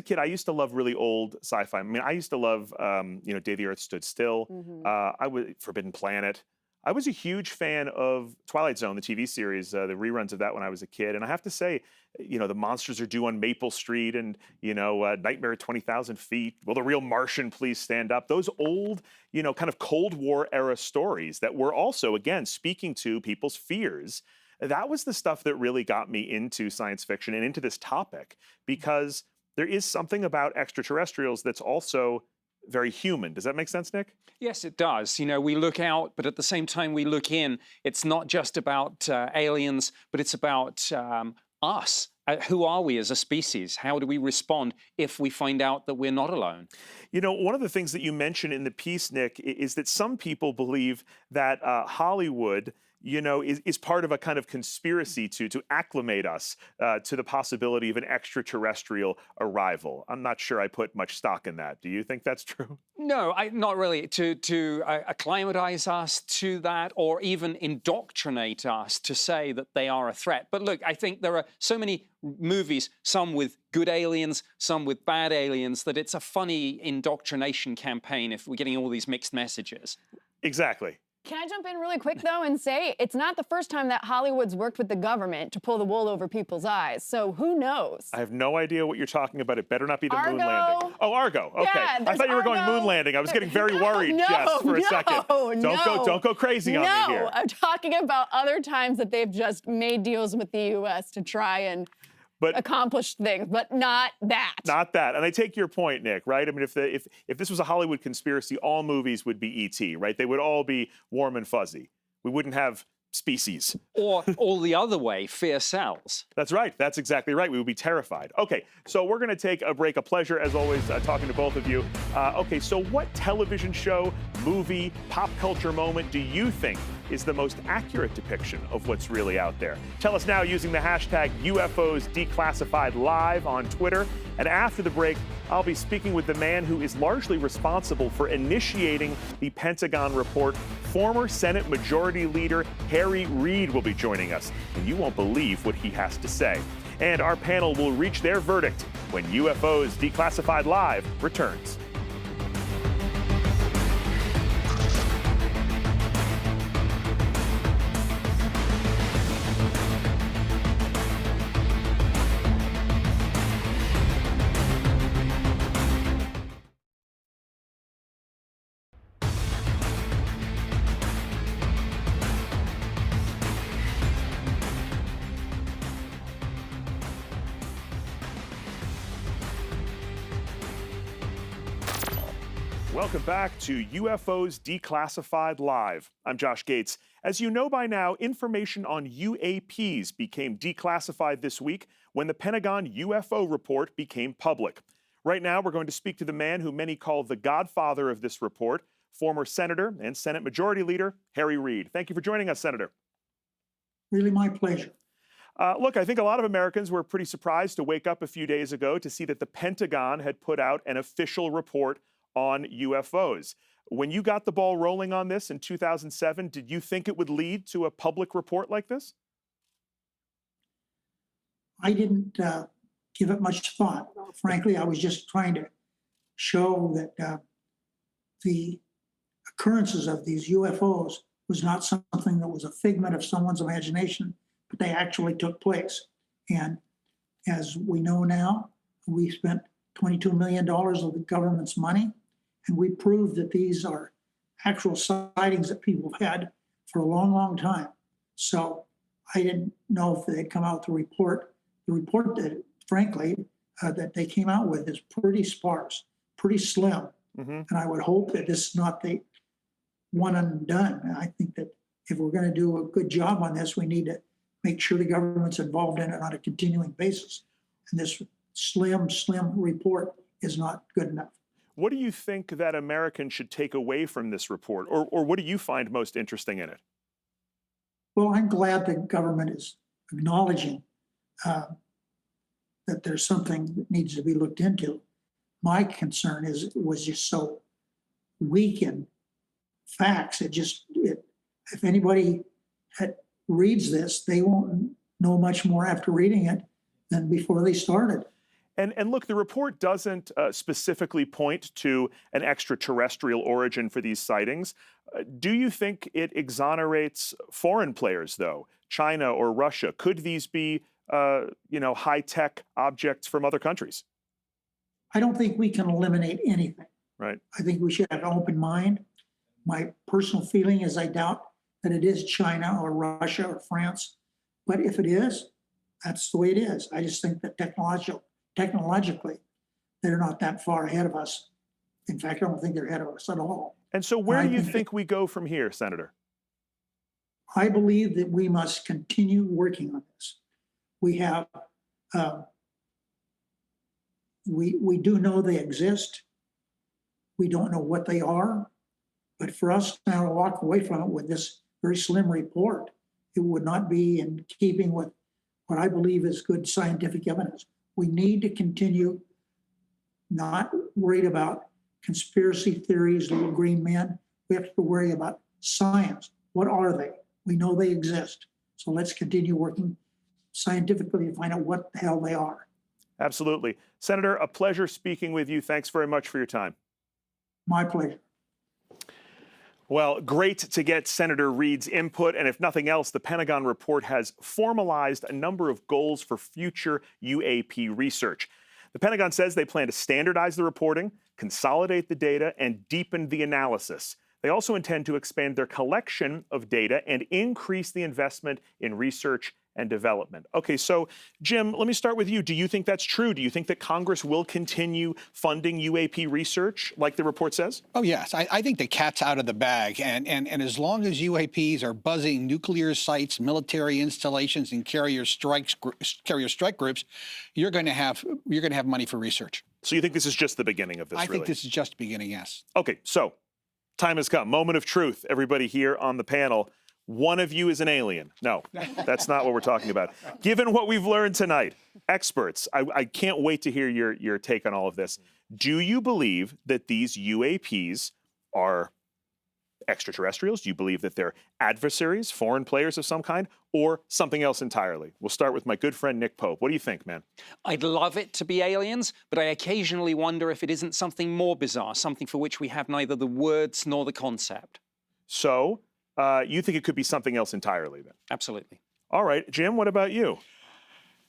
Speaker 1: kid, I used to love really old sci-fi. I mean, I used to love, you know, Day the Earth Stood Still. I was Forbidden Planet. I was a huge fan of Twilight Zone, the TV series, the reruns of that when I was a kid. And I have to say, you know, The Monsters Are Due on Maple Street and, you know, Nightmare at 20,000 Feet. Will the Real Martian Please Stand Up? Those old, you know, kind of Cold War era stories that were also, again, speaking to people's fears. That was the stuff that really got me into science fiction and into this topic, because there is something about extraterrestrials that's also very human. Does that make sense, Nick?
Speaker 13: Yes, it does. You know, we look out, but at the same time we look in. It's not just about aliens, but it's about us. Who are we as a species? How do we respond if we find out that we're not alone?
Speaker 1: You know, one of the things that you mentioned in the piece, Nick, is that some people believe that Hollywood, you know, is part of a kind of conspiracy to acclimate us to the possibility of an extraterrestrial arrival. I'm not sure I put much stock in that. Do you think that's true?
Speaker 13: No, not really. To acclimatize us to that, or even indoctrinate us to say that they are a threat. But look, I think there are so many movies, some with good aliens, some with bad aliens, that it's a funny indoctrination campaign if we're getting all these mixed messages.
Speaker 1: Exactly.
Speaker 2: Can I jump in really quick, though, and say it's not the first time that Hollywood's worked with the government to pull the wool over people's eyes, so who knows?
Speaker 1: I have no idea what you're talking about. It better not be the moon
Speaker 2: Argo.
Speaker 1: landing. Oh, Argo. Okay.
Speaker 2: Yeah,
Speaker 1: I thought you were going moon landing. I was getting very worried, Jess, for a second. Don't go crazy on me here.
Speaker 2: No, I'm talking about other times that they've just made deals with the U.S. to try and accomplish things, but not that.
Speaker 1: Not that. And I take your point, Nick, right? I mean, if this was a Hollywood conspiracy, all movies would be E.T., right? They would all be warm and fuzzy. We wouldn't have Species.
Speaker 13: Or all the other way, fear sells.
Speaker 1: That's right. That's exactly right. We would be terrified. Okay, so we're going to take a break. A pleasure, as always, talking to both of you. Okay, so what television show, movie, pop culture moment do you think is the most accurate depiction of what's really out there? Tell us now using the hashtag UFOs Declassified Live on Twitter. And after the break, I'll be speaking with the man who is largely responsible for initiating the Pentagon report. Former Senate Majority Leader Harry Reid will be joining us, and you won't believe what he has to say. And our panel will reach their verdict when UFOs Declassified Live returns. Welcome back to UFOs Declassified Live. I'm Josh Gates. As you know by now, information on UAPs became declassified this week when the Pentagon UFO report became public. Right now, we're going to speak to the man who many call the godfather of this report, former Senator and Senate Majority Leader Harry Reid. Thank you for joining us, Senator.
Speaker 3: Really my pleasure.
Speaker 1: Look, I think a lot of Americans were pretty surprised to wake up a few days ago to see that the Pentagon had put out an official report on UFOs. When you got the ball rolling on this in 2007, did you think it would lead to a public report like this?
Speaker 3: I didn't give it much thought. Frankly, I was just trying to show that the occurrences of these UFOs was not something that was a figment of someone's imagination, but they actually took place. And as we know now, we spent $22 million of the government's money, and we proved that these are actual sightings that people have had for a long, long time. So I didn't know if they'd come out with a report. The report that, frankly, that they came out with is pretty sparse, pretty slim. And I would hope that this is not the one and done. And I think that if we're going to do a good job on this, we need to make sure the government's involved in it on a continuing basis. And this slim report is not good enough.
Speaker 1: What do you think that Americans should take away from this report, or what do you find most interesting in it?
Speaker 3: Well, I'm glad the government is acknowledging that there's something that needs to be looked into. My concern is it was just so weak in facts. If anybody reads this, they won't know much more after reading it than before they started.
Speaker 1: And look, the report doesn't specifically point to an extraterrestrial origin for these sightings. Do you think it exonerates foreign players, though? China or Russia? Could these be, high-tech objects from other countries?
Speaker 3: I don't think we can eliminate anything.
Speaker 1: Right.
Speaker 3: I think we should have an open mind. My personal feeling is I doubt that it is China or Russia or France. But if it is, that's the way it is. I just think that technologically, they're not that far ahead of us. In fact, I don't think they're ahead of us at all.
Speaker 1: And so where do you think we go from here, Senator?
Speaker 3: I believe that we must continue working on this. We have, we do know they exist. We don't know what they are. But for us now to walk away from it with this very slim report, it would not be in keeping with what I believe is good scientific evidence. We need to continue not worried about conspiracy theories, little green men. We have to worry about science. What are they? We know they exist. So let's continue working scientifically to find out what the hell they are.
Speaker 1: Absolutely. Senator, a pleasure speaking with you. Thanks very much for your time.
Speaker 3: My pleasure.
Speaker 1: Well, great to get Senator Reid's input. And if nothing else, the Pentagon report has formalized a number of goals for future UAP research. The Pentagon says they plan to standardize the reporting, consolidate the data, and deepen the analysis. They also intend to expand their collection of data and increase the investment in research and development. Okay, so Jim, let me start with you. Do you think that's true? Do you think that Congress will continue funding UAP research like the report says?
Speaker 4: Oh, yes. I think the cat's out of the bag. And as long as UAPs are buzzing nuclear sites, military installations, and carrier strike groups, you're going to have money for research.
Speaker 1: So you think this is just the beginning of this,
Speaker 4: I think this is just the beginning, yes.
Speaker 1: Okay, so Time has come. Moment of truth. Everybody here on the panel. One of you is an alien. No, that's not what we're talking about. Given what we've learned tonight, experts, I can't wait to hear your take on all of this. Do you believe that these UAPs are extraterrestrials? Do you believe that they're adversaries, foreign players of some kind, or something else entirely? We'll start with my good friend Nick Pope. What do you think, man?
Speaker 13: I'd love it to be aliens, but I occasionally wonder if it isn't something more bizarre, something for which we have neither the words nor the concept.
Speaker 1: So, you think it could be something else entirely then?
Speaker 13: Absolutely.
Speaker 1: All right, Jim, what about you?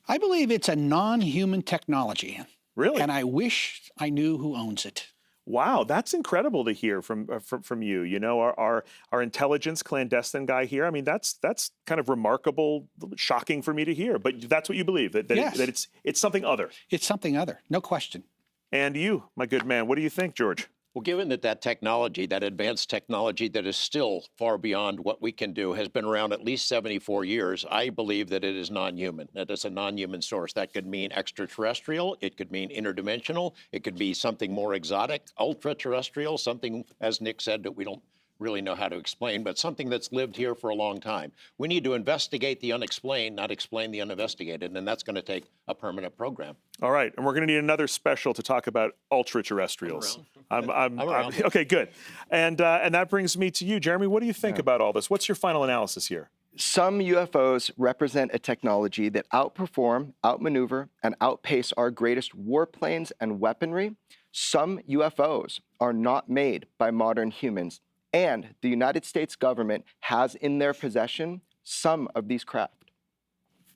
Speaker 4: I believe it's a non-human technology.
Speaker 1: Really?
Speaker 4: And I wish I knew who owns it.
Speaker 1: Wow, that's incredible to hear from you. You know, our intelligence clandestine guy here. I mean, that's kind of remarkable, shocking for me to hear. But that's what you believe, that
Speaker 4: Yes.
Speaker 1: that it's something other.
Speaker 4: It's something other, no question.
Speaker 1: And you, my good man, what do you think, George?
Speaker 6: Well, given that technology, that advanced technology that is still far beyond what we can do, has been around at least 74 years, I believe that it is non-human, that it's a non-human source. That could mean extraterrestrial, it could mean interdimensional, it could be something more exotic, ultra-terrestrial, something, as Nick said, that we don't really know how to explain, but something that's lived here for a long time. We need to investigate the unexplained, not explain the uninvestigated, and that's going to take a permanent program.
Speaker 1: All right, and we're going to need another special to talk about ultra-terrestrials. I'm
Speaker 6: around.
Speaker 1: Okay, good. And that brings me to you, Jeremy. What do you think about all this? What's your final analysis here?
Speaker 7: Some UFOs represent a technology that outperform, outmaneuver, and outpace our greatest warplanes and weaponry. Some UFOs are not made by modern humans, and the United States government has in their possession some of these craft.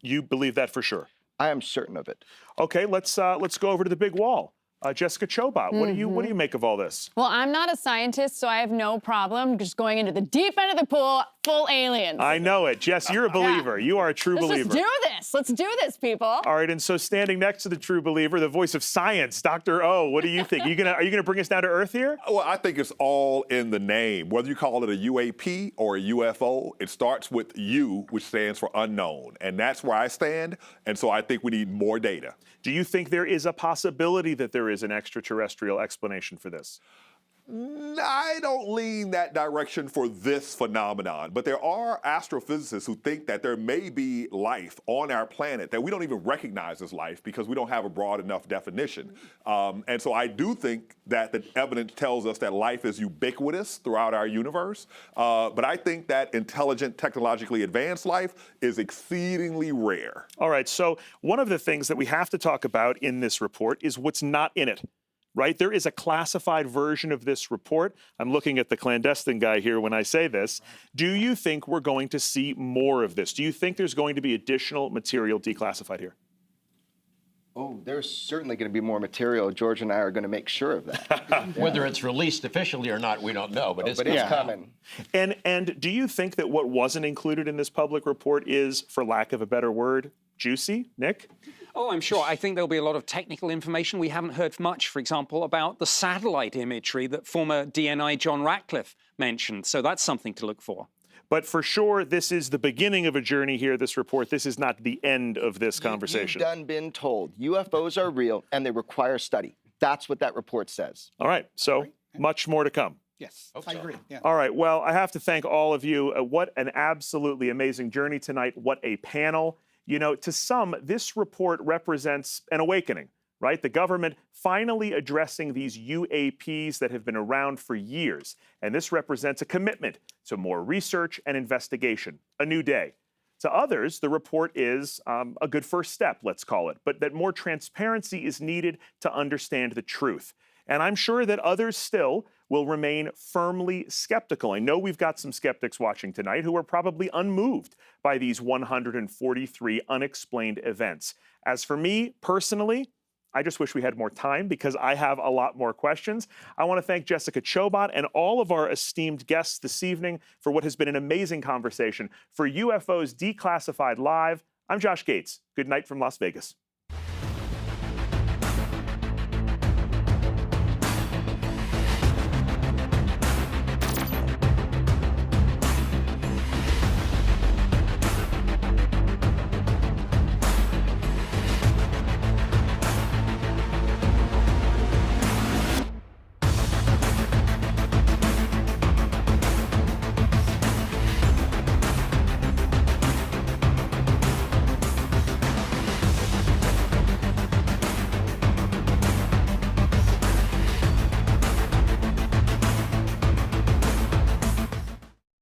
Speaker 1: You believe that for sure?
Speaker 7: I am certain of it.
Speaker 1: Okay, let's go over to the big wall. Jessica Chobot, what do you make of all this?
Speaker 2: Well, I'm not a scientist, so I have no problem just going into the deep end of the pool, full aliens.
Speaker 1: I know it. Jess, you're a believer. You are a true believer.
Speaker 2: Let's just do this. Let's do this, people.
Speaker 1: All right, and so standing next to the true believer, the voice of science, Dr. O, what do you think? Are you gonna bring us down to earth here?
Speaker 16: Well, I think it's all in the name. Whether you call it a UAP or a UFO, it starts with U, which stands for unknown. And that's where I stand. And so I think we need more data.
Speaker 1: Do you think there is a possibility that there is an extraterrestrial explanation for this?
Speaker 16: I don't lean that direction for this phenomenon, but there are astrophysicists who think that there may be life on our planet that we don't even recognize as life because we don't have a broad enough definition. And so I do think that the evidence tells us that life is ubiquitous throughout our universe, but I think that intelligent, technologically advanced life is exceedingly rare.
Speaker 1: All right, so one of the things that we have to talk about in this report is what's not in it. Right? There is a classified version of this report. I'm looking at the clandestine guy here when I say this. Do you think we're going to see more of this? Do you think there's going to be additional material declassified here?
Speaker 7: Oh, there's certainly going to be more material. George and I are going to make sure of that.
Speaker 6: Whether it's released officially or not, we don't know, but it's
Speaker 7: coming.
Speaker 1: And do you think that what wasn't included in this public report is, for lack of a better word, juicy? Nick?
Speaker 13: Oh, I'm sure. I think there'll be a lot of technical information. We haven't heard much, for example, about the satellite imagery that former DNI John Ratcliffe mentioned. So that's something to look for.
Speaker 1: But for sure, this is the beginning of a journey here, this report. This is not the end of this conversation.
Speaker 7: You've done been told UFOs are real and they require study. That's what that report says.
Speaker 1: All right. So much more to come.
Speaker 4: Yes, I agree. Yeah.
Speaker 1: All right. Well, I have to thank all of you. What an absolutely amazing journey tonight. What a panel. You know, to some, this report represents an awakening, right? The government finally addressing these UAPs that have been around for years. And this represents a commitment to more research and investigation, a new day. To others, the report is a good first step, let's call it, but that more transparency is needed to understand the truth. And I'm sure that others still will remain firmly skeptical. I know we've got some skeptics watching tonight who are probably unmoved by these 143 unexplained events. As for me personally, I just wish we had more time because I have a lot more questions. I want to thank Jessica Chobot and all of our esteemed guests this evening for what has been an amazing conversation. For UFOs Declassified Live, I'm Josh Gates. Good night from Las Vegas.